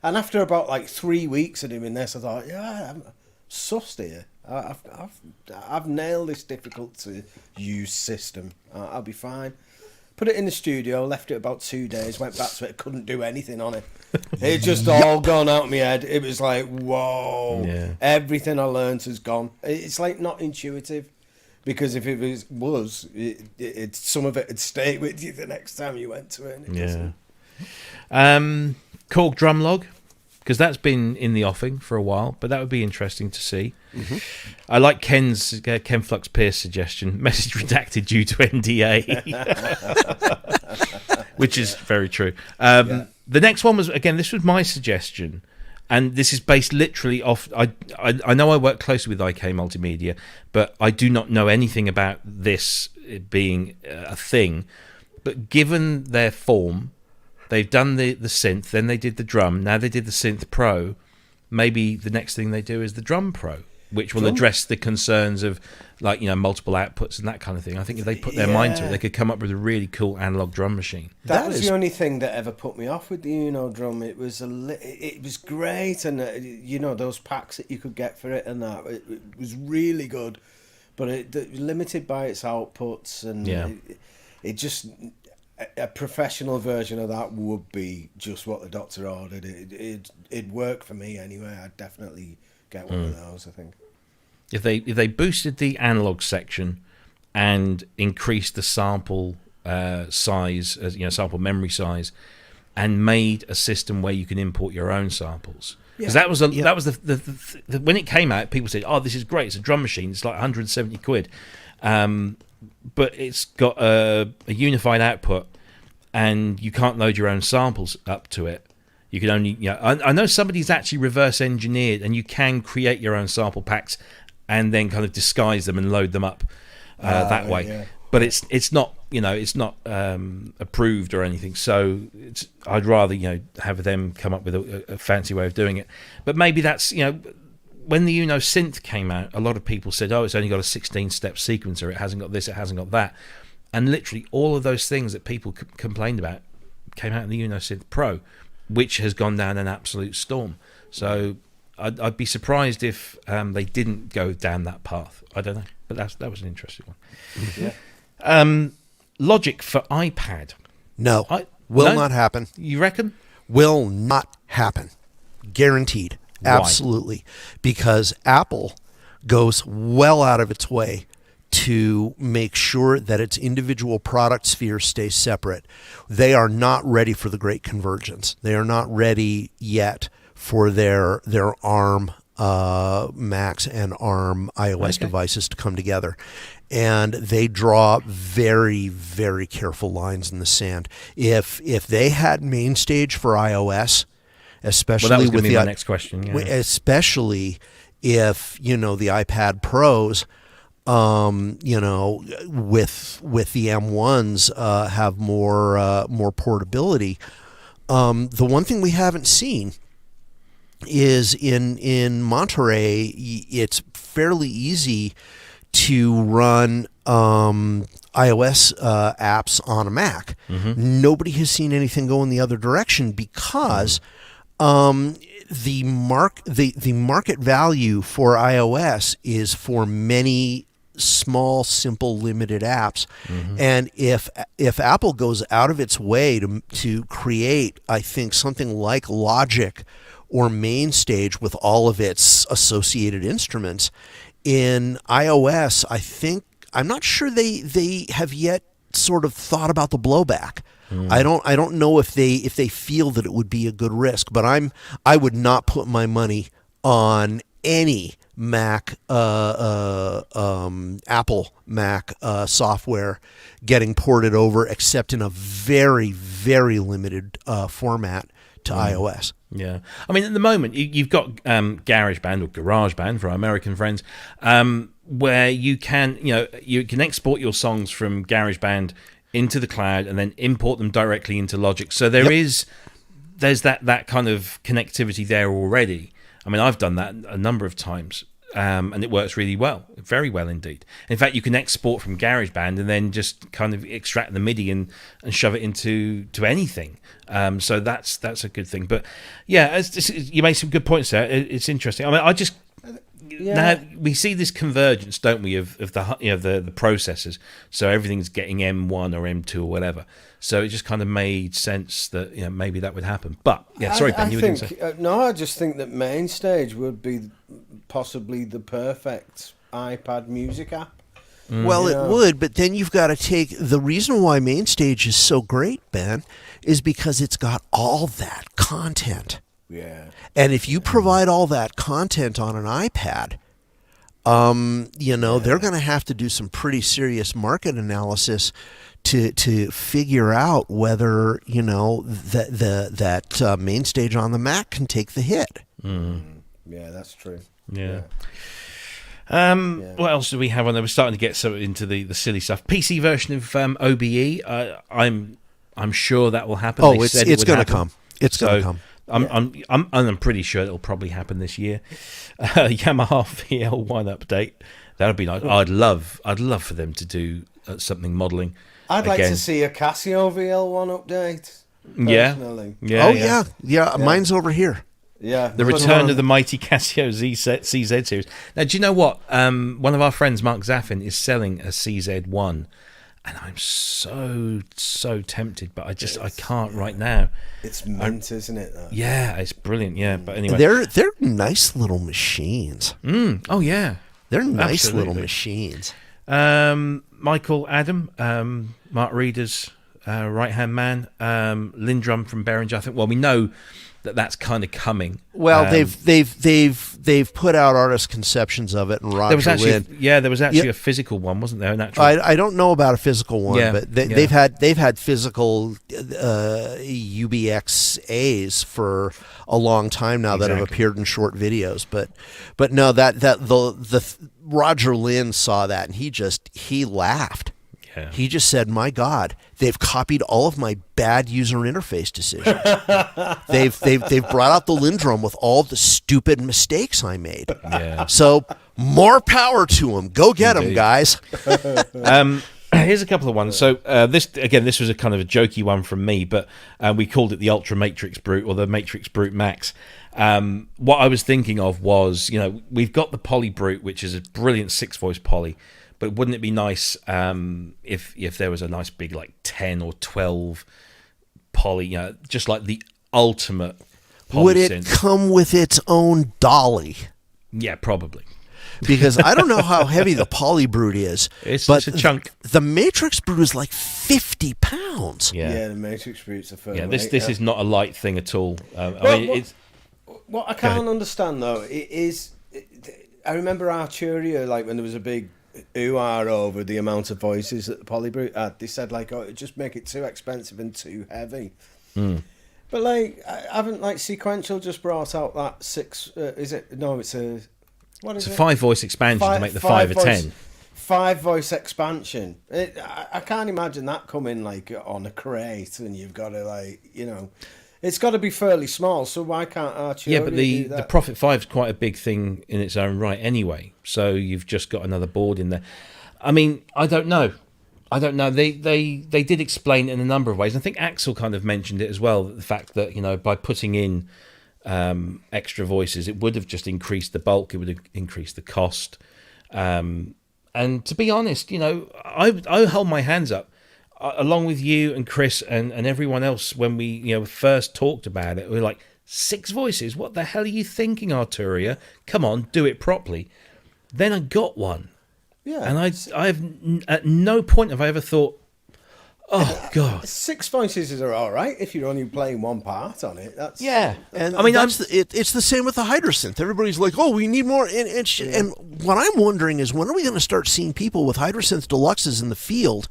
And after about 3 weeks of doing this, I thought, I'm sussed here. I've nailed this difficult to use system. I'll be fine. Put it in the studio, left it about 2 days, went back to it, couldn't do anything on it. It just all gone out of my head. It was like, whoa, everything I learned has gone. It's not intuitive, because if it was, some of it would stay with you the next time you went to it. And it doesn't. Korg drum log. Because that's been in the offing for a while, but that would be interesting to see. Mm-hmm. I like Ken Flux Pierce suggestion. Message redacted due to NDA, which is very true. The next one was, again, this was my suggestion, and this is based literally off. I know I work closely with IK Multimedia, but I do not know anything about this being a thing. But given their form. They've done the synth, then they did the drum, now they did the synth pro. Maybe the next thing they do is the drum pro, which will address the concerns of multiple outputs and that kind of thing. I think if they put their mind to it, they could come up with a really cool analog drum machine. That was the only thing that ever put me off with the Uno drum. It was great, and those packs that you could get for it and that, it was really good, but it was limited by its outputs, and it just. A professional version of that would be just what the doctor ordered. It'd work for me anyway. I'd definitely get one of those, I think. If they boosted the analog section and increased the sample size, sample memory size, and made a system where you can import your own samples. Because that was the when it came out, people said, "Oh, this is great! It's a drum machine. It's like 170 quid." But it's got a unified output, and you can't load your own samples up to it. You can only, I know somebody's actually reverse engineered, and you can create your own sample packs and then kind of disguise them and load them up that way. Yeah. But it's not approved or anything. So I'd rather have them come up with a fancy way of doing it. But maybe that's when the Uno synth came out, a lot of people said, "Oh, it's only got a 16-step sequencer. It hasn't got this. It hasn't got that." And literally all of those things that people complained about came out in the Unisynth Pro, which has gone down an absolute storm. So I'd be surprised if they didn't go down that path. I don't know, but that was an interesting one. Yeah. Logic for iPad. No, will not happen. You reckon? Will not happen. Guaranteed. Why? Absolutely. Because Apple goes well out of its way to make sure that its individual product sphere stays separate. They are not ready for the great convergence. They are not ready yet for their ARM Macs and ARM iOS devices to come together. And they draw very, very careful lines in the sand. If they had MainStage for iOS, especially that was with be my next question, especially if the iPad Pros, with the M1s have more portability. The one thing we haven't seen is in Monterey, it's fairly easy to run iOS apps on a Mac. Mm-hmm. Nobody has seen anything go in the other direction because the market value for iOS is for many small, simple, limited apps. Mm-hmm. And if Apple goes out of its way to create, I think, something like Logic or MainStage with all of its associated instruments in iOS, I'm not sure they have yet sort of thought about the blowback. I don't know if they feel that it would be a good risk, but I would not put my money on any Mac Apple Mac software getting ported over except in a very, very limited format to iOS. Yeah. I mean, at the moment, you've got GarageBand or GarageBand for our American friends, where you can export your songs from GarageBand into the cloud and then import them directly into Logic. So there's that kind of connectivity there already. I mean, I've done that a number of times, and it works really well, very well indeed. In fact, you can export from GarageBand and then just kind of extract the MIDI and shove it into anything. So that's a good thing. But yeah, you made some good points there. It's interesting. I mean, now we see this convergence, don't we, of the processors. So everything's getting M1 or M2 or whatever. So it just kind of made sense that maybe that would happen. But Ben, you were going to say. No, I just think that MainStage would be possibly the perfect iPad music app. Well, it would, but then you've got to take the reason why MainStage is so great, Ben, is because it's got all that content. Yeah. And if you provide all that content on an iPad, they're going to have to do some pretty serious market analysis to figure out whether that MainStage on the Mac can take the hit. Yeah, that's true. Yeah. What else do we have on there? We're starting to get into the silly stuff. PC version of OBE. I'm sure that will happen. Oh, it's going to come. It's going to come. I'm pretty sure it'll probably happen this year. Yamaha VL1 update. That would be nice. I'd love for them to do something modelling. I'd like to see a Casio VL1 update. Personally. Yeah. Mine's over here. Yeah, the return of the mighty Casio CZ series. Now, do you know what? One of our friends, Mark Zaffin, is selling a CZ1, and I'm so tempted, but I can't right now. It's mint, isn't it? Yeah, it's brilliant. Yeah, but anyway, they're nice little machines. Oh yeah, they're nice little machines. Michael Adam, Mark Reeder's right hand man, Lindrum from Behringer. I think. Well, we know that's kind of coming. Well, they've put out artist conceptions of it, and Roger there was actually a physical one, wasn't there? I don't know about a physical one, but they've had physical UBXAs for a long time now that have appeared in short videos. But no, the Roger Lynn saw that and he laughed. Yeah. He just said, "My God, they've copied all of my bad user interface decisions. they've brought out the Lindrum with all the stupid mistakes I made. Yeah. So more power to them. Go get them, guys." Here's a couple of ones. So this was a kind of a jokey one from me, but we called it the Ultra Matrix Brute or the Matrix Brute Max. What I was thinking of was, we've got the Poly Brute, which is a brilliant 6-voice poly, but wouldn't it be nice if there was a nice big 10 or 12 poly, just like the ultimate poly Would it synth. come with its own dolly? Yeah, probably. Because I don't know how heavy the Poly Brute is. It's but a chunk. The Matrix Brute is like 50 pounds. Yeah, the Matrix Brute's a firm. Yeah, this is not a light thing at all. What I can't understand though is, I remember Arturia, when there was a big ooh-ah over the amount of voices that the Poly Brute had. They said it'd just make it too expensive and too heavy. But haven't Sequential just brought out that 6? Is it? No, it's a. What is it's it? a 5-voice expansion to make the 5 a 10. 5-voice expansion. I can't imagine that coming on a crate, and you've got to it's got to be fairly small. So why can't Arturia? Yeah, but the Prophet 5 is quite a big thing in its own right, anyway. So you've just got another board in there. I mean, I don't know. They did explain it in a number of ways. I think Axel kind of mentioned it as well. The fact that by putting in extra voices, it would have just increased the bulk, it would have increased the cost, and to be honest, I hold my hands up along with you and Chris and everyone else when we first talked about it. We were like, 6 voices, what the hell are you thinking, Arturia? Come on, do it properly. Then I got one, and I've at no point have I ever thought, oh God, 6 voices are all right if you're only playing one part on it. That's and I mean it's the same with the Hydrosynth. Everybody's like, oh, we need more. And what I'm wondering is, when are we going to start seeing people with Hydrosynth Deluxes in the field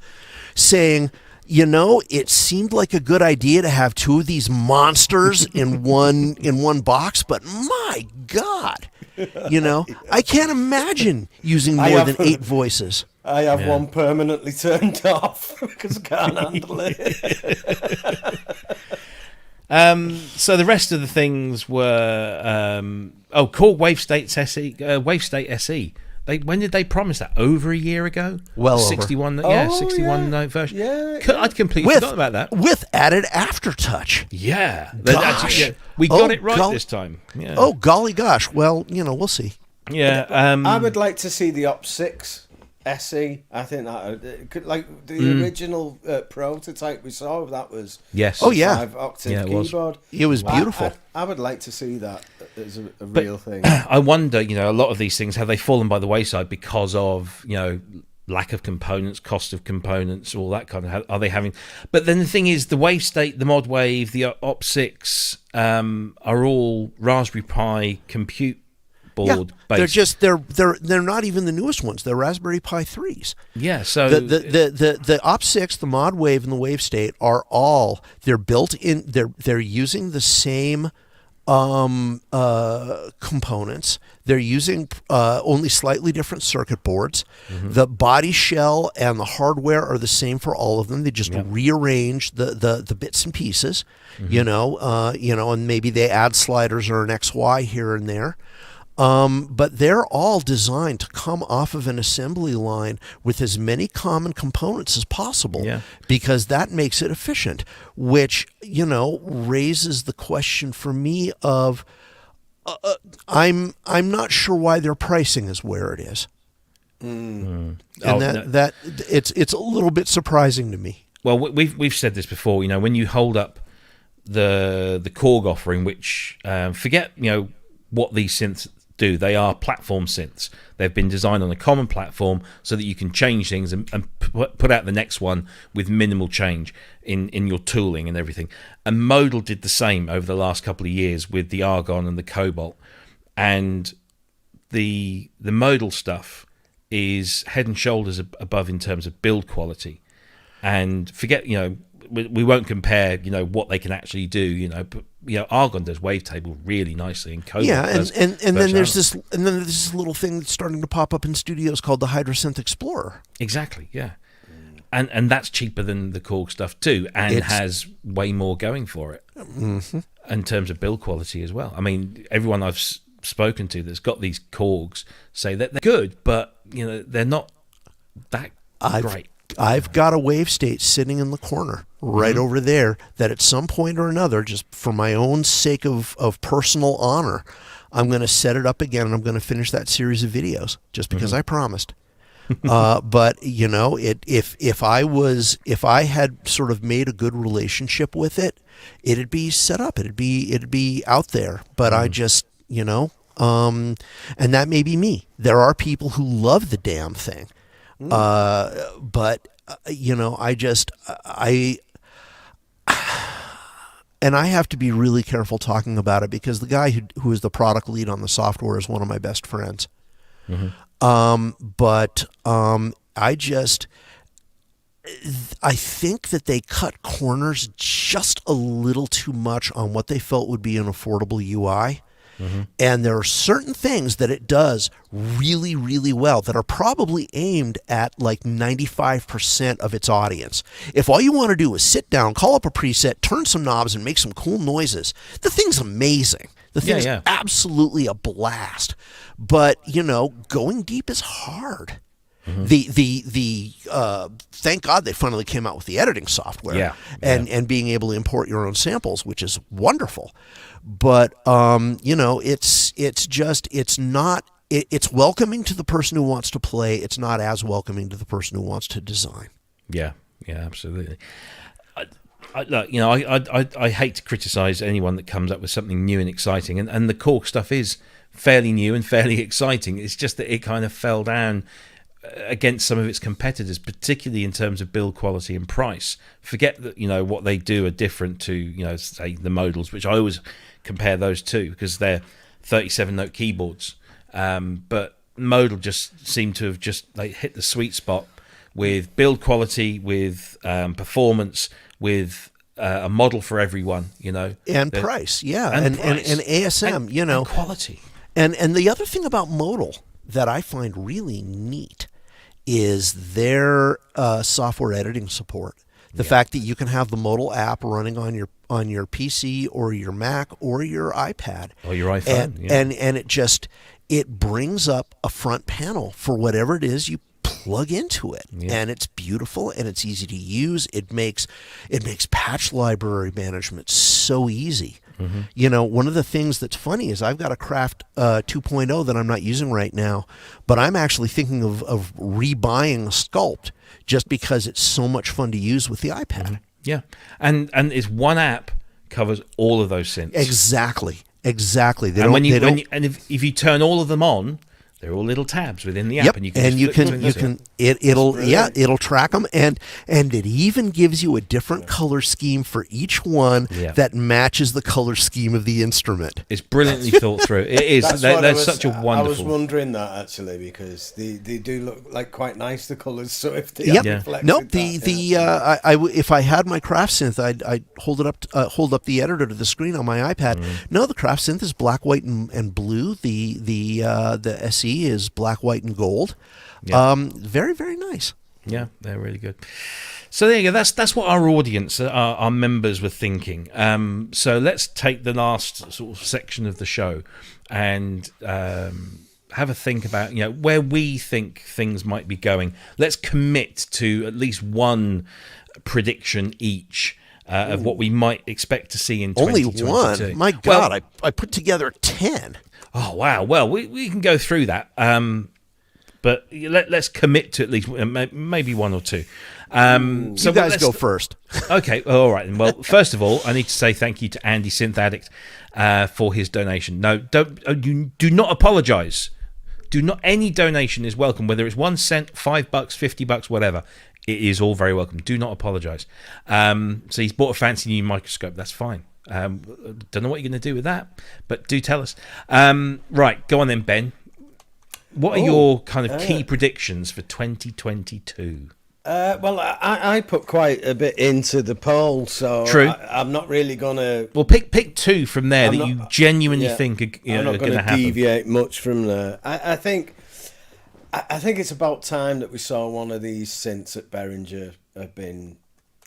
saying, it seemed like a good idea to have 2 of these monsters in one box, but my God, I can't imagine using more than 8 voices. I have one permanently turned off because I can't handle it. So the rest of the things were Korg Wavestate SE. When did they promise that? Over a year ago? Well, 61. Over. 61 note version. Yeah, I'd completely forgotten about that. With added aftertouch. Yeah, gosh, we got it right this time. Yeah. Oh golly gosh. Well, we'll see. Yeah, I would like to see the Op 6 SE. I think that the original prototype we saw. That was 5-octave keyboard. It was beautiful. I would like to see that as a real thing. I wonder, a lot of these things, have they fallen by the wayside because of lack of components, cost of components, all that kind of? Are they having? But then the thing is, the Wavestate, the Mod Wave, the Op 6 are all Raspberry Pi compute board based. They're not even the newest ones. They're Raspberry Pi 3s. Yeah, so the Op 6, the Mod Wave, and the Wavestate they're built in. They're using the same components. They're using only slightly different circuit boards. Mm-hmm. The body shell and the hardware are the same for all of them. They just rearrange the bits and pieces, mm-hmm. And maybe they add sliders or an XY here and there. But they're all designed to come off of an assembly line with as many common components as possible, because that makes it efficient, which, raises the question for me of, I'm not sure why their pricing is where it is. And that it's a little bit surprising to me. Well, we've said this before, when you hold up the Korg offering, which forget, what these synths do. They are platform synths. They've been designed on a common platform so that you can change things and put out the next one with minimal change in your tooling and everything. And Modal did the same over the last couple of years with the Argon and the Cobalt. And the Modal stuff is head and shoulders above in terms of build quality. And forget, we won't compare, what they can actually do, but Argon does wavetable really nicely, and Cobalt does. And then there's this little thing that's starting to pop up in studios called the Hydrosynth Explorer. Exactly, yeah. And that's cheaper than the Korg stuff too, and has way more going for it, mm-hmm. in terms of build quality as well. I mean, everyone I've spoken to that's got these Korgs say that they're good, but they're not that great. I've got a wave state sitting in the corner right over there that at some point or another, just for my own sake of personal honor, I'm going to set it up again and I'm going to finish that series of videos just because I promised. But you know, if I had sort of made a good relationship with it, it'd be set up, it'd be out there. But I just, you know, and that may be me. There are people who love the damn thing. But you know, and I have to be really careful talking about it because the guy who is the product lead on the software is one of my best friends. But I think that they cut corners just a little too much on what they felt would be an affordable UI. And there are certain things that it does really, really well that are probably aimed at like 95% of its audience. If all you want to do is sit down, call up a preset, turn some knobs, and make some cool noises, the thing's amazing. The thing's absolutely a blast. But, you know, going deep is hard. Thank God they finally came out with the editing software and being able to import your own samples, which is wonderful. But you know, it's welcoming to the person who wants to play. It's not as welcoming to the person who wants to design. Yeah, absolutely. I hate to criticize anyone that comes up with something new and exciting, and the Korg stuff is fairly new and fairly exciting. It's just that it kind of fell down against some of its competitors, particularly in terms of build quality and price. Forget that, you know, what they do are different to, you know, say the modals, which I always compare those to because they're 37-note keyboards. But modal just seemed to have just like hit the sweet spot with build quality, with performance, with a model for everyone, you know, and price, and ASM, you know, and quality. And the other thing about modal that I find really neat is their software editing support. The fact that you can have the modal app running on your PC or your Mac or your iPad or your iPhone, and it brings up a front panel for whatever it is you plug into it, and it's beautiful and it's easy to use. It makes patch library management so easy. You know, one of the things that's funny is I've got a Craft 2.0 that I'm not using right now, but I'm actually thinking of rebuying a Sculpt just because it's so much fun to use with the iPad. Yeah, and it's one app covers all of those synths. Exactly. If you turn all of them on, they're all little tabs within the app, and it'll track them, and it even gives you a different color scheme for each one that matches the color scheme of the instrument. It's brilliantly thought through. It is. That's such a wonderful. I was wondering that actually because they do look like quite nice, the colors. So if they if I had my Craft synth, I'd hold up the editor to the screen on my iPad. No, the Craft synth is black, white, and blue. The SE is black, white, and gold. Very, very nice. Yeah, they're really good. So there you go. That's what our audience, our members, were thinking. So let's take the last sort of section of the show and have a think about, you know, where we think things might be going. Let's commit to at least one prediction each. Of what we might expect to see in 2022. Only one? My God, I put together 10. Oh, wow. Well, we can go through that. But let's commit to at least maybe one or two. So you guys go first. Okay. All right. Well, first of all, I need to say thank you to Andy Synth Addict for his donation. No, do not apologize. Any donation is welcome, whether it's 1 cent, $5, $50, whatever. It is all very welcome. Do not apologize. So he's bought a fancy new microscope. That's fine. Don't know what you're going to do with that, but do tell us. Right, go on then, Ben. What are your kind of key predictions for 2022? Well, I put quite a bit into the poll, so True. I'm not really going to... Well, pick two from there you genuinely think are going to happen. I'm not going to deviate much from there. I think it's about time that we saw one of these synths at Behringer have been...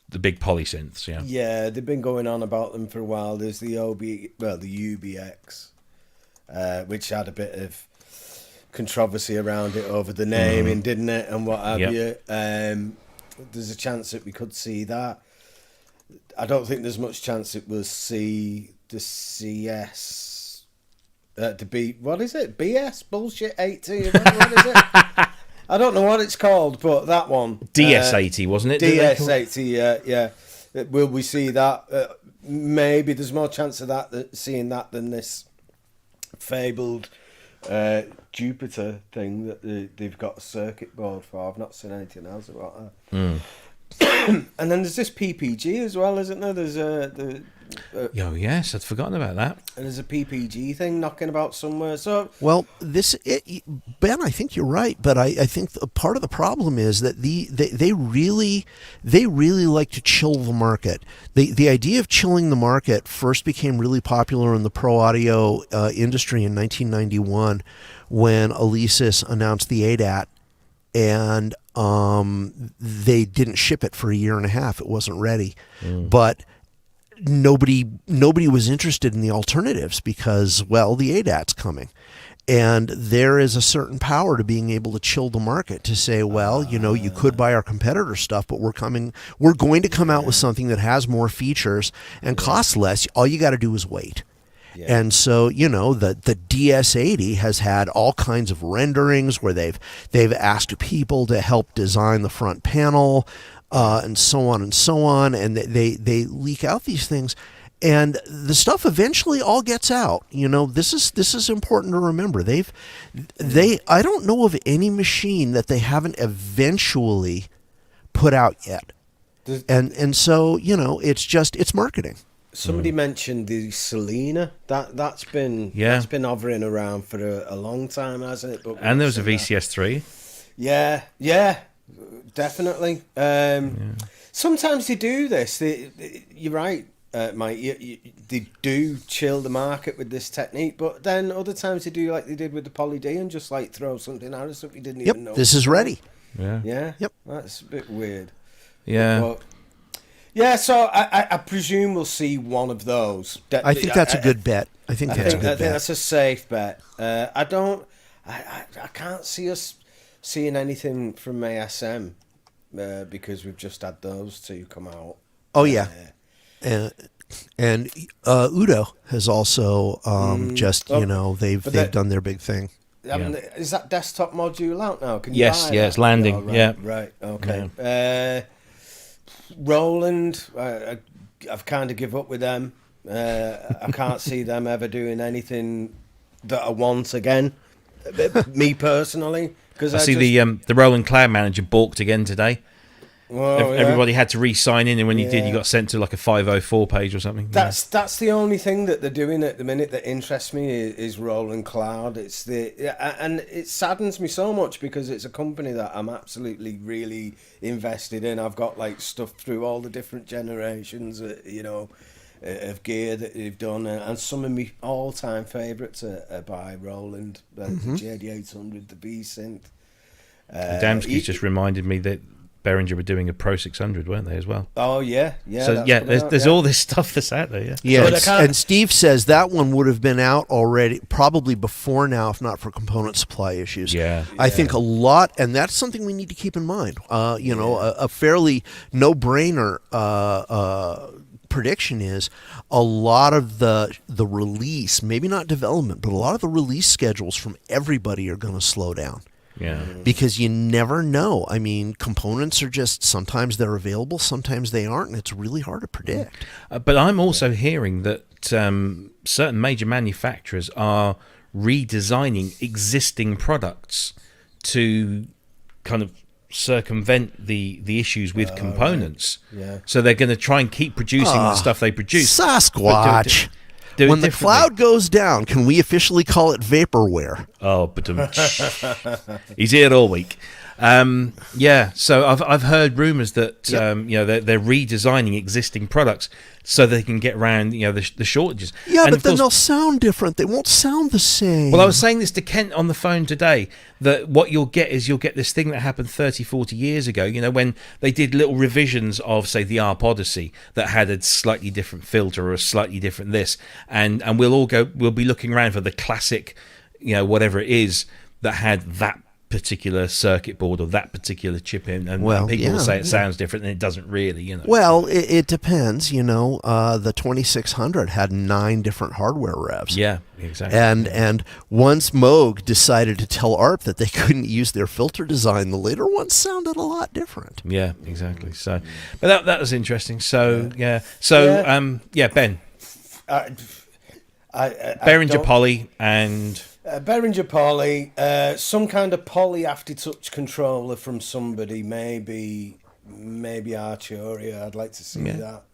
The big poly synths, yeah. Yeah, they've been going on about them for a while. There's the UBX, which had a bit of controversy around it over the naming, didn't it, and what have you. there's a chance that we could see that. I don't think there's much chance it will see the CS to be, what is it? BS bullshit 80. What is it? I don't know what it's called, but that one. DS80, wasn't it? DS80, yeah. Will we see that? Maybe there's more chance of seeing that than this fabled Jupiter thing that they've got a circuit board for. I've not seen anything else about that. And then there's this PPG as well, isn't there? There's oh yes, I'd forgotten about that. And there's a PPG thing knocking about somewhere. So well, Ben, I think you're right, but I think part of the problem is that they really like to chill the market. The idea of chilling the market first became really popular in the pro audio industry in 1991 when Alesis announced the ADAT, and they didn't ship it for a year and a half. It wasn't ready, but nobody was interested in the alternatives because, well, the ADAT's coming. And there is a certain power to being able to chill the market, to say, well, you could buy our competitor stuff, but we're going to come out with something that has more features and costs less. All you got to do is wait. Yeah. And so, the DS80 has had all kinds of renderings where they've asked people to help design the front panel, and so on and so on, and they leak out these things, and the stuff eventually all gets out. This is important to remember. I don't know of any machine that they haven't eventually put out yet, and so it's marketing. Somebody mentioned the Selena. That's been hovering around for a long time, hasn't it? But and there was a VCS3. Yeah, definitely. Sometimes they do this. You're right, Mike. They do chill the market with this technique, but then other times they do like they did with the Poly D and just like throw something out of stuff you didn't even know. This is ready. Yeah. Yep. That's a bit weird. Yeah. But, yeah, so I presume we'll see one of those. I think that's a good bet. I think that's a safe bet. I can't see us seeing anything from ASM because we've just had those two come out. Oh yeah, and Udo has also they've done their big thing. Is that desktop module out now? Can you yes, buy it's landing. Oh, right, yeah, right, okay. Yeah. Roland, I've kind of give up with them. I can't see them ever doing anything that I want again. Me personally, because I see the Roland Cloud Manager balked again today. Well, everybody had to re-sign in, and when you did, you got sent to like a 504 page or something. That's the only thing that they're doing at the minute that interests me is Roland Cloud. And it saddens me so much because it's a company that I'm absolutely really invested in. I've got like stuff through all the different generations, of gear that they've done, and some of my all-time favourites are by Roland, the JD800, the B Synth. Adamski's just reminded me that Behringer were doing a Pro 600, weren't they, as well? Oh, yeah. So, there's all this stuff that's out there, and Steve says that one would have been out already, probably before now, if not for component supply issues. I think a lot, and that's something we need to keep in mind. A fairly no-brainer prediction is a lot of the release, maybe not development, but a lot of the release schedules from everybody are going to slow down. Yeah. Because you never know. I mean, components are just, sometimes they're available, sometimes they aren't, and it's really hard to predict. But I'm also hearing that certain major manufacturers are redesigning existing products to kind of circumvent the issues with components. Right. Yeah. So they're going to try and keep producing the stuff they produce. Sasquatch! When the cloud goes down, can we officially call it vaporware? Oh, but he's here all week. So I've heard rumours that they're redesigning existing products so they can get around the shortages. Yeah, and but then they'll sound different. They won't sound the same. Well, I was saying this to Kent on the phone today, that what you'll get this thing that happened 30, 40 years ago, when they did little revisions of, say, the ARP Odyssey that had a slightly different filter or a slightly different this, and we'll be looking around for the classic, whatever it is that had that particular circuit board or that particular chip in, and people will say it sounds different, and it doesn't really, you know. Well, it depends, you know. The 2600 had 9 different hardware revs. Yeah, exactly. And once Moog decided to tell ARP that they couldn't use their filter design, the later ones sounded a lot different. Yeah, exactly. So, but that was interesting. So Ben, Behringer Poly and. Behringer Poly, some kind of poly aftertouch controller from somebody, maybe Arturia. I'd like to see that.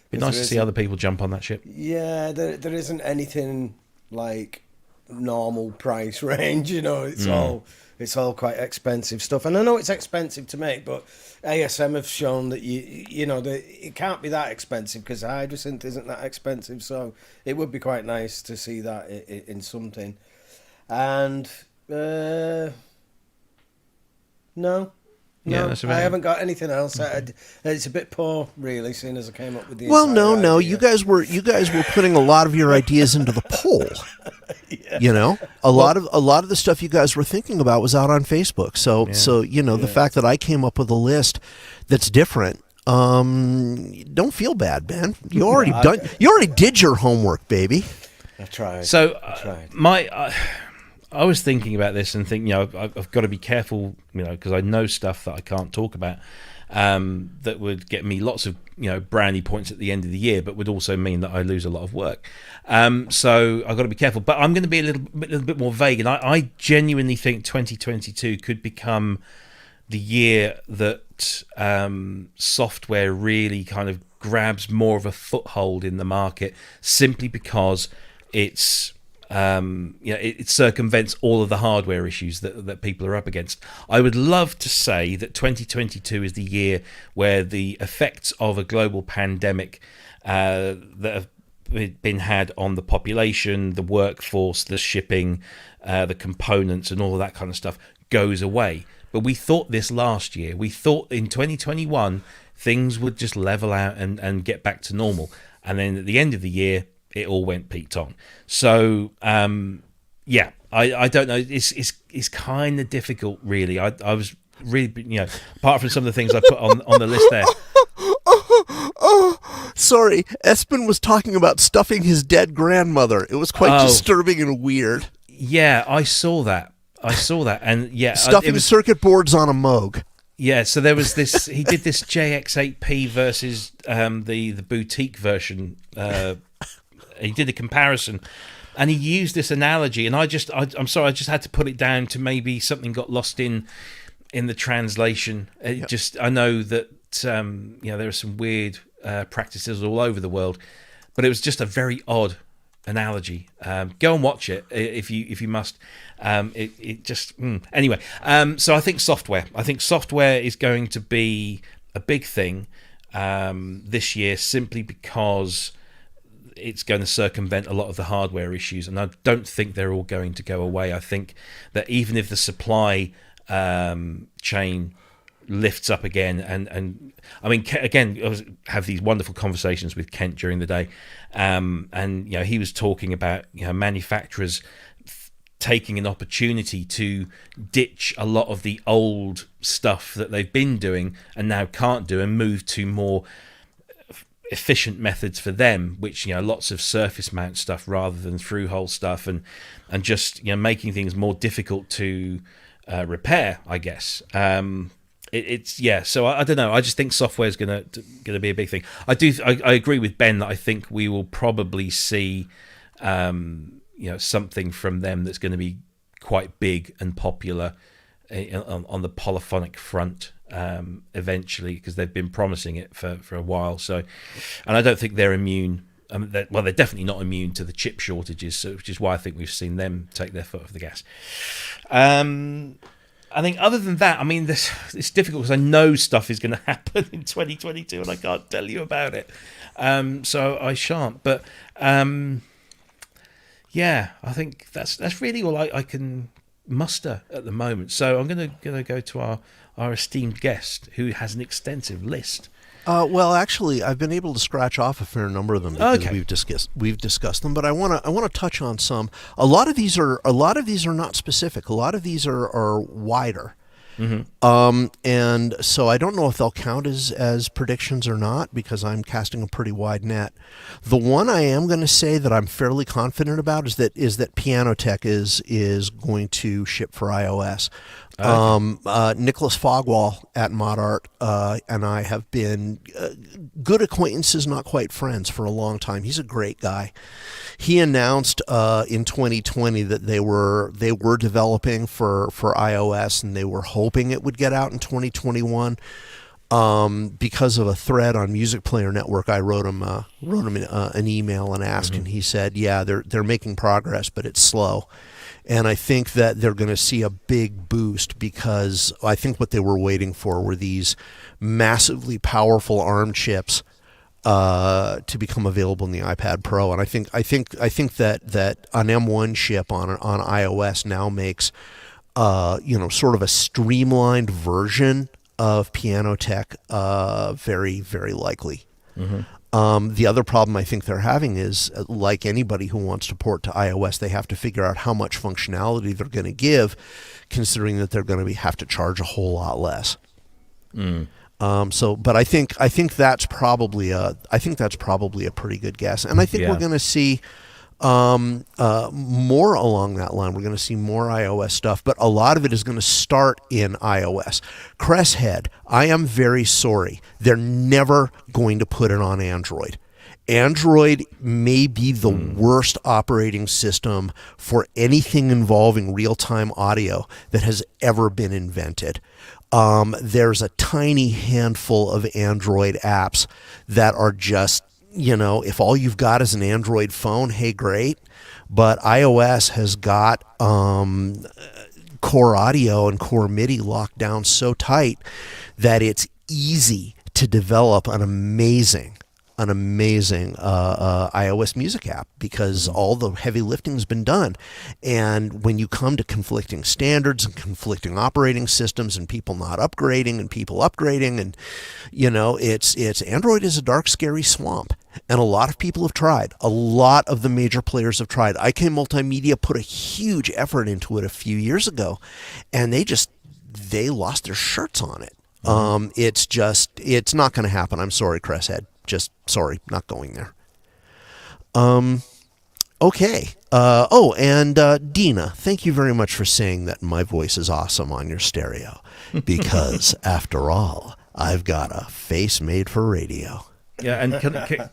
Be nice to see other people jump on that ship. Yeah, there isn't anything like normal price range, you know. It's all quite expensive stuff, and I know it's expensive to make, but ASM have shown that it can't be that expensive because Hydrosynth isn't that expensive. So it would be quite nice to see that in something. And no, that's I haven't got anything else. It's a bit poor, really, seeing as I came up with the. Well, no, you guys were putting a lot of your ideas into the poll. Yeah. You know, a lot of the stuff you guys were thinking about was out on Facebook. So you know, the fact that I came up with a list that's different. Don't feel bad, Ben. You already did your homework, baby. I tried. So I was thinking about this and thinking, you know, I've got to be careful, you know, because I know stuff that I can't talk about that would get me lots of, you know, brownie points at the end of the year, but would also mean that I lose a lot of work. So I've got to be careful. But I'm going to be a little bit more vague, and I genuinely think 2022 could become the year that software really kind of grabs more of a foothold in the market, simply because it's it circumvents all of the hardware issues that people are up against. I would love to say that 2022 is the year where the effects of a global pandemic that have been had on the population, the workforce, the shipping, the components, and all of that kind of stuff goes away. But we thought this last year. We thought in 2021 things would just level out and get back to normal. And then at the end of the year, it all went Pete Tong. So I don't know. It's kind of difficult, really. I was really, you know, apart from some of the things I put on the list there. Sorry, Espen was talking about stuffing his dead grandmother. It was quite disturbing and weird. Yeah, I saw that, and stuffing circuit boards on a Moog. Yeah, so there was this. He did this JX8P versus the boutique version. He did a comparison, and he used this analogy. And I'm sorry, I just had to put it down to maybe something got lost in the translation. I know that there are some weird practices all over the world, but it was just a very odd analogy. Go and watch it if you must. Anyway. So I think software is going to be a big thing this year, simply because it's going to circumvent a lot of the hardware issues, and I don't think they're all going to go away. I think that even if the supply chain lifts up again, and I mean, again, I have these wonderful conversations with Kent during the day, and you know, he was talking about, you know, manufacturers taking an opportunity to ditch a lot of the old stuff that they've been doing and now can't do, and move to more efficient methods for them, which, you know, lots of surface mount stuff rather than through hole stuff, and just, you know, making things more difficult to repair, I guess. So I don't know. I just think software is gonna be a big thing. I agree with Ben that I think we will probably see something from them that's going to be quite big and popular on the polyphonic front eventually, because they've been promising it for a while. So, and I don't think they're immune. They're definitely not immune to the chip shortages, so, which is why I think we've seen them take their foot off the gas. I think other than that, I mean, it's difficult because I know stuff is going to happen in 2022 and I can't tell you about it. So I shan't. But I think that's really all I can muster at the moment. So I'm going to go to our esteemed guest, who has an extensive list. Well, actually, I've been able to scratch off a fair number of them because we've discussed them. But I want to touch on some. A lot of these are not specific. A lot of these are wider. Mm-hmm. And so I don't know if they'll count as predictions or not because I'm casting a pretty wide net. The one I am going to say that I'm fairly confident about is that Piano Tech is going to ship for iOS. Nicholas Fogwall at ModArt and I have been good acquaintances, not quite friends, for a long time. He's a great guy. He announced in 2020 that they were developing for iOS and they were hoping it would get out in 2021. Because of a thread on Music Player Network, I wrote him an email and asked, and he said, "Yeah, they're making progress, but it's slow." And I think that they're going to see a big boost because I think what they were waiting for were these massively powerful ARM chips to become available in the iPad Pro. And I think that an M1 chip on iOS now makes sort of a streamlined version of Piano Tech very, very likely. Mm-hmm. The other problem I think they're having is, like anybody who wants to port to iOS, they have to figure out how much functionality they're going to give, considering that they're going to have to charge a whole lot less. But I think that's probably a pretty good guess, and I think we're going to see more along that line. We're going to see more iOS stuff, but a lot of it is going to start in iOS. Cresshead, I am very sorry. They're never going to put it on Android. Android may be the worst operating system for anything involving real-time audio that has ever been invented. There's a tiny handful of Android apps that are just, if all you've got is an Android phone, hey, great. But iOS has got core audio and core MIDI locked down so tight that it's easy to develop an amazing iOS music app because all the heavy lifting has been done. And when you come to conflicting standards and conflicting operating systems and people not upgrading and people upgrading, and it's Android is a dark, scary swamp. And a lot of people have tried. A lot of the major players have tried. IK Multimedia put a huge effort into it a few years ago, and they lost their shirts on it. It's not going to happen. I'm sorry, Cresshead. Just sorry, not going there. Okay. And Dina, thank you very much for saying that my voice is awesome on your stereo, because after all, I've got a face made for radio. Yeah, and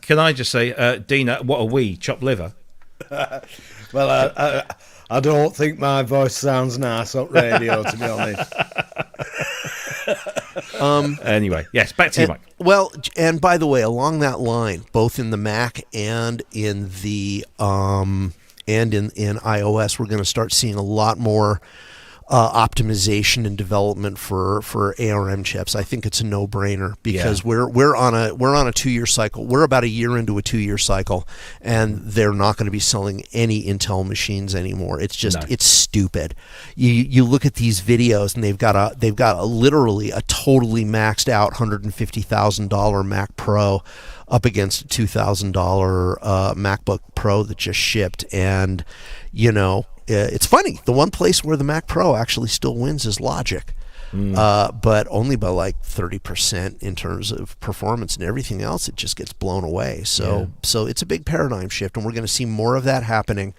can I just say, Dina, what are we? Chopped liver? Well, I don't think my voice sounds nice on radio, to be honest. Anyway, yes, back to you, Mike. Well, and by the way, along that line, both in the Mac and in the in iOS, we're going to start seeing a lot more optimization and development for ARM chips. I think it's a no-brainer because we're on a 2-year cycle. We're about a year into a 2-year cycle, and they're not going to be selling any Intel machines anymore. It's just it's stupid. You look at these videos, and they've got literally a totally maxed out $150,000 Mac Pro up against a $2,000 MacBook Pro that just shipped, and it's funny. The one place where the Mac Pro actually still wins is Logic, but only by like 30% in terms of performance, and everything else it just gets blown away. So it's a big paradigm shift, and we're going to see more of that happening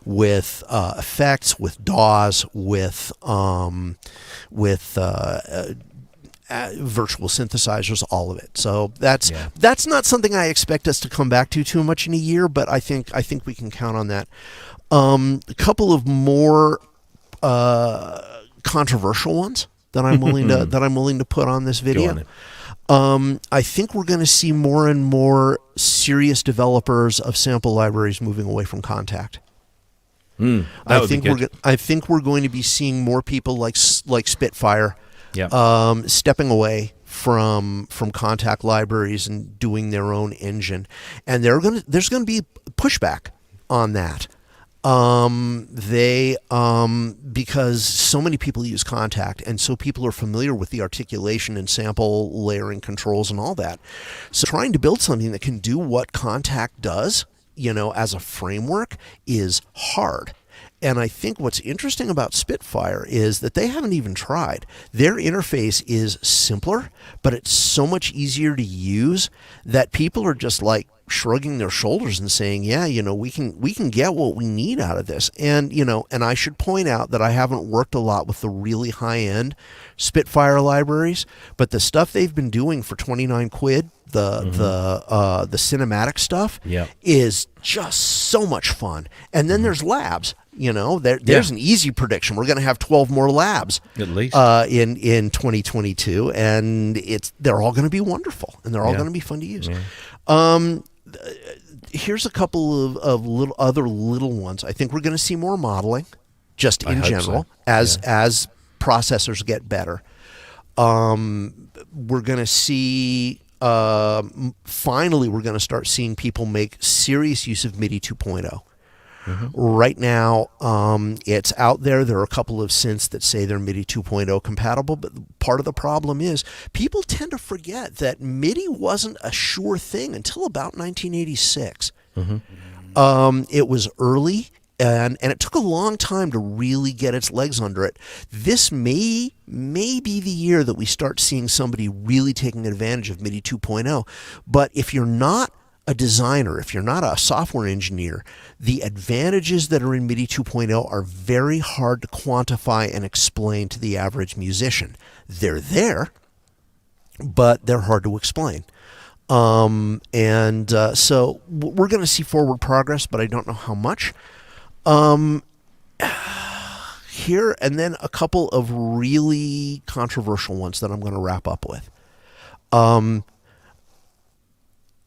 with effects, with DAWs, with virtual synthesizers, all of it. So that's not something I expect us to come back to too much in a year, but I think we can count on that. A couple of more controversial ones that I'm willing to put on this video. I think we're going to see more and more serious developers of sample libraries moving away from Contact. I think we're going to be seeing more people like Spitfire stepping away from Contact libraries and doing their own engine, and there's going to be pushback on that. Because so many people use Contact, and so people are familiar with the articulation and sample layering controls and all that. So trying to build something that can do what Contact does, as a framework is hard. And I think what's interesting about Spitfire is that they haven't even tried. Their interface is simpler, but it's so much easier to use that people are just like shrugging their shoulders and saying, yeah, we can get what we need out of this. And, and I should point out that I haven't worked a lot with the really high-end Spitfire libraries, but the stuff they've been doing for 29 quid, the cinematic stuff is just so much fun. And then there's labs. There's an easy prediction. We're going to have 12 more labs at least in 2022, and they're all going to be wonderful, and they're all going to be fun to use. Here's a couple of other little ones. I think we're going to see more modeling, just in general, as processors get better. We're going to see. Finally, we're going to start seeing people make serious use of MIDI 2.0. Right now, it's out there. There are a couple of synths that say they're MIDI 2.0 compatible, but part of the problem is people tend to forget that MIDI wasn't a sure thing until about 1986. It was early, and it took a long time to really get its legs under it. This may be the year that we start seeing somebody really taking advantage of MIDI 2.0, but if you're not a designer, if you're not a software engineer, the advantages that are in MIDI 2.0 are very hard to quantify and explain to the average musician. They're there, but they're hard to explain. So we're going to see forward progress, but I don't know how much. Here, and then a couple of really controversial ones that I'm going to wrap up with.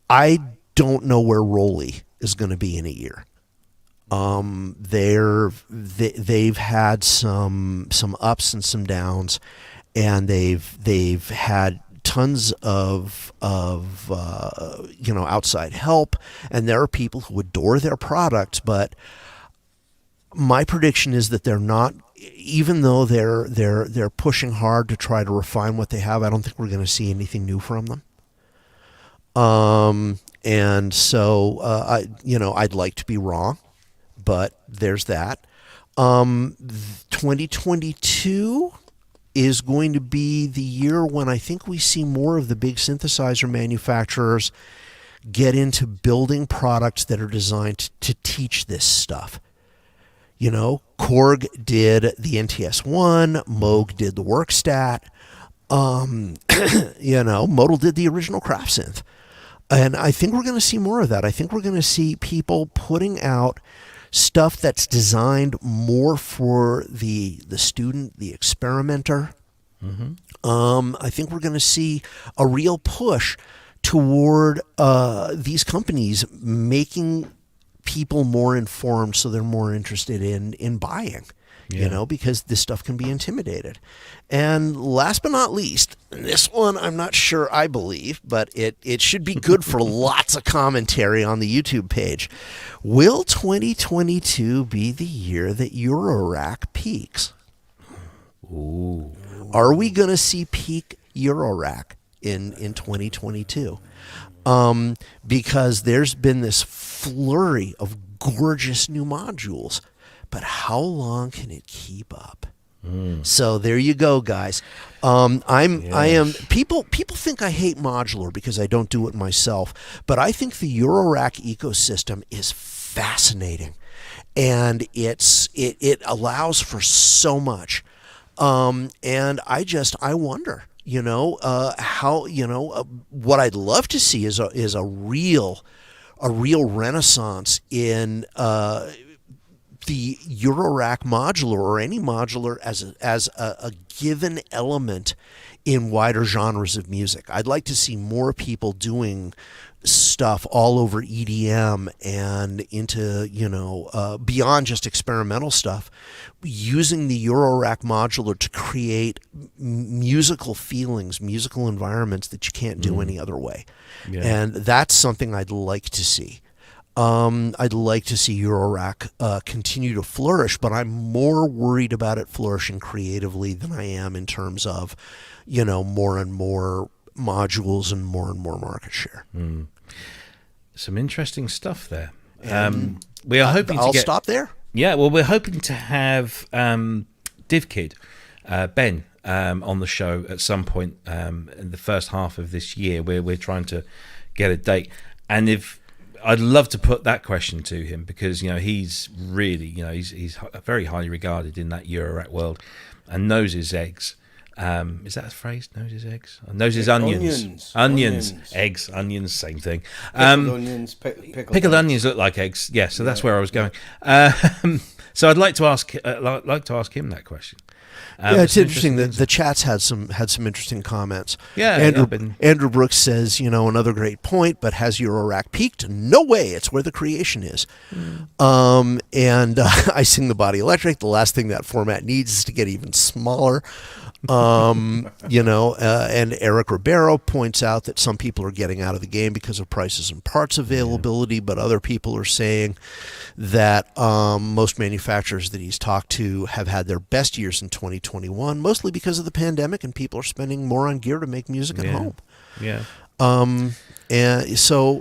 I don't know where Rolly is going to be in a year. They've had some ups and some downs, and they've had tons of outside help, and there are people who adore their products, but my prediction is that they're not, even though they're pushing hard to try to refine what they have, I don't think we're going to see anything new from them. And so, I'd like to be wrong, but there's that. 2022 is going to be the year when I think we see more of the big synthesizer manufacturers get into building products that are designed to teach this stuff. Korg did the NTS-1, Moog did the Workstat, Modal did the original Craft Synth. And I think we're going to see more of that. I think we're going to see people putting out stuff that's designed more for the student, the experimenter. I think we're going to see a real push toward these companies making people more informed so they're more interested in buying. Because this stuff can be intimidated. And last but not least, this one I'm not sure I believe, but it should be good for lots of commentary on the YouTube page. Will 2022 be the year that Eurorack peaks? Ooh. Are we going to see peak Eurorack in 2022? Because there's been this flurry of gorgeous new modules. But how long can it keep up? So there you go, guys. I am. People think I hate modular because I don't do it myself, but I think the Eurorack ecosystem is fascinating, and it allows for so much. And I wonder, how what I'd love to see is a real renaissance in the Eurorack modular, or any modular as a given element in wider genres of music. I'd like to see more people doing stuff all over EDM and into, beyond just experimental stuff, using the Eurorack modular to create musical feelings, musical environments that you can't do any other way. And that's something I'd like to see. I'd like to see Eurorack continue to flourish, but I'm more worried about it flourishing creatively than I am in terms of, more and more modules and more market share. Some interesting stuff there. We are hoping I'll to stop there. Yeah, well, we're hoping to have DivKid, Ben, on the show at some point in the first half of this year. We're trying to get a date, and I'd love to put that question to him, because he's really he's very highly regarded in that Eurorack world, and knows his eggs. Is that a phrase? Knows his eggs? Knows his onions. Eggs, onions, same thing. Pickled onions look like eggs. Yeah, so that's where I was going. So I'd like to ask him that question. It's interesting that the chat's had some interesting comments. Yeah, Andrew Brooks says, another great point, but has Eurorack peaked? No way. It's where the creation is. And I sing the Body Electric. The last thing that format needs is to get even smaller. And Eric Ribeiro points out that some people are getting out of the game because of prices and parts availability, but other people are saying that most manufacturers that he's talked to have had their best years in 2021, mostly because of the pandemic, and people are spending more on gear to make music at home. Yeah. And so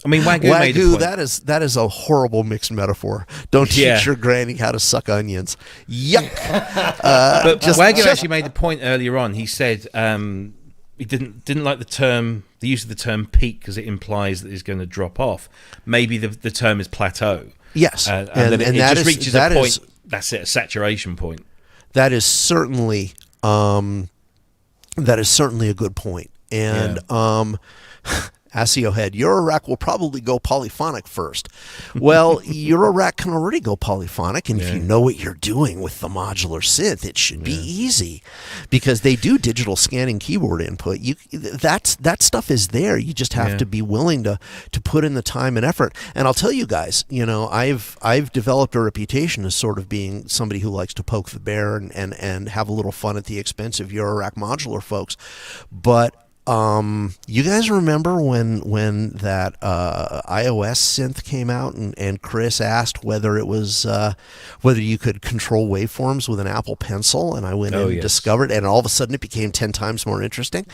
I mean, Wagyu made a point. That is a horrible mixed metaphor. Don't teach your granny how to suck onions. Yuck. But Wagyu actually made a point earlier on. He said he didn't like the use of the term peak, because it implies that it's going to drop off. Maybe the term is plateau. Yes, and then it just reaches a point. That's it, a saturation point. That is certainly a good point. And ASIO head, Eurorack will probably go polyphonic first. Well, Eurorack can already go polyphonic, and if you know what you're doing with the modular synth, it should be easy, because they do digital scanning keyboard input. That stuff is there. You just have to be willing to put in the time and effort. And I'll tell you guys, I've developed a reputation as sort of being somebody who likes to poke the bear and have a little fun at the expense of Eurorack modular folks, but you guys remember when that iOS synth came out, and Chris asked whether it was whether you could control waveforms with an Apple Pencil, and I went in and discovered, and all of a sudden it became 10 times more interesting.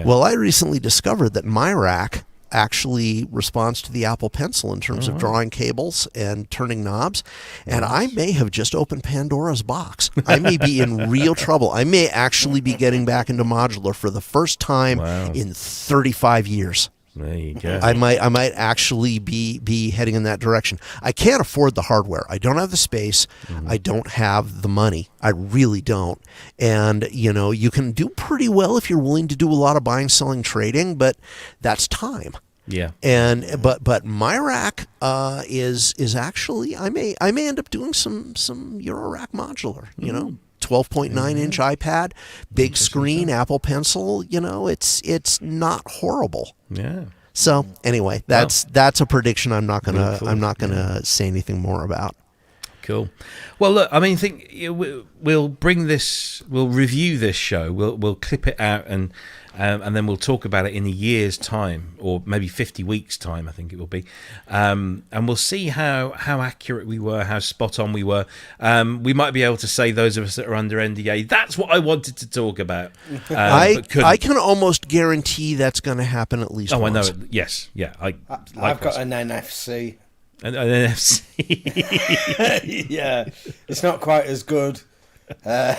Well, I recently discovered that my rack actually responds to the Apple Pencil in terms of drawing cables and turning knobs, and I may have just opened Pandora's box. I may be in real trouble. I may actually be getting back into modular for the first time in 35 years. There you go. I might actually be heading in that direction. I can't afford the hardware. I don't have the space. I don't have the money. I really don't. And you can do pretty well if you're willing to do a lot of buying, selling, trading, but that's time. Yeah. And but my rack is actually, I may end up doing some Eurorack modular. 12.9-inch iPad, big screen, Apple Pencil. It's not horrible. Yeah. So anyway, that's a prediction. I'm not gonna say anything more about. Cool. Well, look, I mean, I think we'll review this show. We'll clip it out and then we'll talk about it in a year's time, or maybe 50 weeks' time, I think it will be. And we'll see how accurate we were, how spot on we were. We might be able to say, those of us that are under NDA, that's what I wanted to talk about. I can almost guarantee that's going to happen at least once. I know it. Yes. Yeah. I've got an NFC. An NFC. Yeah, it's not quite as good. I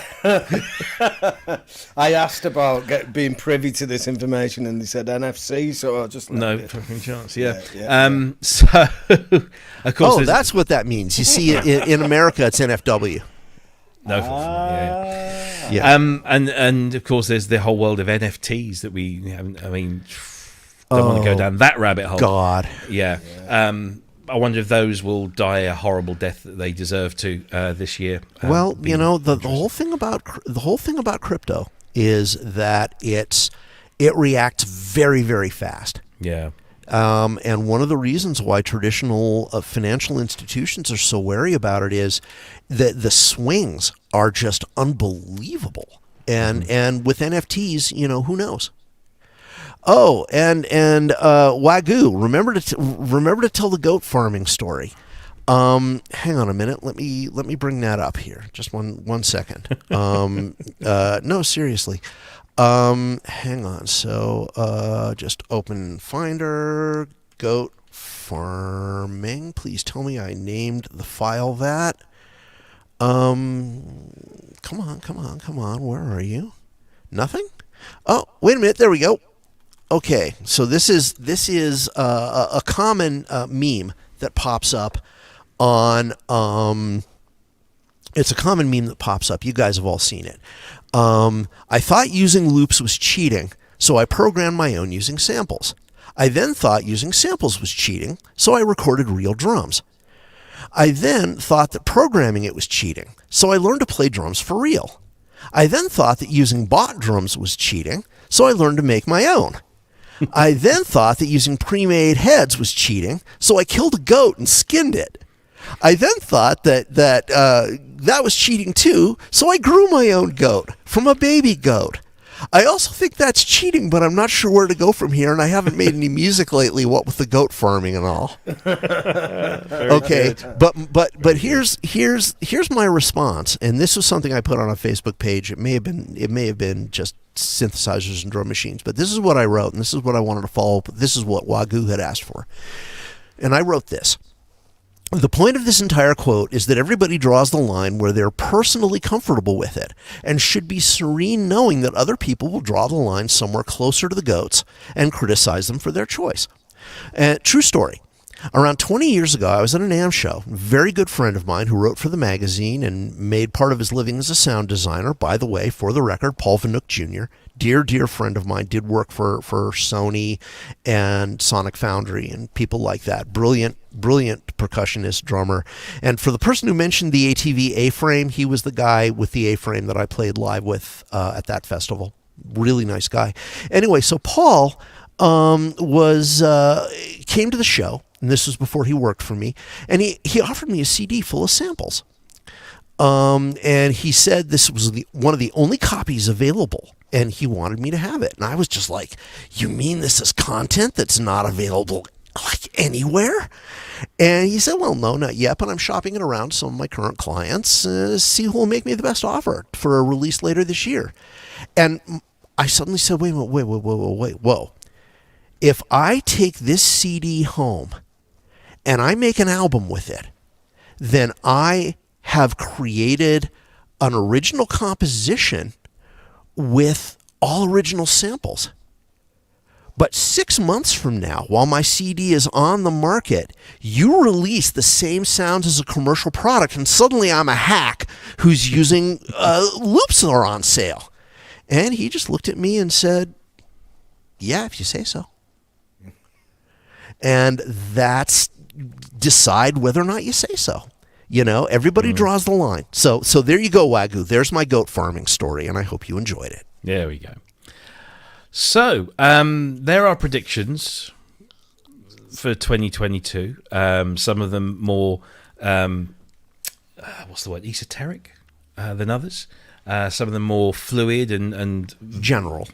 asked about being privy to this information, and they said NFC, so I just no fucking chance. Yeah. So of course, that's what that means. You see, in America, it's NFW. No, yeah. And of course, there's the whole world of NFTs that we haven't. I mean, don't want to go down that rabbit hole. God. Yeah. I wonder if those will die a horrible death that they deserve to this year. Well, the whole thing about crypto is that it reacts very, very fast. Yeah. And one of the reasons why traditional financial institutions are so wary about it is that the swings are just unbelievable. And with NFTs, who knows? Oh, and Wagyu, remember to tell the goat farming story. Hang on a minute. Let me bring that up here. Just one second. No, seriously. Hang on. So, just open Finder, goat farming. Please tell me I named the file that. Come on. Where are you? Nothing? Oh, wait a minute. There we go. Okay. So this is a common meme that pops up on it's a common meme that pops up. You guys have all seen it. I thought using loops was cheating, so I programmed my own using samples. I then thought using samples was cheating, so I recorded real drums. I then thought that programming it was cheating, so I learned to play drums for real. I then thought that using bought drums was cheating, so I learned to make my own. I then thought that using pre-made heads was cheating, so I killed a goat and skinned it. I then thought that was cheating too, so I grew my own goat from a baby goat. I also think that's cheating, but I'm not sure where to go from here, and I haven't made any music lately, what with the goat farming and all. Okay, but here's my response, and this was something I put on a Facebook page. It may have been just synthesizers and drum machines, but this is what I wrote, and this is what I wanted to follow up with. This is what Wagyu had asked for. And I wrote this. The point of this entire quote is that everybody draws the line where they're personally comfortable with it and should be serene knowing that other people will draw the line somewhere closer to the goats and criticize them for their choice. True story. Around 20 years ago, I was at an AM show. A very good friend of mine who wrote for the magazine and made part of his living as a sound designer. By the way, for the record, Paul Vanook Jr., dear friend of mine, did work for Sony and Sonic Foundry and people like that. Brilliant percussionist, drummer. And for the person who mentioned the ATV A-frame, he was the guy with the A-frame that I played live with at that festival. Really nice guy. Anyway, so Paul came to the show, and this was before he worked for me, and he offered me a CD full of samples. And he said this was one of the only copies available, and he wanted me to have it. And I was just like, you mean this is content that's not available like anywhere? And he said, well, no, not yet, but I'm shopping it around some of my current clients, see who will make me the best offer for a release later this year. And I suddenly said, wait, whoa. If I take this CD home and I make an album with it, then I have created an original composition with all original samples. But 6 months from now, while my CD is on the market, you release the same sounds as a commercial product, and suddenly I'm a hack who's using loops that are on sale. And he just looked at me and said, yeah, if you say so. And that's decide whether or not you say so. You know, everybody draws the line. So there you go, Wagyu. There's my goat farming story, and I hope you enjoyed it. There we go. So there are predictions for 2022. Some of them more, what's the word, esoteric than others. Some of them more fluid and general,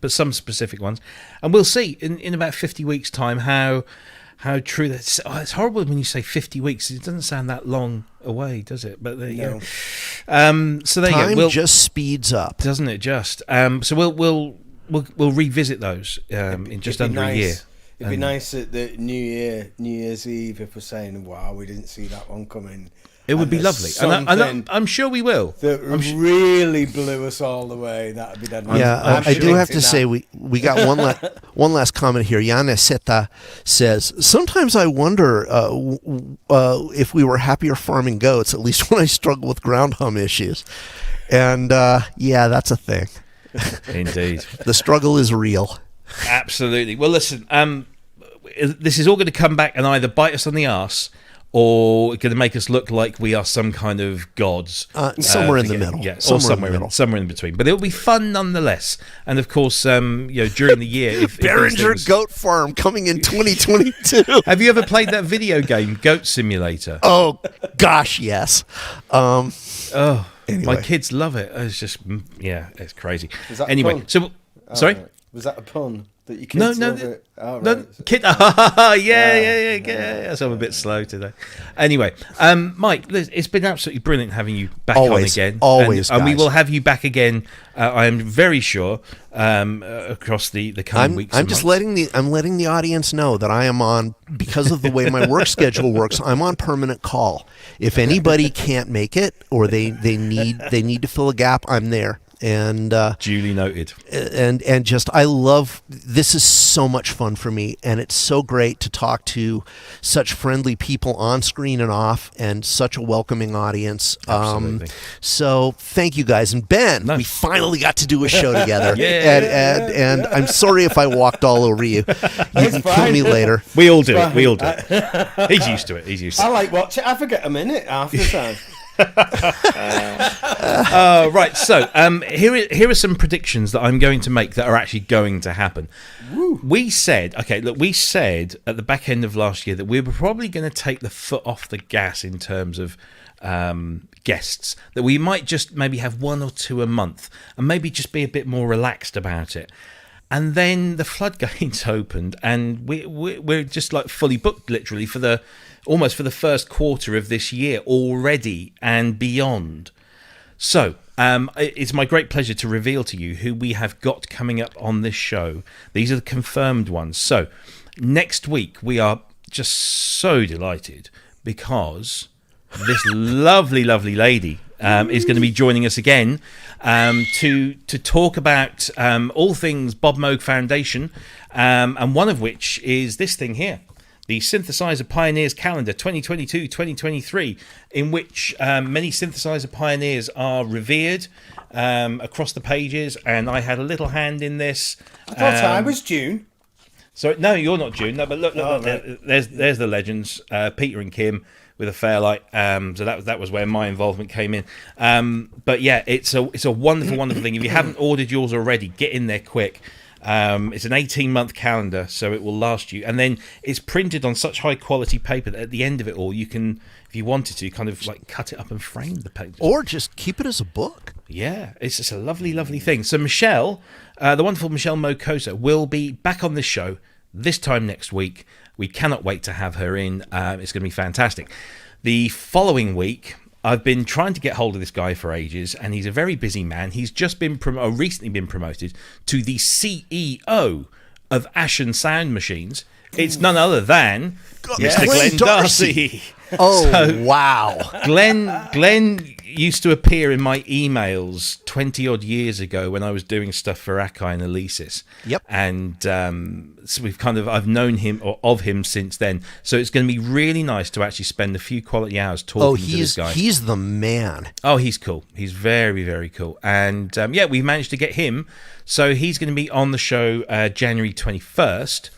but some specific ones. And we'll see in about 50 weeks' time how true that's. Oh, it's horrible when you say 50 weeks. It doesn't sound that long away, does it? But there you go. So there Time you go. Just speeds up, doesn't it? Just so we'll revisit those in just under a year. It'd be nice at the New Year's Eve if we're saying, "Wow, we didn't see that one coming." It would be lovely, and I'm sure we will. That really blew us all the way. That would be that. Yeah, I do have to say we got one last comment here. Yana Seta says, sometimes I wonder if we were happier farming goats, at least when I struggle with ground hum issues. And yeah, that's a thing. Indeed, the struggle is real. Absolutely. Well, listen, this is all going to come back and either bite us on the arse, or going to make us look like we are some kind of gods. Somewhere in the middle. Yeah, somewhere in between. But it'll be fun nonetheless. And of course, during the year... Behringer Goat Farm coming in 2022. Have you ever played that video game, Goat Simulator? Oh, gosh, yes. Anyway. My kids love it. It's just, it's crazy. Was that anyway, a pun? so... Sorry? Was that a pun? That your kids love it? Oh, right. Yeah. So I'm a bit slow today. Anyway, Mike, it's been absolutely brilliant having you back on again. Always, and we will have you back again. I am very sure across the coming weeks. I'm just letting the audience know that I am on, because of the way my work schedule works. I'm on permanent call. If anybody can't make it or they need to fill a gap, I'm there. And duly noted. And just, I love, this is so much fun for me, and it's so great to talk to such friendly people on screen and off, and such a welcoming audience. Absolutely. So thank you guys. And Ben, we finally got to do a show together. And I'm sorry if I walked all over you. You can kill me later. We all do it. He's used to it. I like watching. I forget a minute half the time. Right, so here are some predictions that I'm going to make that are actually going to happen. Woo. We said at the back end of last year that we were probably going to take the foot off the gas in terms of guests, that we might just maybe have one or two a month and maybe just be a bit more relaxed about it. And then the floodgates opened, and we're just like fully booked, literally, almost for the first quarter of this year already and beyond. So it's my great pleasure to reveal to you who we have got coming up on this show. These are the confirmed ones. So next week we are just so delighted because this lovely lady is going to be joining us again to talk about all things Bob Moog Foundation, and one of which is this thing here, the Synthesizer Pioneers Calendar 2022-2023, in which many synthesizer pioneers are revered across the pages, and I had a little hand in this. I thought I was June. So no, you're not June. No, but look, right. there's the legends, Peter and Kim with a Fairlight. So that was where my involvement came in. But yeah, it's a wonderful thing. If you haven't ordered yours already, get in there quick. It's an 18-month calendar, so it will last you. And then it's printed on such high quality paper that at the end of it all, you can, if you wanted to, kind of like cut it up and frame the pages. Or just keep it as a book. Yeah, it's just a lovely thing. So Michelle, the wonderful Michelle Mokosa, will be back on this show this time next week. We cannot wait to have her in. It's going to be fantastic. The following week, I've been trying to get hold of this guy for ages, and he's a very busy man. He's just been recently been promoted to the CEO of Ashen Sound Machines. It's none other than Mr. Glenn Darcy. Oh, wow. Glenn used to appear in my emails 20 odd years ago when I was doing stuff for Akai and Alesis. Yep. And so I've known him or of him since then. So it's going to be really nice to actually spend a few quality hours talking to this guy. He's the man. Oh, he's cool. He's very, very cool. And we managed to get him. So he's going to be on the show January 21st.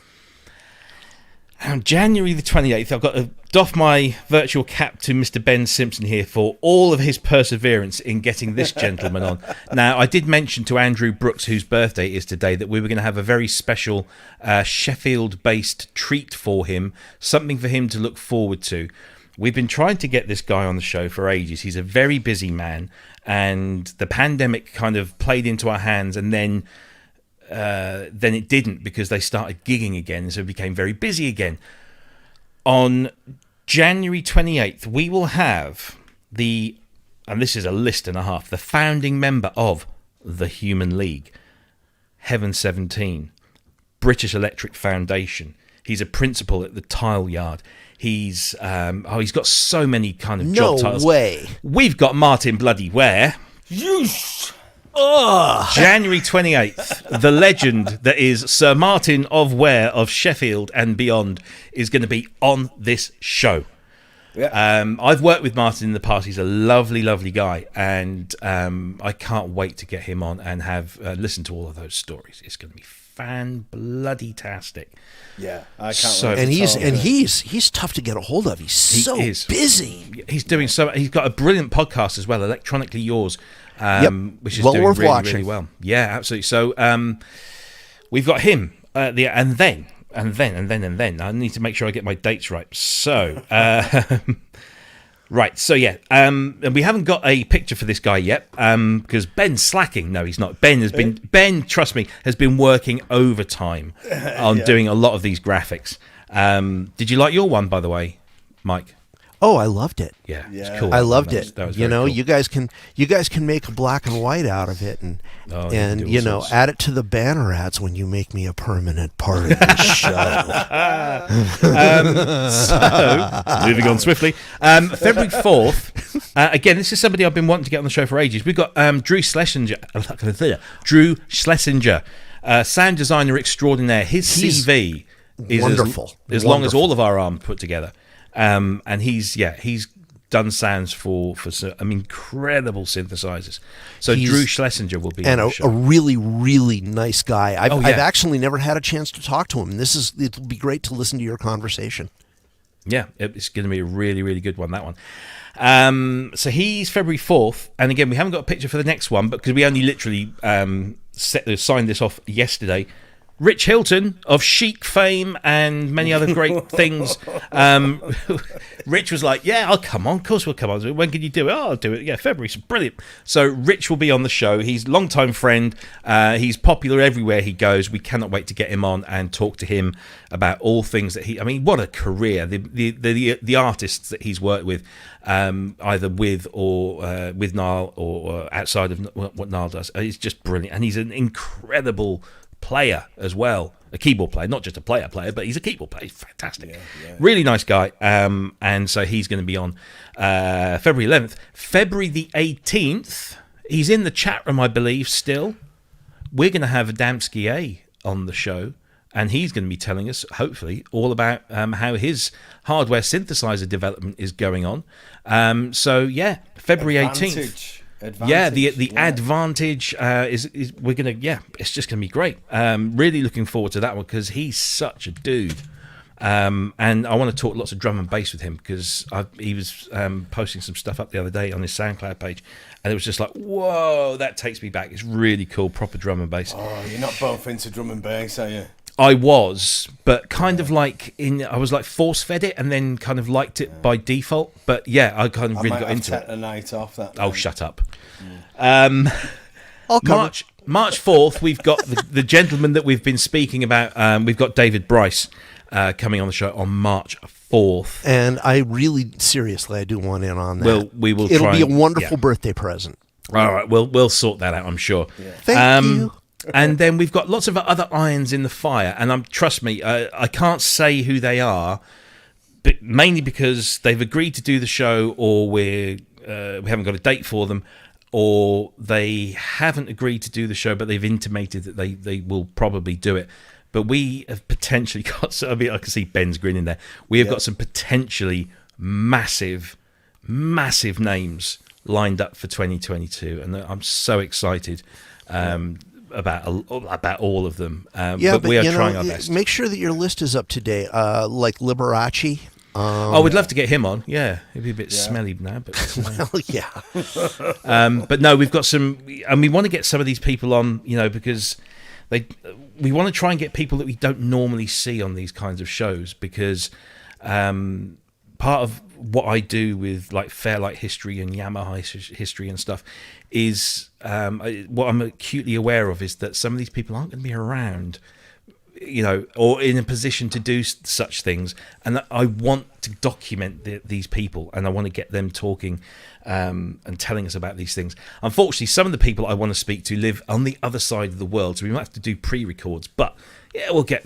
On January the 28th, I've got to doff my virtual cap to Mr. Ben Simpson here for all of his perseverance in getting this gentleman on. Now, I did mention to Andrew Brooks, whose birthday is today, that we were going to have a very special Sheffield-based treat for him, something for him to look forward to. We've been trying to get this guy on the show for ages. He's a very busy man, and the pandemic kind of played into our hands, and then it didn't, because they started gigging again, so it became very busy again. On January 28th, we will have and this is a list and a half, the founding member of the Human League, Heaven 17, British Electric Foundation. He's a principal at the Tile Yard. He's got so many kind of job titles. No way. We've got Martin Bloody Ware. Yes. January 28th, the legend that is Sir Martin of Ware of Sheffield and beyond is going to be on this show. Yeah. I've worked with Martin in the past. He's a lovely guy, and I can't wait to get him on and have listen to all of those stories. It's going to be fan-bloody-tastic. Yeah, I can't wait. And he's tough to get a hold of. He's busy. He's doing so. He's got a brilliant podcast as well, Electronically Yours. Which is doing worth really, watching. really well. Yeah, absolutely. So we've got him, and then I need to make sure I get my dates right. So Right, so yeah, and we haven't got a picture for this guy yet, because Ben's slacking. No, he's not. Ben, trust me, has been working overtime on doing a lot of these graphics. Did you like your one, by the way, Mike? Oh, I loved it. Yeah, it's cool. I loved it. That was you know, cool. you guys can make a black and white out of it, and you know, add it to the banner ads when you make me a permanent part of the show. So, moving on swiftly, February 4th. Again, this is somebody I've been wanting to get on the show for ages. We've got Drew Schlesinger, sound designer extraordinaire. His CV is wonderful, as long as all of our arms put together. And he's done sounds for some incredible synthesizers. So Drew Schlesinger will be on the show. A really, really nice guy. I've actually never had a chance to talk to him. It'll be great to listen to your conversation. Yeah, it's going to be a really, really good one, that one. So he's February 4th, and again, we haven't got a picture for the next one, but because we only literally signed this off yesterday. Rich Hilton of Chic fame and many other great things. Rich was like, yeah, I'll come on. Of course we'll come on. When can you do it? Oh, I'll do it. Yeah, February. Brilliant. So Rich will be on the show. He's a longtime friend. He's popular everywhere he goes. We cannot wait to get him on and talk to him about all things that what a career. The artists that he's worked with, either with or with Niall or outside of what Niall does. It's just brilliant. And he's an incredible player as well, a keyboard player, not just a player, but he's a keyboard player. He's fantastic, really nice guy. And so he's going to be on February 11th. February the 18th, he's in the chat room, I believe. Still, we're going to have Adamski A on the show, and he's going to be telling us, hopefully, all about how his hardware synthesizer development is going on. So yeah, February 18th. The Advantage is we're gonna it's just gonna be great. Really looking forward to that one because he's such a dude, and I want to talk lots of drum and bass with him because he was posting some stuff up the other day on his SoundCloud page, and it was just like, whoa, that takes me back. It's really cool, proper drum and bass. Oh, you're not both into drum and bass, are you? I was, but kind of like I was like force fed it and then kind of liked it by default. But yeah, I kind of really got into it. A night off that. Oh, shut up. March 4th, we've got the gentleman that we've been speaking about. We've got David Bryce coming on the show on March 4th. And I really, seriously, I do want in on that. Well, we will. It'll be a wonderful birthday present. All right, we'll sort that out, I'm sure. Yeah. Thank you. And then we've got lots of other irons in the fire, and trust me, I can't say who they are, but mainly because they've agreed to do the show, or we haven't got a date for them, or they haven't agreed to do the show, but they've intimated that they will probably do it. But we have potentially got, I can see Ben's grinning there. We have got some potentially massive names lined up for 2022, and I'm so excited. About all of them, but we are trying our best. Make sure that your list is up to date, like Liberace. We'd love to get him on. Yeah, he'd be a bit smelly now, but well, yeah. But no, we've got some, and we want to get some of these people on, because we want to try and get people that we don't normally see on these kinds of shows, because part of what I do with like Fairlight history and Yamaha history and stuff is what I'm acutely aware of is that some of these people aren't going to be around, or in a position to do such things, and I want to document these people, and I want to get them talking and telling us about these things. Unfortunately, some of the people I want to speak to live on the other side of the world, so we might have to do pre-records, but yeah, we'll get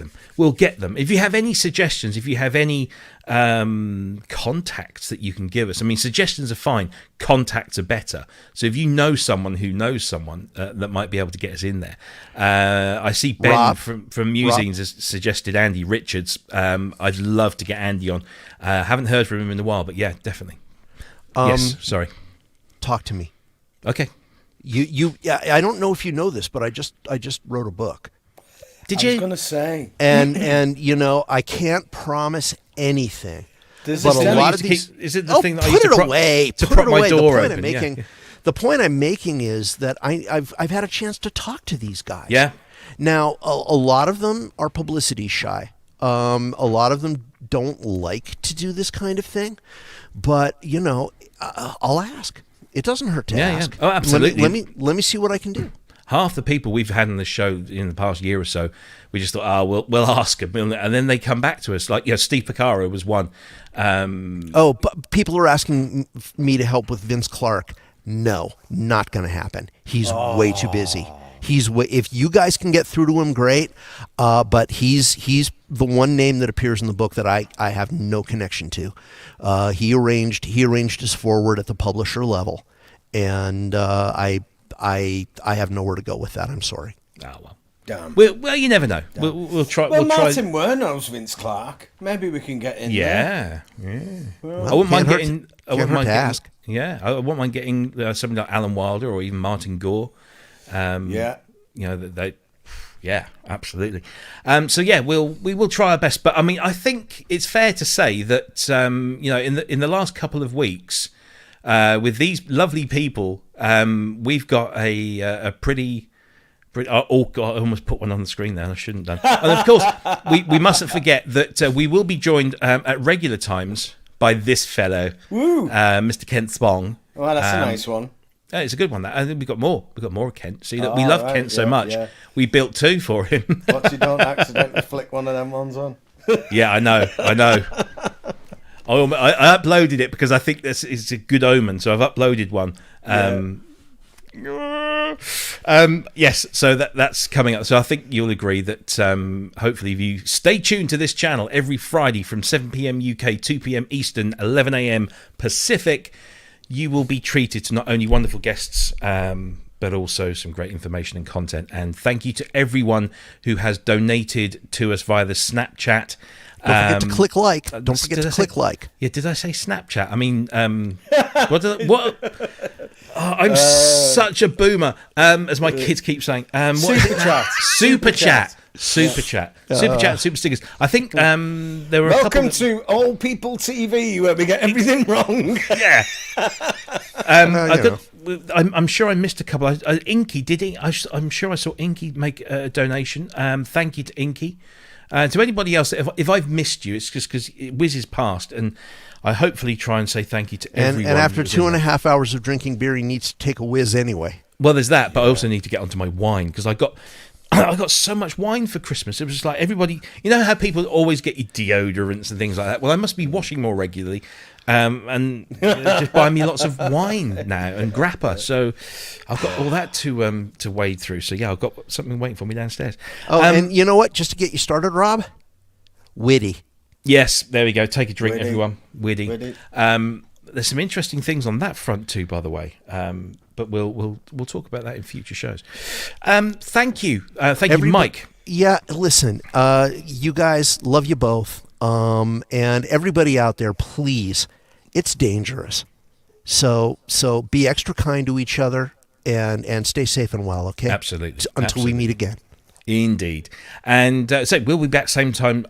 them. If you have any suggestions, if you have any contacts that you can give us, suggestions are fine, contacts are better. So if you know someone who knows someone that might be able to get us in there, I see Ben Rob, from Musings has suggested Andy Richards. I'd love to get Andy on. Haven't heard from him in a while, but yeah, definitely. Yes, sorry. Talk to me. Okay. I don't know if you know this, but I just wrote a book. Did you? I was going to say. And I can't promise anything. But a lot of these. Is it the thing that I used to prop my door open? The point I'm making is that I've had a chance to talk to these guys. Yeah. Now a lot of them are publicity shy. A lot of them don't like to do this kind of thing, but I'll ask. It doesn't hurt to ask. Yeah. Oh, absolutely. Let me see what I can do. Half the people we've had on the show in the past year or so, we just thought, we'll ask them, and then they come back to us. Like, Steve Picaro was one. But people are asking me to help with Vince Clarke. No, not going to happen. He's way too busy. If you guys can get through to him, great. But he's the one name that appears in the book that I have no connection to. He arranged his forward at the publisher level, and I have nowhere to go with that. I'm sorry. Oh well. Damn. Well, you never know. We'll try. Well, Martin Ware knows Vince Clarke. Maybe we can get in there. Yeah. Well, I wouldn't mind getting. I ask. Yeah, I wouldn't mind getting somebody like Alan Wilder or even Martin Gore. Yeah. Yeah, absolutely. We will try our best. But I mean, I think it's fair to say that in the last couple of weeks, with these lovely people, we've got a pretty. Oh God! I almost put one on the screen there. I shouldn't have done. And of course, we mustn't forget that we will be joined at regular times by this fellow, Mr. Kent Spong. Well, that's a nice one. Yeah, it's a good one. That I think we got more. We got more of Kent. See, we love Kent so much. Yeah. We built 2 for him. What, you don't accidentally flick one of them ones on? Yeah, I know. I uploaded it because I think this is a good omen. So I've uploaded one. Yes, so that's coming up. So I think you'll agree that hopefully if you stay tuned to this channel every Friday from 7 p.m. UK, 2 p.m. Eastern, 11 a.m. Pacific, you will be treated to not only wonderful guests but also some great information and content. And thank you to everyone who has donated to us via the Snapchat. Don't forget to click like. Don't forget to click like. Yeah, did I say Snapchat? I mean, what? I'm such a boomer, as my kids keep saying. Super chat, super stickers. I think there were. Welcome to Old People TV, where we get everything wrong. Yeah. I'm sure I missed a couple. Inky did he? I'm sure I saw Inky make a donation. Thank you to Inky. To anybody else, if I've missed you, it's just because it whizzes past, and I hopefully try and say thank you to everyone. And after 2.5 hours of drinking beer, he needs to take a whiz anyway. Well, there's that, but I also need to get onto my wine because I got so much wine for Christmas. It was just like everybody, you know how people always get you deodorants and things like that. Well, I must be washing more regularly, and just buy me lots of wine now and grappa. So I've got all that to wade through. So yeah, I've got something waiting for me downstairs. Oh, and you know what? Just to get you started, Rob, Witty. Yes, there we go. Take a drink, everyone. Witty. There's some interesting things on that front too, by the way. But we'll talk about that in future shows. Thank you, you, Mike. Yeah, listen, you guys, love you both, and everybody out there, please. It's dangerous, so be extra kind to each other and stay safe and well. Okay, absolutely. Until we meet again. Indeed. And so we'll be back same time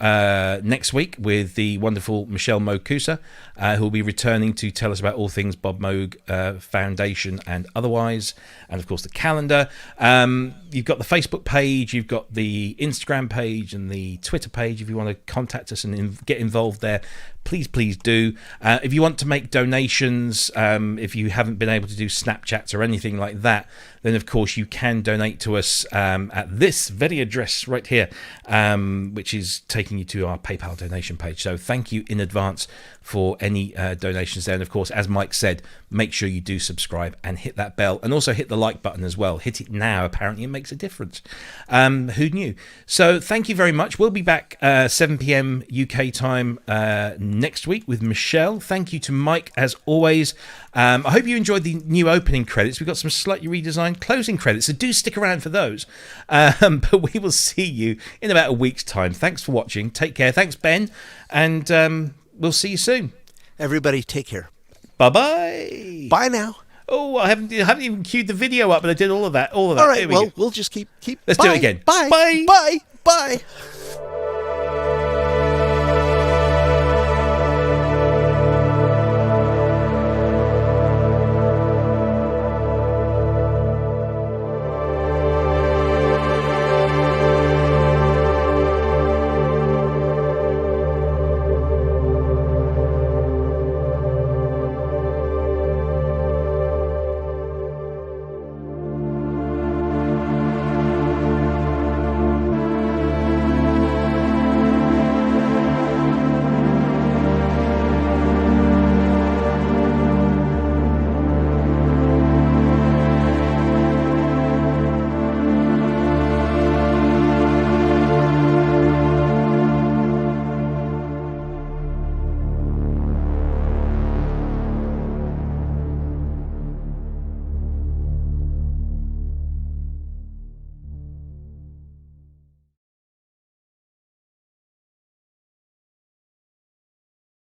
next week with the wonderful Michelle Mokusa, who will be returning to tell us about all things Bob Moog Foundation and otherwise, and of course the calendar. You've got the Facebook page, you've got the Instagram page and the Twitter page if you want to contact us and get involved there. Please do. If you want to make donations, if you haven't been able to do Snapchats or anything like that, then of course you can donate to us at this very address right here, which is taking you to our PayPal donation page. So thank you in advance for any donations there. And of course, as Mike said, make sure you do subscribe and hit that bell, and also hit the like button as well. Hit it now. Apparently it makes a difference. Who knew? So thank you very much. We'll be back 7 p.m. UK time next week with Michelle. Thank you to Mike as always. I hope you enjoyed the new opening credits. We've got some slightly redesigned closing credits, so do stick around for those. But we will see you in about a week's time. Thanks for watching. Take care. Thanks, Ben. And we'll see you soon. Everybody, take care. Bye-bye. Bye now. Oh, I haven't even queued the video up, but I did all of that. All right, well, we'll just keep. Let's do it again. Bye. Bye. Bye. Bye.